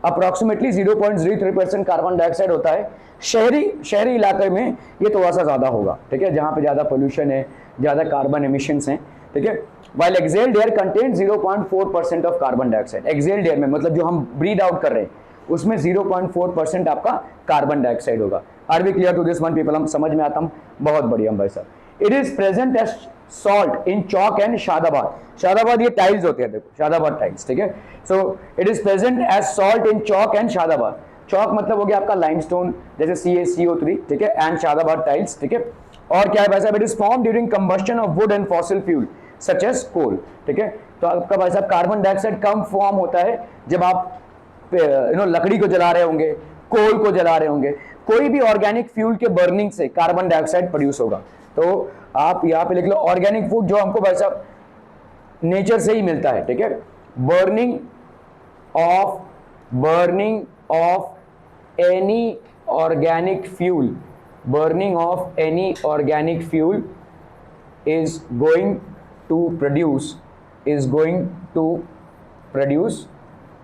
अप्रोक्सीमेटली 0.03% कार्बन डाइऑक्साइड होता है, शहरी इलाके में ये थोड़ा सा ज्यादा होगा, ठीक है, जहां पे ज्यादा पोल्यूशन है, ज्यादा कार्बन एमिशंस हैं, ठीक है, while excelled air contain 0.4% of carbon dioxide, excelled air में मतलब जो हम ब्रीद आउट कर रहे हैं उसमें 0.4% आपका कार्बन डाइऑक्साइड होगा। Are we clear to this one people, hmm समझ में आता हम, बहुत बढ़िया भाई साहब। It is present as salt in chalk and Shahabad, Shahabad ये टाइल्स होते हैं, देखो शादाबाद टाइल्स, ठीक है, so it is present as salt in chalk and Shahabad, chalk मतलब हो गया आपका लाइमस्टोन जैसे CaCO3, ठीक है, एंड शादाबाद टाइल्स, ठीक है, और क्या है भाई साहब it is form during combustion of wood and fossil fuel such as coal, ठीक है, तो आपका भाई साहब कार्बन डाइऑक्साइड कम फॉर्म होता है जब आप लकड़ी को जला रहे होंगे, कोल को जला रहे होंगे, कोई भी ऑर्गेनिक फ्यूल के बर्निंग से कार्बन डाइऑक्साइड प्रोड्यूस होगा। तो आप यहाँ पे लिख लो ऑर्गेनिक फूड जो हमको भाई साहब नेचर से ही मिलता है, ठीक है, burning of any organic fuel, burning of any organic fuel is going to produce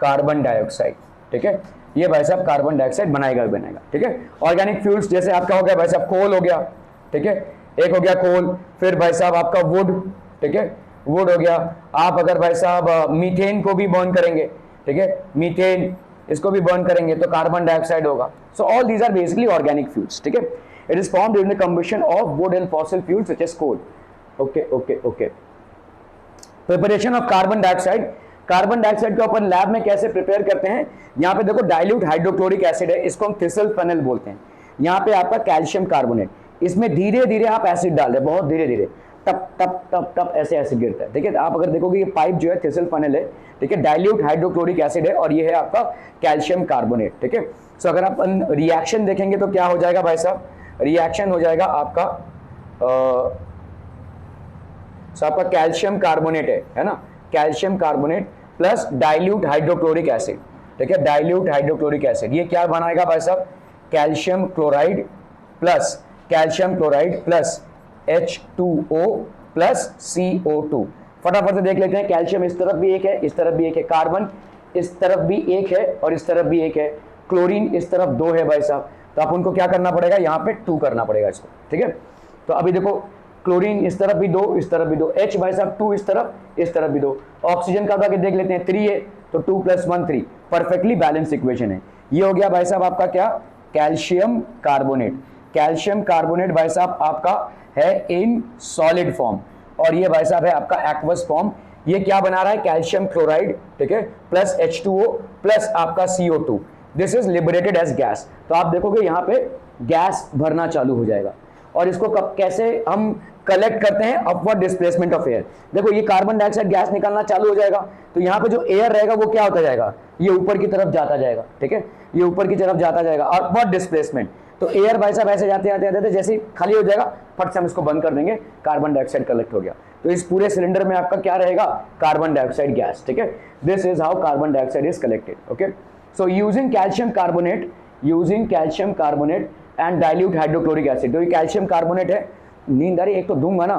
carbon dioxide, ठीक है, ये भाई साहब कार्बन डाइऑक्साइड बनाएगा, ठीक है। ऑर्गेनिक फ्यूल्स जैसे आपका हो गया भाई साहब कोल हो गया, ठीक है, एक हो गया कोल, फिर भाई साहब आपका वुड, ठीक है, वुड हो गया, आप अगर भाई साहब मीथेन को भी बर्न करेंगे, ठीक है, मीथेन इसको भी बर्न करेंगे तो कार्बन डाइऑक्साइड होगा, so all these are basically organic fuels, ठीक है, it is formed during the combustion of wood and fossil fuels such as coal, okay. Preparation of carbon dioxide, carbon dioxide को अपन lab में कैसे prepare करते हैं, यहाँ पे देखो डाइल्यूट हाइड्रोक्लोरिक एसिड है, इसको हम थिसल फेनल बोलते हैं, यहाँ पे आपका कैल्शियम कार्बोनेट, इसमें धीरे धीरे आप एसिड डाल रहे हैं, बहुत धीरे धीरे, टप टप टप टप ऐसे एसिड गिरता है, ठीक है, आप अगर देखोगे ये पाइप जो है थिसल फेनल है, ठीक है, डाइल्यूट हाइड्रोक्लोरिक एसिड है, और ये है आपका कैल्शियम कार्बोनेट, ठीक है। सो अगर आप रिएक्शन देखेंगे तो क्या हो जाएगा भाई साहब, रिएक्शन हो जाएगा आपका आपका कैल्शियम कार्बोनेट है ना, calcium carbonate plus dilute hydrochloric acid, ठीक है, डाइल्यूट हाइड्रोक्लोरिक एसिड, ये क्या बनाएगा भाई साहब calcium chloride plus H2O plus CO2। फटाफट से देख लेते हैं, कैल्शियम इस तरफ भी एक है, इस तरफ भी एक है, कार्बन इस तरफ भी एक है और इस तरफ भी एक है, क्लोरीन इस तरफ 2 है भाई साहब, तो आप उनको क्या करना पड़ेगा, यहाँ पे 2 करना पड़ेगा इसको, ठीक है। तो अभी देखो क्लोरीन इस तरफ भी 2, इस तरफ भी 2, H भाई साहब 2 इस तरफ भी 2, ऑक्सीजन का आगे देख लेते हैं 3 है, तो 2 + 1 3, परफेक्टली बैलेंस इक्वेशन है। ये हो गया भाई साहब आपका क्या, कैल्शियम कार्बोनेट, कैल्शियम कार्बोनेट भाई साहब आपका है इन सॉलिड फॉर्म, और ये भाई साहब है आपका एक्वस फॉर्म, ये क्या बना रहा है कैल्शियम क्लोराइड, ठीक है, प्लस H2O प्लस आपका CO2, this is liberated as gas. तो आप देखोगे यहाँ पे गैस भरना चालू हो जाएगा, और इसको कब कैसे हम कलेक्ट करते हैं, अपवर्ड डिस्प्लेसमेंट ऑफ एयर, देखो ये कार्बन डाइऑक्साइड गैस निकालना चालू हो जाएगा, तो यहाँ पे जो एयर रहेगा वो क्या होता जाएगा, ये ऊपर की तरफ जाता जाएगा, ठीक है, ये ऊपर की तरफ जाता जाएगा, अपवर्ड डिस्प्लेसमेंट, तो एयर भाई साहब ऐसे जाते जाते जैसे खाली हो जाएगा फट से हम इसको बंद कर देंगे, कार्बन डाइऑक्साइड कलेक्ट हो गया, तो इस पूरे सिलेंडर में आपका क्या रहेगा, कार्बन डाइऑक्साइड गैस, ठीक है, this is how carbon dioxide is collected, okay. So using calcium carbonate and dilute hydrochloric acid, तो ये कैल्शियम कार्बोनेट है, नींद आ रही, एक तो दूंगा ना,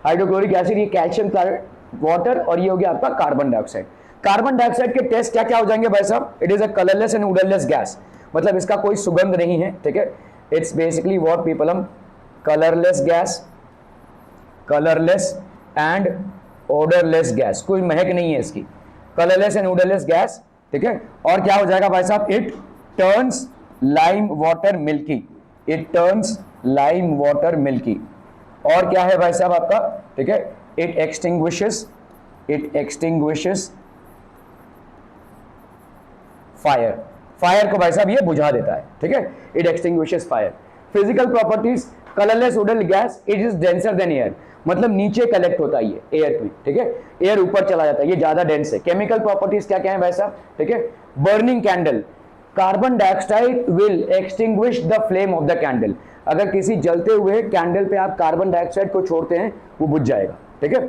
हाइड्रोक्लोरिक एसिड, ये कैल्शियम वाटर, और ये हो गया आपका कार्बन डाइऑक्साइड। कार्बन डाइऑक्साइड के टेस्ट क्या क्या हो जाएंगे भाई साहब, it is a colourless and odourless gas, मतलब इसका कोई सुगंध नहीं है, ठीक है, इट्स बेसिकली व्हाट पीपल हम colourless gas, colourless and odourless gas, कोई महक नहीं है इसकी, कलरलेस एंड ओडरलेस गैस, ठीक है। और क्या हो जाएगा भाई साहब, it turns lime water milky, it turns lime water milky. और क्या है भाई साहब आपका, ठीक है, इट एक्सटिंग्विशेस फायर, फायर को भाई साहब ये बुझा देता है, ठीक है, it extinguishes fire. Physical properties, colourless wooden gas, it is denser than air, मतलब नीचे कलेक्ट होता है ये एयर में, ठीक है, एयर ऊपर चला जाता है, ये ज्यादा डेंस है। केमिकल प्रॉपर्टीज क्या क्या है भाई साहब, ठीक है, burning candle, carbon dioxide will extinguish the flame of the candle, अगर किसी जलते हुए कैंडल पे आप कार्बन डाइऑक्साइड को छोड़ते हैं वो बुझ जाएगा, ठीक है।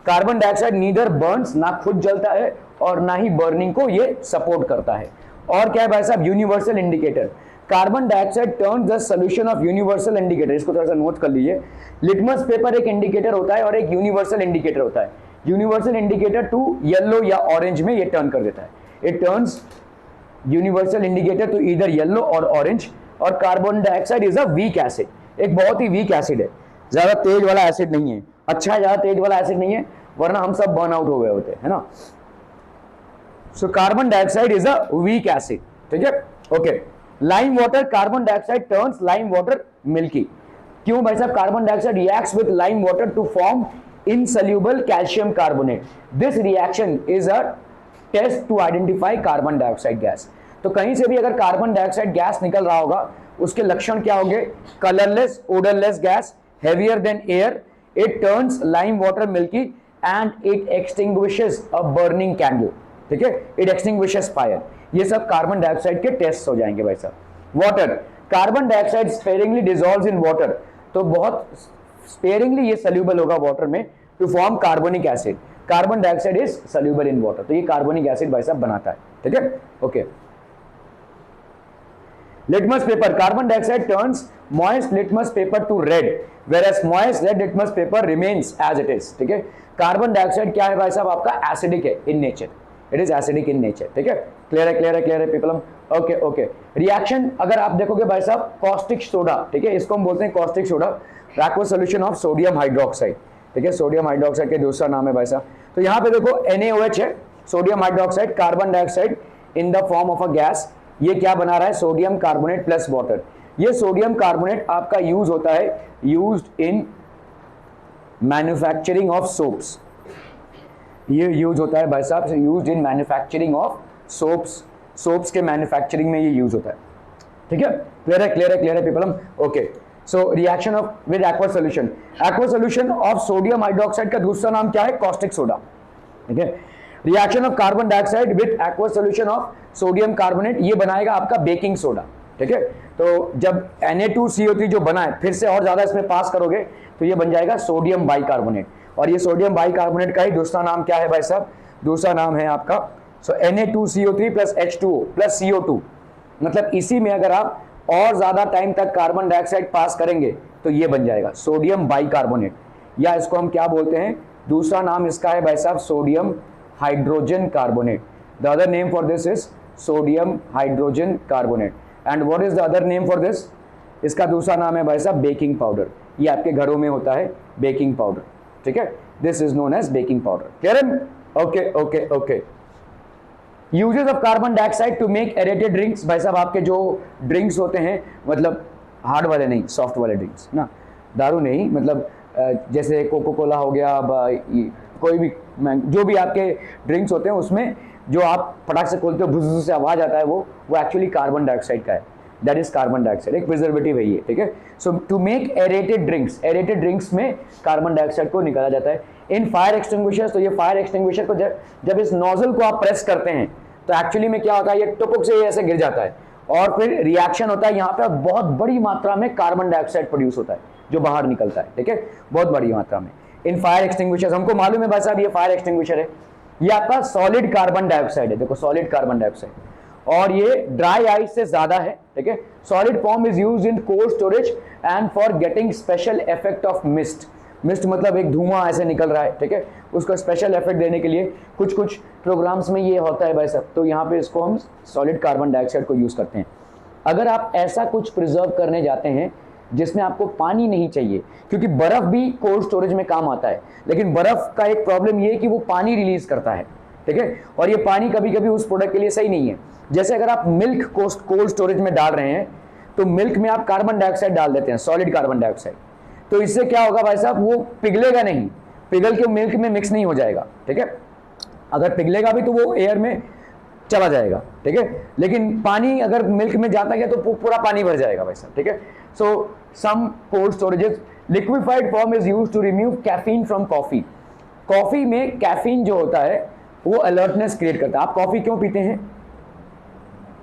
कार्बन डाइऑक्साइड नीदर बर्न्स, ना खुद जलता है और ना ही बर्निंग को ये सपोर्ट करता है। और क्या है भाई साहब, universal indicator, carbon dioxide turns the solution of universal indicator, इसको थोड़ा सा नोट कर लीजिए। लिटमस पेपर एक इंडिकेटर होता है और एक यूनिवर्सल इंडिकेटर होता है। यूनिवर्सल इंडिकेटर टू येलो या ऑरेंज में ये टर्न कर देता है, it turns universal indicator to either yellow or orange. और carbon dioxide is a weak acid, एक बहुत ही वीक एसिड है, ज्यादा तेज वाला एसिड नहीं है, अच्छा है, ज्यादा तेज वाला एसिड नहीं है, वरना हम सब बर्न आउट हो गए होते है ना। So carbon dioxide is a weak acid, ठीक है, okay. Lime water, carbon dioxide turns lime water milky, क्यों भाई साहब, carbon dioxide reacts with lime water to form insoluble calcium carbonate, this reaction is a test to identify carbon dioxide gas। तो कहीं से भी अगर कार्बन डाइऑक्साइड गैस निकल रहा होगा उसके लक्षण क्या होंगे, colourless odourless gas, heavier than air, it turns lime water milky and it extinguishes a burning candle, ठीक है, इट एक्सटिंग्विशेस फायर। ये सब कार्बन डाइऑक्साइड के टेस्ट हो जाएंगे भाई साहब। Water, carbon dioxide sparingly dissolves in water, तो बहुत स्पेरिंगली ये सॉल्यूबल होगा वाटर में to form carbonic acid, carbon dioxide is soluble in water, तो ये कार्बोनिक एसिड भाई साहब बनाता है, ठीक है, okay. Litmus paper, carbon dioxide turns moist litmus paper two red, whereas moist red litmus paper remains as it is, ठीक है। कार्बन डाइऑक्साइड क्या है भाई साहब आपका, एसिडिक है in nature, it is acidic in nature, ठीक है, क्लियर है, क्लियर है, क्लियर है पीपल, ओके ओके। रिएक्शन अगर आप देखोगे भाई साहब, कॉस्टिक सोडा, ठीक है, इसको हम बोलते हैं caustic soda, aqueous solution of sodium hydroxide, ठीक है, सोडियम हाइड्रोक्साइड के दूसरा नाम है भाई साहब। तो यहाँ पे देखो NaOH है, sodium hydroxide, carbon dioxide in the form of a gas, ये क्या बना रहा है, सोडियम कार्बोनेट प्लस वाटर। ये सोडियम कार्बोनेट आपका यूज होता है, used in manufacturing of soaps, ये यूज होता है भाई साहब, used in manufacturing of soaps, soaps के मैन्युफैक्चरिंग में ये यूज होता है, ठीक है, क्लियर है, क्लियर है, क्लियर है people, okay. So reaction of with aqua solution, aqua solution of sodium hydroxide का दूसरा नाम क्या है, कॉस्टिक सोडा, ठीक है। Reaction of carbon dioxide with aqua solution of sodium carbonate, ये बनाएगा आपका बेकिंग सोडा, ठीक है। तो जब Na2CO3 जो बना है, फिर से और ज्यादा इसमें पास करोगे तो ये बन जाएगा सोडियम बाइकार्बोनेट, और ये सोडियम बाइकार्बोनेट का ही दूसरा नाम क्या है भाई साहब, दूसरा नाम है आपका Na2CO3 plus H2O plus CO2, मतलब इसी में अगर आप और ज्यादा टाइम तक कार्बन डाइऑक्साइड पास करेंगे तो ये बन जाएगा सोडियम बाइकार्बोनेट, या इसको हम क्या बोलते हैं, दूसरा नाम इसका है भाई साहब sodium hydrogen carbonate. The other name for this is sodium hydrogen carbonate. And what is the other name for this, इसका दूसरा नाम है भाई साहब बेकिंग पाउडर, ये आपके घरों में होता है बेकिंग पाउडर, ठीक है, this is known as baking powder, clear है, okay okay okay. Uses of carbon dioxide to make aerated drinks, भाई साहब आपके जो ड्रिंक्स होते हैं, मतलब हार्ड वाले नहीं, सॉफ्ट वाले ड्रिंक्स ना, दारू नहीं, मतलब जैसे कोको कोला हो गया, कोई भी जो भी आपके ड्रिंक्स होते हैं उसमें जो आप फटाक से खोलते हो भुस से आवाज आता है, वो एक्चुअली कार्बन डाइऑक्साइड का है, दैट इज कार्बन डाइऑक्साइड, एक प्रिजर्वेटिव है ये, ठीक है। सो टू मेक एरेटेड ड्रिंक्स में कार्बन डाइऑक्साइड को निकाला जाता है। इन फायर एक्सटिंग्विशर्स, तो ये फायर एक्सटिंग्विशर को जब इस नोजल को आप प्रेस करते हैं तो एक्चुअली में क्या होता है, ये टुपुक से ऐसे गिर जाता है और फिर रिएक्शन होता है, यहाँ पे बहुत बड़ी मात्रा में कार्बन डाइऑक्साइड प्रोड्यूस होता है जो बाहर निकलता है, ठीक है, बहुत बड़ी मात्रा में। इन फायर एक्सटिंग्विशर्स, हमको मालूम है भाई साहब ये फायर एक्सटिंग्विशर है, ये आपका सॉलिड कार्बन डाइऑक्साइड है, देखो सॉलिड कार्बन डाइऑक्साइड, और ये ड्राई आइस से ज्यादा है, ठीक है। Solid form is used in cold storage and for getting special effect of mist, mist मतलब एक धुआं ऐसे निकल रहा है, ठीक है, उसको स्पेशल इफेक्ट देने के लिए कुछ प्रोग्राम्स में ये होता है भाई साहब, तो यहाँ पे इसको हम सॉलिड कार्बन डाइऑक्साइड को यूज करते हैं। अगर आप ऐसा कुछ प्रिजर्व करने जाते हैं जिसमें आपको पानी नहीं चाहिए, क्योंकि बर्फ भी कोल्ड स्टोरेज में काम आता है, लेकिन बर्फ का एक प्रॉब्लम ये है कि वो पानी रिलीज करता है, ठीक है। और ये पानी कभी कभी उस प्रोडक्ट के लिए सही नहीं है। जैसे अगर आप मिल्क को कोल्ड स्टोरेज में डाल रहे हैं तो मिल्क में आप कार्बन डाइऑक्साइड डाल देते हैं, सॉलिड कार्बन डाइऑक्साइड, तो इससे क्या होगा भाई साहब, वो पिघलेगा नहीं, पिघल के मिल्क में मिक्स नहीं हो जाएगा, ठीक है। अगर पिघलेगा भी तो वो एयर में चला जाएगा, ठीक है। लेकिन पानी अगर मिल्क में जाता गया तो पूरा पानी भर जाएगा भाई साहब, ठीक है। So some cold storages, liquefied form is used to remove caffeine from coffee. Coffee में कैफीन जो होता है वो अलर्टनेस क्रिएट करता है। आप कॉफी क्यों पीते हैं,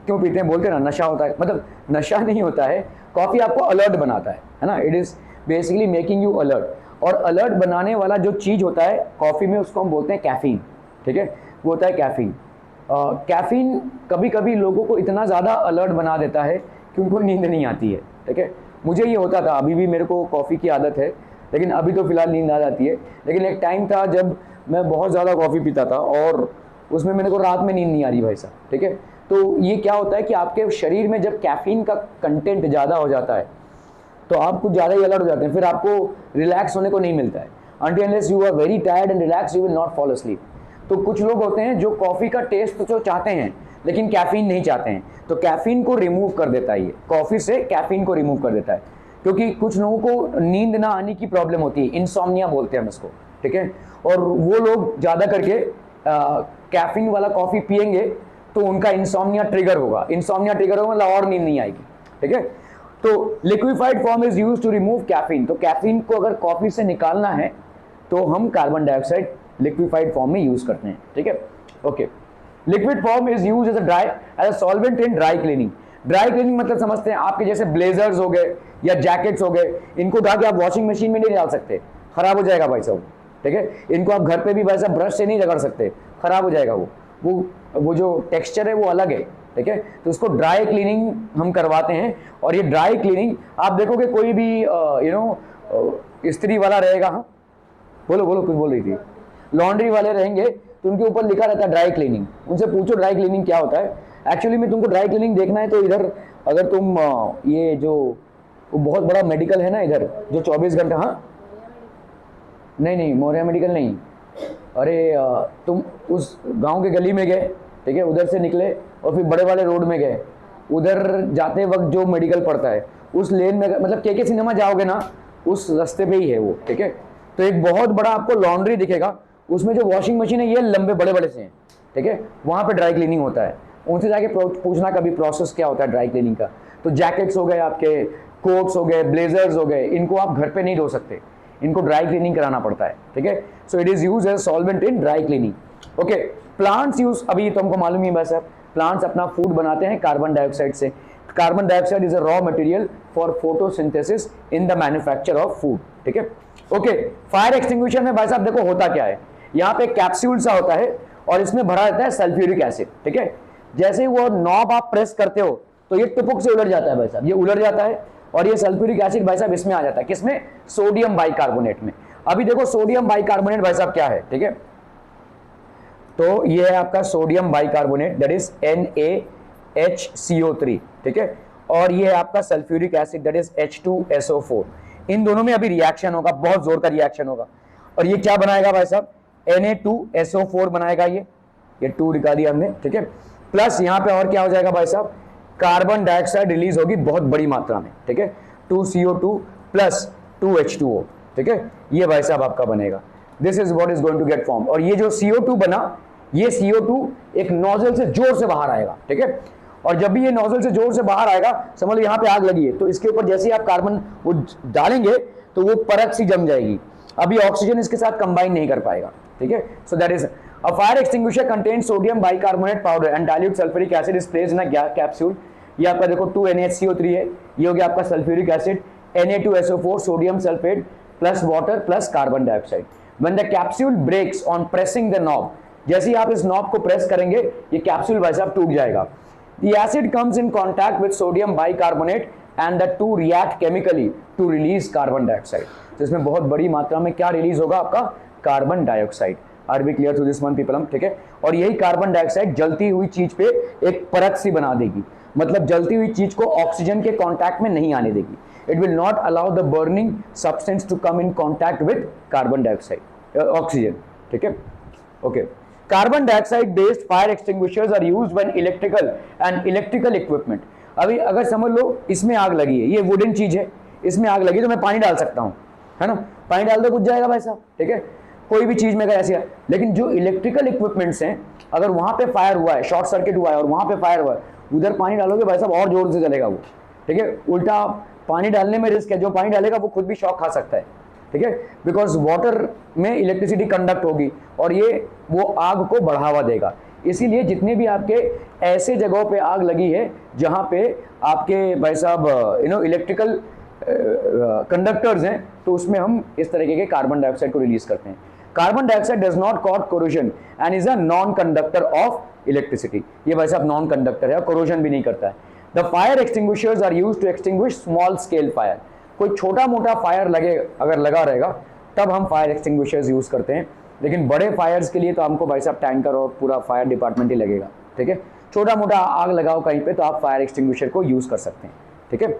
क्यों पीते हैं, बोलते हैं ना नशा होता है, मतलब नशा नहीं होता है, कॉफी आपको अलर्ट बनाता है ना। It is basically making you alert, और अलर्ट बनाने वाला जो चीज होता है कॉफी में उसको हम बोलते हैं कैफीन, ठीक है, वो होता है कैफीन। कैफीन कभी कभी लोगों को इतना ज़्यादा अलर्ट बना देता है कि उनको नींद नहीं आती है, ठीक है। मुझे ये होता था, अभी भी मेरे को कॉफ़ी की आदत है, लेकिन अभी तो फिलहाल नींद आ जाती है। लेकिन एक टाइम था जब मैं बहुत ज़्यादा कॉफ़ी पीता था और उसमें मेरे को रात में नींद नहीं आ रही भाई साहब, ठीक है। तो ये क्या होता है कि आपके शरीर में जब कैफीन का कंटेंट ज़्यादा हो जाता है तो आप कुछ ज़्यादा ही अलर्ट हो जाते हैं, फिर आपको रिलैक्स होने को नहीं मिलता है। Until unless you are very tired and relaxed, you will not fall asleep. तो कुछ लोग होते हैं जो कॉफ़ी का टेस्ट तो चाहते हैं लेकिन कैफीन नहीं चाहते हैं, तो कैफीन को रिमूव कर देता है, ये कॉफ़ी से कैफीन को रिमूव कर देता है। क्योंकि कुछ लोगों को नींद ना आने की प्रॉब्लम होती है, इंसोम्निया बोलते हैं हम इसको, ठीक है। और वो लोग ज़्यादा करके कैफीन वाला कॉफ़ी पियेंगे तो उनका इंसोम्निया ट्रिगर होगा, इंसोम्निया ट्रिगर होगा मतलब और नींद नहीं आएगी, ठीक है। तो liquefied form is used to remove caffeine. तो कैफीन को अगर कॉफ़ी से निकालना है तो हम कार्बन डाइऑक्साइड लिक्विफाइड फॉर्म में यूज करते हैं, ठीक है। Okay, liquid form is use as a solvent in dry cleaning. Dry cleaning मतलब समझते हैं, आपके जैसे ब्लेजर्स हो गए या जैकेट्स हो गए, इनको उठा के आप वॉशिंग मशीन में नहीं डाल सकते, खराब हो जाएगा भाई साहब, ठीक है। इनको आप घर पे भी वैसा ब्रश से नहीं रगड़ सकते, खराब हो जाएगा वो जो टेक्सचर है वो अलग है, ठीक है। तो उसको ड्राई क्लीनिंग हम करवाते हैं। और ये ड्राई क्लीनिंग आप देखोगे कोई भी इस्त्री वाला रहेगा, हाँ बोलो बोलो कुछ बोल रही थी, लॉन्ड्री वाले रहेंगे तो उनके ऊपर लिखा रहता है ड्राई क्लीनिंग। उनसे पूछो ड्राई क्लीनिंग क्या होता है। एक्चुअली में तुमको ड्राई क्लीनिंग देखना है तो इधर अगर तुम ये जो बहुत बड़ा मेडिकल है ना इधर जो 24 घंटा, हाँ नहीं मौर्या मेडिकल नहीं, अरे तुम उस गांव के गली में गए, ठीक है, उधर से निकले और फिर बड़े वाले रोड में गए, उधर जाते वक्त जो मेडिकल पड़ता है उस लेन में, मतलब के सिनेमा जाओगे ना उस रास्ते पे ही है वो, ठीक है। तो एक बहुत बड़ा आपको लॉन्ड्री दिखेगा, उसमें जो वॉशिंग मशीन है ये लंबे बड़े बड़े से हैं, ठीक है, वहाँ पे ड्राई क्लीनिंग होता है। उनसे जाके पूछना कभी प्रोसेस क्या होता है ड्राई क्लीनिंग का। तो जैकेट्स हो गए आपके, कोट्स हो गए, ब्लेजर्स हो गए, इनको आप घर पे नहीं धो सकते, इनको ड्राई क्लीनिंग कराना पड़ता है, ठीक है। So it is use as solvent in dry cleaning. Okay, plants use, अभी तो हमको मालूम ही है बस, प्लांट्स अपना फूड बनाते हैं कार्बन डाइऑक्साइड से। Carbon dioxide is a raw material for photosynthesis in the manufacture of food, ठीक है। ओके, फायर एक्सटिंग्विशर में भाई साहब देखो होता क्या है, यहाँ पे कैप्सूल सा होता है और इसमें भरा रहता है सल्फ्यूरिक एसिड, ठीक है। जैसे ही वो नॉब आप प्रेस करते हो तो ये टुपुक से उलट जाता है भाई साहब, ये उलट जाता है और ये सल्फ्यूरिक एसिड भाई साहब इसमें आ जाता है, किसमें, सोडियम बाइकार्बोनेट में। अभी देखो सोडियम बाइकार्बोनेट भाई साहब क्या है, ठीक है, तो ये है आपका sodium bicarbonate, that is NaHCO3, ठीक है। और ये है आपका sulphuric acid, that is H2SO4। इन दोनों में अभी रिएक्शन होगा, बहुत जोर का रिएक्शन होगा, और ये क्या बनाएगा भाई साहब, Na2SO4 बनाएगा, ये 2 दिखा दिया हमने, ठीक है। प्लस यहाँ पे और क्या हो जाएगा भाई साहब, कार्बन डाइऑक्साइड रिलीज होगी बहुत बड़ी मात्रा में, ठीक है, 2CO2 प्लस 2H2O, ठीक है, ये भाई साहब आपका बनेगा। This is what is going to get form. और ये जो CO2 बना, ये CO2 एक नोजल से जोर से बाहर आएगा, ठीक है। और जब भी ये नोजल से जोर से बाहर आएगा, समझ लो यहाँ पे आग लगी है, तो इसके ऊपर जैसे ही आप कार्बन वो डालेंगे तो वो परत सी जम जाएगी, अभी ऑक्सीजन इसके साथ कंबाइन नहीं कर पाएगा, ठीक है। So that is a fire extinguisher contains sodium bicarbonate powder and dilute sulphuric acid is placed in a capsule. ये आपका देखो 2NaHCO3 है, ये हो गया आपका sulphuric acid, Na2SO4 sodium sulphate plus water plus carbon dioxide. When the capsule breaks on pressing the knob, जैसे ही आप इस नॉब को प्रेस करेंगे ये कैप्सूल भाई साहब टूट जाएगा। The acid comes in contact with sodium bicarbonate and the two react chemically to release carbon dioxide. तो इसमें बहुत बड़ी मात्रा में क्या रिलीज होगा आपका, carbon dioxide. Are be clear to this one people, ठीक है। और यही कार्बन डाइऑक्साइड जलती हुई चीज पे एक परत सी बना देगी, मतलब जलती हुई चीज को ऑक्सीजन के कांटेक्ट में नहीं आने देगी। It will not allow the burning substance to come in contact with carbon dioxide, oxygen, ठीक है। Okay, carbon dioxide based fire extinguishers are used when electrical equipment. अभी अगर समझ लो इसमें आग लगी है, ये वुडन चीज है, इसमें आग लगी तो मैं पानी डाल सकता हूं, है ना, पानी डाल दो बुझ जाएगा भाई साहब, ठीक है, कोई भी चीज में अगर ऐसी है। लेकिन जो इलेक्ट्रिकल इक्विपमेंट्स हैं, अगर वहां पे फायर हुआ है, शॉर्ट सर्किट हुआ है और वहां पे फायर हुआ है, उधर पानी डालोगे भाई साहब और जोर से जलेगा वो, ठीक है। उल्टा पानी डालने में रिस्क है, जो पानी डालेगा वो खुद भी शॉक खा सकता है, ठीक है, बिकॉज वाटर में इलेक्ट्रिसिटी कंडक्ट होगी और ये वो आग को बढ़ावा देगा। इसीलिए जितने भी आपके ऐसे जगहों पे आग लगी है जहां पे आपके भाई साहब इलेक्ट्रिकल कंडक्टर्स हैं, तो उसमें हम इस तरीके के कार्बन डाइऑक्साइड को रिलीज करते हैं। Carbon dioxide does not cause corrosion and is a non conductor of electricity. ये भाई साहब नॉन कंडक्टर है, कोरोजन भी नहीं करता है। The fire extinguishers are used to extinguish small scale fire. कोई छोटा मोटा फायर लगे अगर लगा रहेगा तब हम फायर एक्सटिंग्विशर्स यूज करते हैं, लेकिन बड़े फायर्स के लिए तो हमको भाई साहब टैंकर और पूरा फायर डिपार्टमेंट ही लगेगा, ठीक है। छोटा मोटा आग लगाओ कहीं पे तो आप फायर एक्सटिंग्विशर को यूज कर सकते हैं, ठीक है।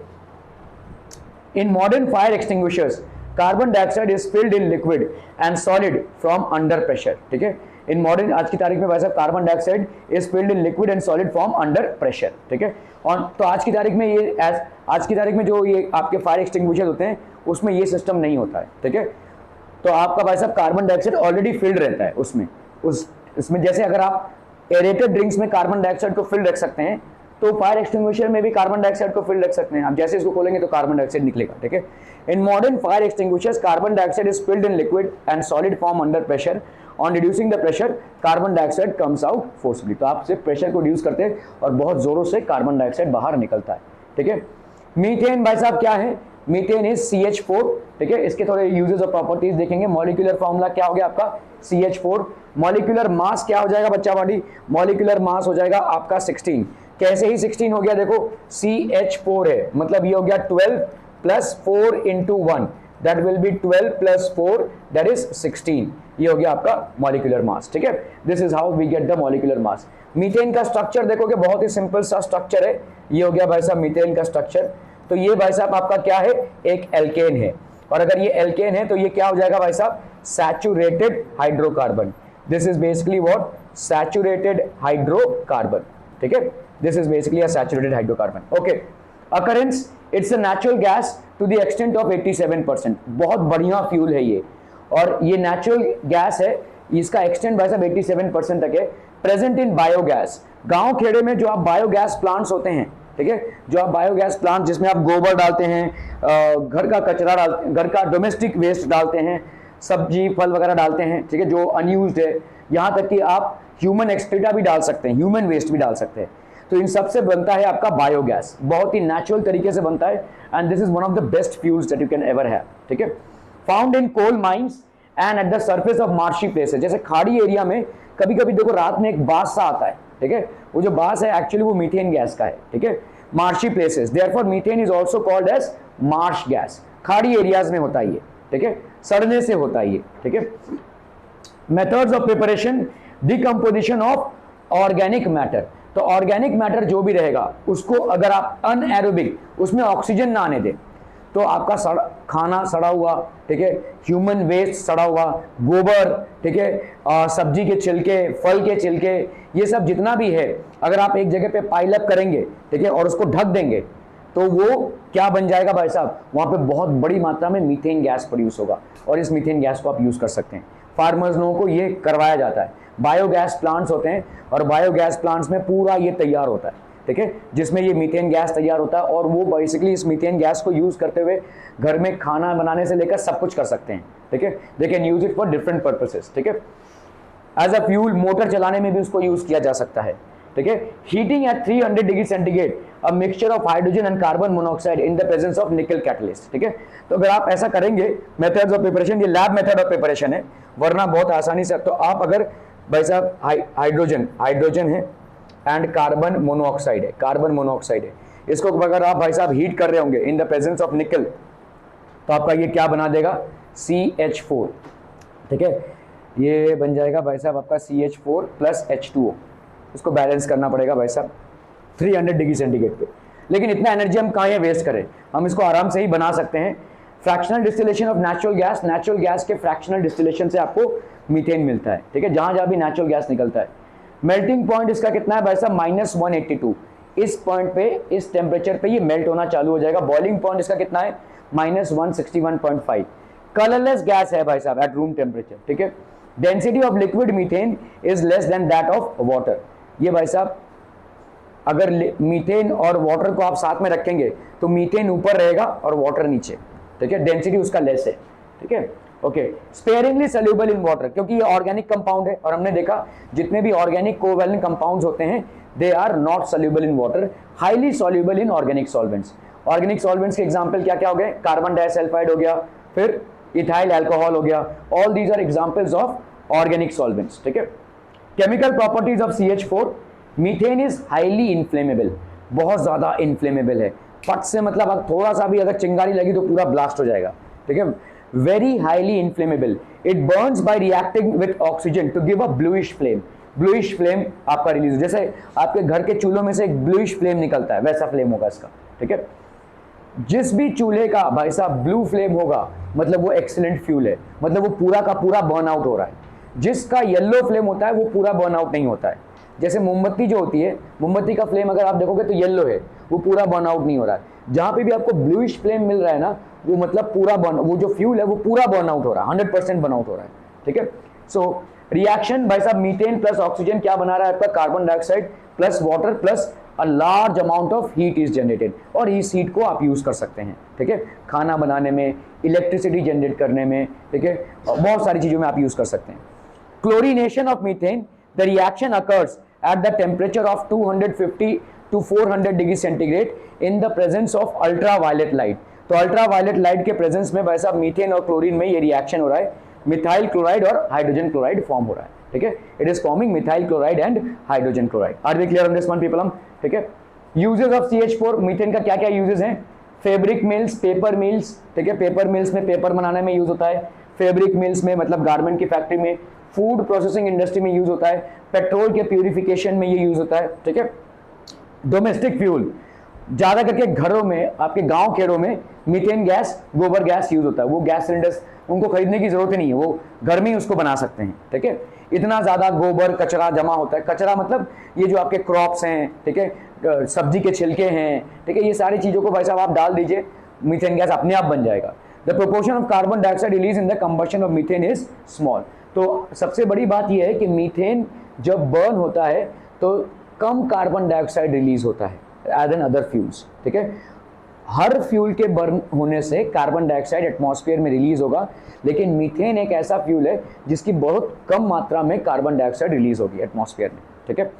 In modern fire extinguishers carbon dioxide is filled in liquid and solid from under pressure, ठीक है। इन मॉडर्न आज की तारीख में भाई साहब carbon dioxide is filled in liquid and solid from under pressure, ठीक है। और तो आज की तारीख में ये आज की तारीख में जो ये आपके फायर एक्सटिंग्विशर होते हैं उसमें ये सिस्टम नहीं होता है, ठीक है। तो आपका भाई साहब कार्बन डाइऑक्साइड ऑलरेडी फिल्ड रहता है उसमें जैसे अगर आप एरेटेड ड्रिंक्स में कार्बन डाइऑक्साइड को फिल्ड रख सकते हैं, तो फायर एक्सटिंग्विशर में भी कार्बन डाइऑक्साइड को फिल्ड रख सकते हैं। आप जैसे इसको खोलेंगे तो कार्बन डाइऑक्साइड निकलेगा, ठीक है। In modern fire extinguishers carbon dioxide is filled in liquid and solid form under pressure. On reducing the pressure carbon dioxide comes out forcefully. तो आप सिर्फ प्रेशर को रिड्यूस करते हैं और बहुत जोरों से कार्बन डाइऑक्साइड बाहर निकलता है, ठीक है। मीथेन भाई साहब क्या है? मीथेन इज CH4, ठीक है। इसके थोड़े यूजेस और प्रॉपर्टीज देखेंगे। मॉलिक्यूलर फॉर्मूला क्या हो गया आपका? CH4। मॉलिक्यूलर मास क्या हो जाएगा बच्चा बॉडी? मॉलिक्यूलर मास हो जाएगा आपका 16। कैसे ही 16 हो गया? देखो CH4 है, मतलब ये हो गया 12 plus 4 into 1, that will be 12 plus 4 that is 16। ये हो गया आपका मॉलिक्यूलर मास, ठीक है। This is how we get the molecular mass. Methane का स्ट्रक्चर देखोगे बहुत ही सिंपल सा स्ट्रक्चर है। ये हो गया भाई साहब मीथेन का स्ट्रक्चर। तो ये भाई साहब आपका क्या है? एक एल्केन है, और अगर ये एल्केन है तो ये क्या हो जाएगा भाई साहब? Saturated hydrocarbon. This is basically what? Saturated hydrocarbon, ठीक है। This is basically a saturated hydrocarbon, okay. Occurrence, it's a natural gas to the extent of 87%। बहुत बढ़िया फ्यूल है ये, और ये नेचुरल गैस है, इसका एक्सटेंट भाई साहब 87% तक है। प्रेजेंट इन बायोगैस, गांव खेड़े में जो आप बायोगैस प्लांट्स होते हैं, ठीक है, जो आप बायोगैस प्लांट जिसमें आप गोबर डालते हैं, घर का कचरा डालते हैं, घर का डोमेस्टिक वेस्ट डालते हैं, सब्जी फल वगैरह डालते हैं, ठीक है, जो अनयूज्ड है, यहाँ तक कि आप ह्यूमन एक्सक्रीटा भी डाल सकते हैं, ह्यूमन वेस्ट भी डाल सकते हैं। तो इन सब से बनता है आपका बायोगैस, बहुत ही नेचुरल तरीके से बनता है, and this is one of the best fuels that you can ever have, ठीक है। Found in coal mines and at the surface of marshy places. जैसे खाड़ी एरिया में कभी कभी देखो रात में एक बास सा आता है, ठीक है, वो जो बास है एक्चुअली वो मीथेन गैस का है, ठीक है। Marshy places, therefore methane is also called as marsh gas. खाड़ी एरियाज में होता है ये, ठीक है, सड़ने से होता है ये, ठीक है। Methods of preparation, decomposition of organic matter. तो ऑर्गेनिक मैटर जो भी रहेगा उसको अगर आप अनएरोबिक, उसमें ऑक्सीजन ना आने दें, तो आपका खाना सड़ा हुआ, ठीक है, ह्यूमन वेस्ट सड़ा हुआ, गोबर, ठीक है, सब्जी के छिलके, फल के छिलके, ये सब जितना भी है, अगर आप एक जगह पे पाइल अप करेंगे, ठीक है, और उसको ढक देंगे, तो वो क्या बन जाएगा भाई साहब? वहां पे बहुत बड़ी मात्रा में मीथेन गैस प्रोड्यूस होगा, और इस मीथेन गैस को आप यूज कर सकते हैं। फार्मर्स लोगों को ये करवाया जाता है। बायोगैस प्लांट्स होते हैं, और बायोगैस प्लांट्स में पूरा ये तैयार होता है, ठीक है, जिसमें ये मीथेन गैस तैयार होता है, और वो बेसिकली इस मीथेन गैस को यूज करते हुए घर में खाना बनाने से लेकर सब कुछ कर सकते हैं, ठीक है। They can use it for different purposes, ठीक है। एज अ फ्यूल, मोटर चलाने में भी उसको यूज किया जा सकता है, ठीक है। Heating eight 300 degree centigrade a mixture of hydrogen and carbon monoxide in the presence of निकल कैटलिस्ट, ठीक है। तो अगर आप ऐसा करेंगे, मेथड्स ऑफ प्रिपरेशन, ये लैब मेथड ऑफ प्रिपरेशन है, वरना बहुत आसानी से, तो आप अगर भाई साहब हाइड्रोजन है एंड कार्बन मोनोऑक्साइड है, कार्बन मोनोऑक्साइड है, इसको अगर आप भाई साहब हीट कर रहे होंगे इन द प्रेजेंस ऑफ निकल, तो आपका ये क्या बना देगा? CH4, ठीक है, ये बन जाएगा भाई साहब आपका CH4 प्लस H2O। इसको बैलेंस करना पड़ेगा भाई साहब 300 डिग्री सेंटीग्रेड पे। लेकिन इतना एनर्जी हम कहाँ वेस्ट करें? हम इसको आराम से ही बना सकते हैं। Fractional distillation of natural gas के फ्रैक्शनल डिस्टिलेशन से आपको मीथेन मिलता है, ठीक है, जहां जहां भी नेचुरल गैस निकलता है। मेल्टिंग पॉइंट इसका कितना है भाई साहब, -182। इस पॉइंट पे, इस टेम्परेचर पे ये मेल्ट होना चालू हो जाएगा। बॉइलिंग पॉइंट इसका कितना है, -161.5। कलरलेस गैस है भाई साहब एट रूम टेम्परेचर, ठीक है। Density of liquid methane is less than that of water. ये भाई साहब अगर मीथेन और वाटर को आप साथ में रखेंगे तो मीथेन ऊपर रहेगा और वाटर नीचे, ठीक है, डेंसिटी उसका लेस है, ठीक है। ओके, स्पेयरिंगली सोल्यूबल इन वाटर, क्योंकि ये ऑर्गेनिक कंपाउंड है और हमने देखा जितने भी ऑर्गेनिक कोवैलेंट कंपाउंड्स होते हैं they are not soluble in water, highly soluble in organic solvents. Organic solvents के एग्जांपल क्या क्या हो गए, कार्बन डाइसल्फाइड हो गया, फिर इथाइल अल्कोहल हो गया, all these are examples of organic solvents, ठीक है। Chemical properties of CH4, methane is highly inflammable, बहुत ज्यादा इनफ्लेमेबल है, फट से मतलब अब थोड़ा सा भी अगर चिंगारी लगी तो पूरा ब्लास्ट हो जाएगा, ठीक है। Very highly inflammable, it burns by reacting with oxygen to give a bluish flame. Bluish flame आपका रिलीज, जैसे आपके घर के चूल्हों में से एक ब्लूइश फ्लेम निकलता है वैसा फ्लेम होगा इसका, ठीक है। जिस भी चूल्हे का भाई साहब ब्लू फ्लेम होगा मतलब वो एक्सीलेंट फ्यूल है, मतलब वो पूरा का पूरा बर्न आउट हो रहा है। जिसका येलो फ्लेम होता है वो पूरा बर्न आउट नहीं होता है। जैसे मोमबत्ती जो होती है, मोमबत्ती का फ्लेम अगर आप देखोगे तो येलो है, वो पूरा बर्न आउट नहीं हो रहा है। जहां पे भी आपको ब्लूइश फ्लेम मिल रहा है ना, वो मतलब पूरा बर्न, वो जो फ्यूल है वो पूरा बर्न आउट हो रहा है, 100% बर्न आउट हो रहा है, ठीक है। सो रिएक्शन भाई साहब मीथेन प्लस ऑक्सीजन क्या बना रहा है आपका, carbon dioxide plus water plus a large amount of heat is generated, और इस हीट को आप यूज कर सकते हैं, ठीक है, खाना बनाने में, इलेक्ट्रिसिटी जनरेट करने में, ठीक है, बहुत सारी चीजों में आप यूज कर सकते हैं। Chlorination of methane, the reaction occurs at the temperature of 250 to 400 degree centigrade in the presence of ultraviolet light। तो अल्ट्रावायलेट लाइट के प्रेजेंस में भाई साहब मीथेन और क्लोरीन में ये रिएक्शन हो रहा है, मिथाइल क्लोराइड और हाइड्रोजन क्लोराइड फॉर्म हो रहा है, ठीक है। It is forming methyl chloride and hydrogen chloride. Are we clear on this one people, ठीक है। यूजेस ऑफ CH4 मीथेन का क्या क्या यूजेस हैं, फैब्रिक मिल्स, पेपर मिल्स, ठीक है, पेपर मिल्स में पेपर बनाने में यूज होता है, फैब्रिक मिल्स में मतलब गारमेंट की फैक्ट्री में, फूड प्रोसेसिंग इंडस्ट्री में यूज होता है, पेट्रोल के प्यूरिफिकेशन में ये यूज होता है, ठीक है। डोमेस्टिक फ्यूल, ज्यादा करके घरों में, आपके गांव खेड़ों में मीथेन गैस, गोबर गैस यूज होता है। वो गैस सिलेंडर्स उनको खरीदने की जरूरत ही नहीं है, वो घर में ही उसको बना सकते हैं, ठीक है। इतना ज्यादा गोबर कचरा जमा होता है, कचरा मतलब ये जो आपके क्रॉप्स हैं, ठीक है, सब्जी के छिलके हैं, ठीक है, ये सारी चीजों को भाई साहब आप डाल दीजिए, मीथेन गैस अपने आप बन जाएगा। The proportion of carbon dioxide release in the combustion of methane is small. तो सबसे बड़ी बात यह है कि मीथेन जब बर्न होता है तो कम कार्बन डाइऑक्साइड रिलीज होता है एज एन अदर फ्यूल्स, ठीक है। हर फ्यूल के बर्न होने से कार्बन डाइऑक्साइड एटमॉस्फेयर में रिलीज होगा, लेकिन मीथेन एक ऐसा फ्यूल है जिसकी बहुत कम मात्रा में कार्बन डाइऑक्साइड रिलीज होगी एटमॉस्फेयर में, ठीक है।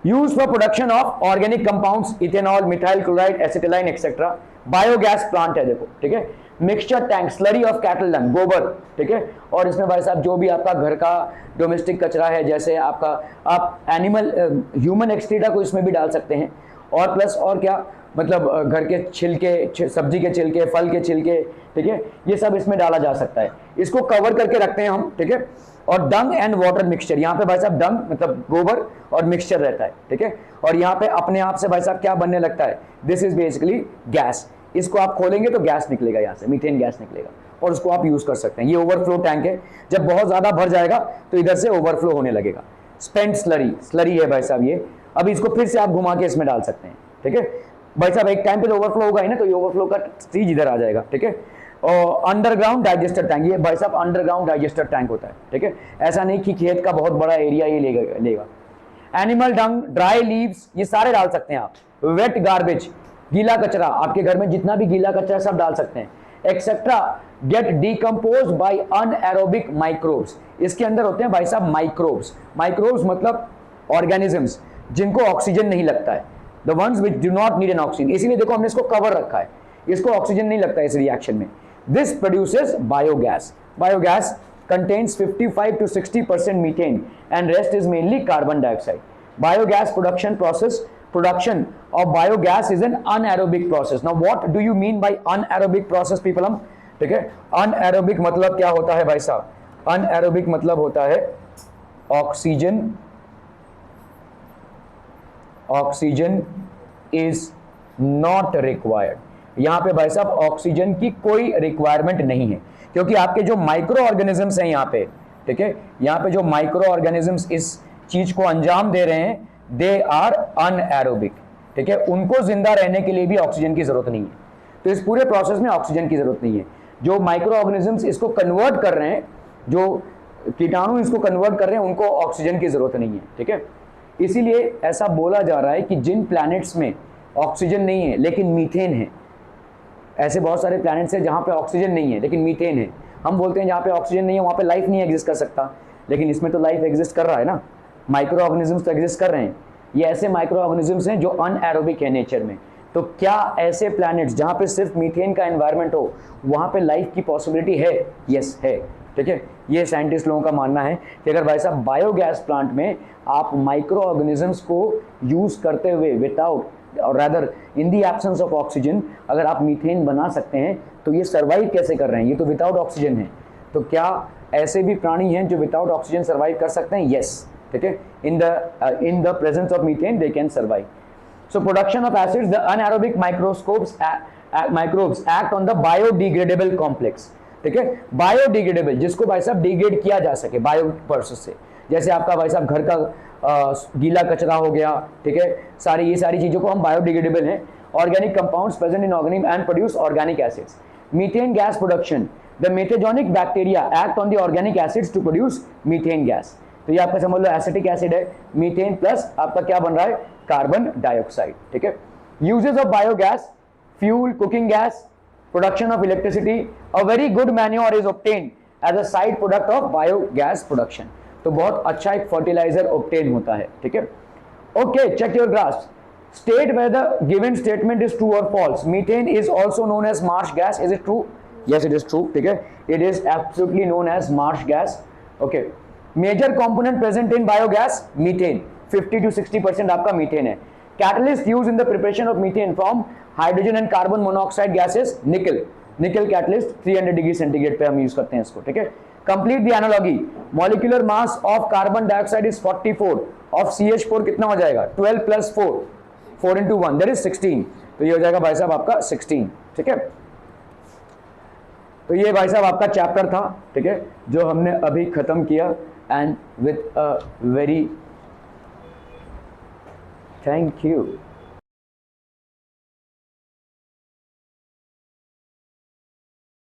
Use for production of organic compounds, ethanol, methyl chloride, acetylene etcetera. Biogas plant है देखो, ठीक है। Mixture tank, slurry of cattle dung, गोबर, ठीक है। और इसमें भाई साहब जो भी आपका घर का डोमेस्टिक कचरा है, जैसे आपका आप एनिमल ह्यूमन एक्सक्रीटा को इसमें भी डाल सकते हैं, और प्लस और क्या मतलब घर के छिलके, सब्जी के छिलके, फल के छिलके, ठीक है, ये सब इसमें डाला जा सकता है। इसको कवर करके रखते हैं हम, ठीक है। और डंग एंड वाटर मिक्सचर, यहाँ पे भाई साहब डंग मतलब गोबर और मिक्सचर रहता है, ठीक है। और यहाँ पे अपने आप से भाई साहब क्या बनने लगता है, दिस इज बेसिकली गैस। इसको आप खोलेंगे तो गैस निकलेगा, यहाँ से मीथेन गैस निकलेगा, और उसको आप यूज कर सकते हैं। ये ओवरफ्लो टैंक है, जब बहुत ज्यादा भर जाएगा तो इधर से ओवरफ्लो होने लगेगा। स्पेंट स्लरी, स्लरी है भाई साहब ये, अभी इसको फिर से आप घुमा के इसमें डाल सकते हैं, ठीक है भाई साहब। एक टाइम पे तो ओवरफ्लो होगा ही ना, तो ये ओवरफ्लो का स्टेज इधर आ जाएगा, ठीक है। और अंडरग्राउंड डाइजेस्टर टैंक, ये भाई साहब अंडरग्राउंड डाइजेस्टर टैंक होता है, ठीक है। ऐसा नहीं कि खेत का बहुत बड़ा एरिया ये लेगा। एनिमल डंग, ड्राई लीव्स, ये सारे डाल सकते हैं आप। वेट गार्बेज, गीला कचरा, आपके घर में जितना भी गीला कचरा सब डाल सकते हैं। Etcetera get decompose by anaerobic microbes, इसके अंदर होते हैं भाई साहब माइक्रोब्स। माइक्रोब्स मतलब ऑर्गेनिजम्स जिनको ऑक्सीजन नहीं लगता है, the ones which do not need an oxygen. इसीलिए देखो हमने इसको कवर रखा है, इसको ऑक्सीजन नहीं लगता है इस रिएक्शन में। This produces biogas. Biogas contains 55 to 60% methane and rest is mainly carbon dioxide. Biogas production of biogas is an anaerobic process. Now what do you mean by anaerobic process people? हम ठीक है, anaerobic मतलब क्या होता है भाई साहब? anaerobic मतलब होता है ऑक्सीजन इज नॉट रिक्वायर्ड। यहां पे भाई साहब ऑक्सीजन की कोई रिक्वायरमेंट नहीं है, क्योंकि आपके जो माइक्रो ऑर्गेनिजम्स हैं यहाँ पे, ठीक है। यहाँ पे जो माइक्रो ऑर्गेनिजम्स इस चीज को अंजाम दे रहे हैं, दे आर अनएरोबिक, ठीक है। उनको जिंदा रहने के लिए भी ऑक्सीजन की जरूरत नहीं है, तो इस पूरे प्रोसेस में ऑक्सीजन की जरूरत नहीं है। जो माइक्रो ऑर्गेनिजम्स इसको कन्वर्ट कर रहे हैं, जो कीटाणु इसको कन्वर्ट कर रहे हैं, उनको ऑक्सीजन की जरूरत नहीं है, ठीक है। इसीलिए ऐसा बोला जा रहा है कि जिन प्लैनेट्स में ऑक्सीजन नहीं है लेकिन मीथेन है, ऐसे बहुत सारे प्लैनेट्स हैं जहां पे ऑक्सीजन नहीं है लेकिन मीथेन है। हम बोलते हैं जहां पे ऑक्सीजन नहीं है वहां पे लाइफ नहीं एग्जिस्ट कर सकता, लेकिन इसमें तो लाइफ एग्जिस्ट कर रहा है ना, माइक्रो ऑर्गेनिजम्स तो एग्जिस्ट कर रहे हैं। ये ऐसे माइक्रो ऑर्गेनिजम्स हैं जो अनएरोबिक है नेचर में। तो क्या ऐसे प्लैनेट्स जहां पे सिर्फ मीथेन का एनवायरनमेंट हो वहां पे लाइफ की पॉसिबिलिटी है? यस है, ठीक है। ये साइंटिस्ट लोगों का मानना है कि अगर भाई साहब बायोगैस प्लांट में आप माइक्रो ऑर्गेनिजम्स को यूज करते हुए विदाउट और rather in the absence of oxygen अगर आप मीथेन बना सकते हैं तो ये सर्वाइव कैसे कर रहे हैं? ये तो विदाउट ऑक्सीजन है। तो क्या ऐसे भी प्राणी हैं जो विदाउट ऑक्सीजन सर्वाइव कर सकते हैं? यस, ठीक है। इन the presence of methane they can survive. So production of acids, the anaerobic microbes act on the biodegradable complex, ठीक है। बायोडिग्रेडेबल जिसको भाई साहब डिग्रेड किया जा सके बायो प्रोसेस से, जैसे आपका भाई साहब घर का गीला कचरा हो गया, ठीक है। ये सारी चीजों को हम बायोडिग्रेडेबल हैं। Organic compounds present in organism and produce organic acids. Methane gas production, the methanogenic bacteria act on the organic acids to produce methane gas. तो ये आपका समझ लो एसिटिक एसिड है, मीथेन प्लस आपका क्या बन रहा है? कार्बन डाइऑक्साइड, ठीक है। Uses of biogas, fuel, cooking gas, production of electricity, a very good manure is obtained as a side product of biogas production. तो बहुत अच्छा एक फर्टिलाइजर ऑब्टेन होता है, ठीक है। Okay, check your graphs. State whether given statement is true or false. Methane is also known as marsh gas. Is it true? Yes, it is true. ठीक है, it is absolutely known as marsh gas. Okay. Major component present in biogas, methane. 50 to 60% आपका methane है। Catalyst used in the preparation of methane from hydrogen and carbon monoxide gases, nickel. Nickel catalyst 300 degree centigrade पे हम use करते हैं इसको, ठीक है। Complete the analogy. Molecular mass of carbon dioxide is 44. Of CH4 कितना हो जाएगा? 12 plus 4. 4 into 1 that is 16। तो ये हो जाएगा भाई साहब आपका 16, ठीक है। तो ये भाई साहब आपका चैप्टर था, ठीक है, जो हमने अभी खत्म किया and with a very thank you.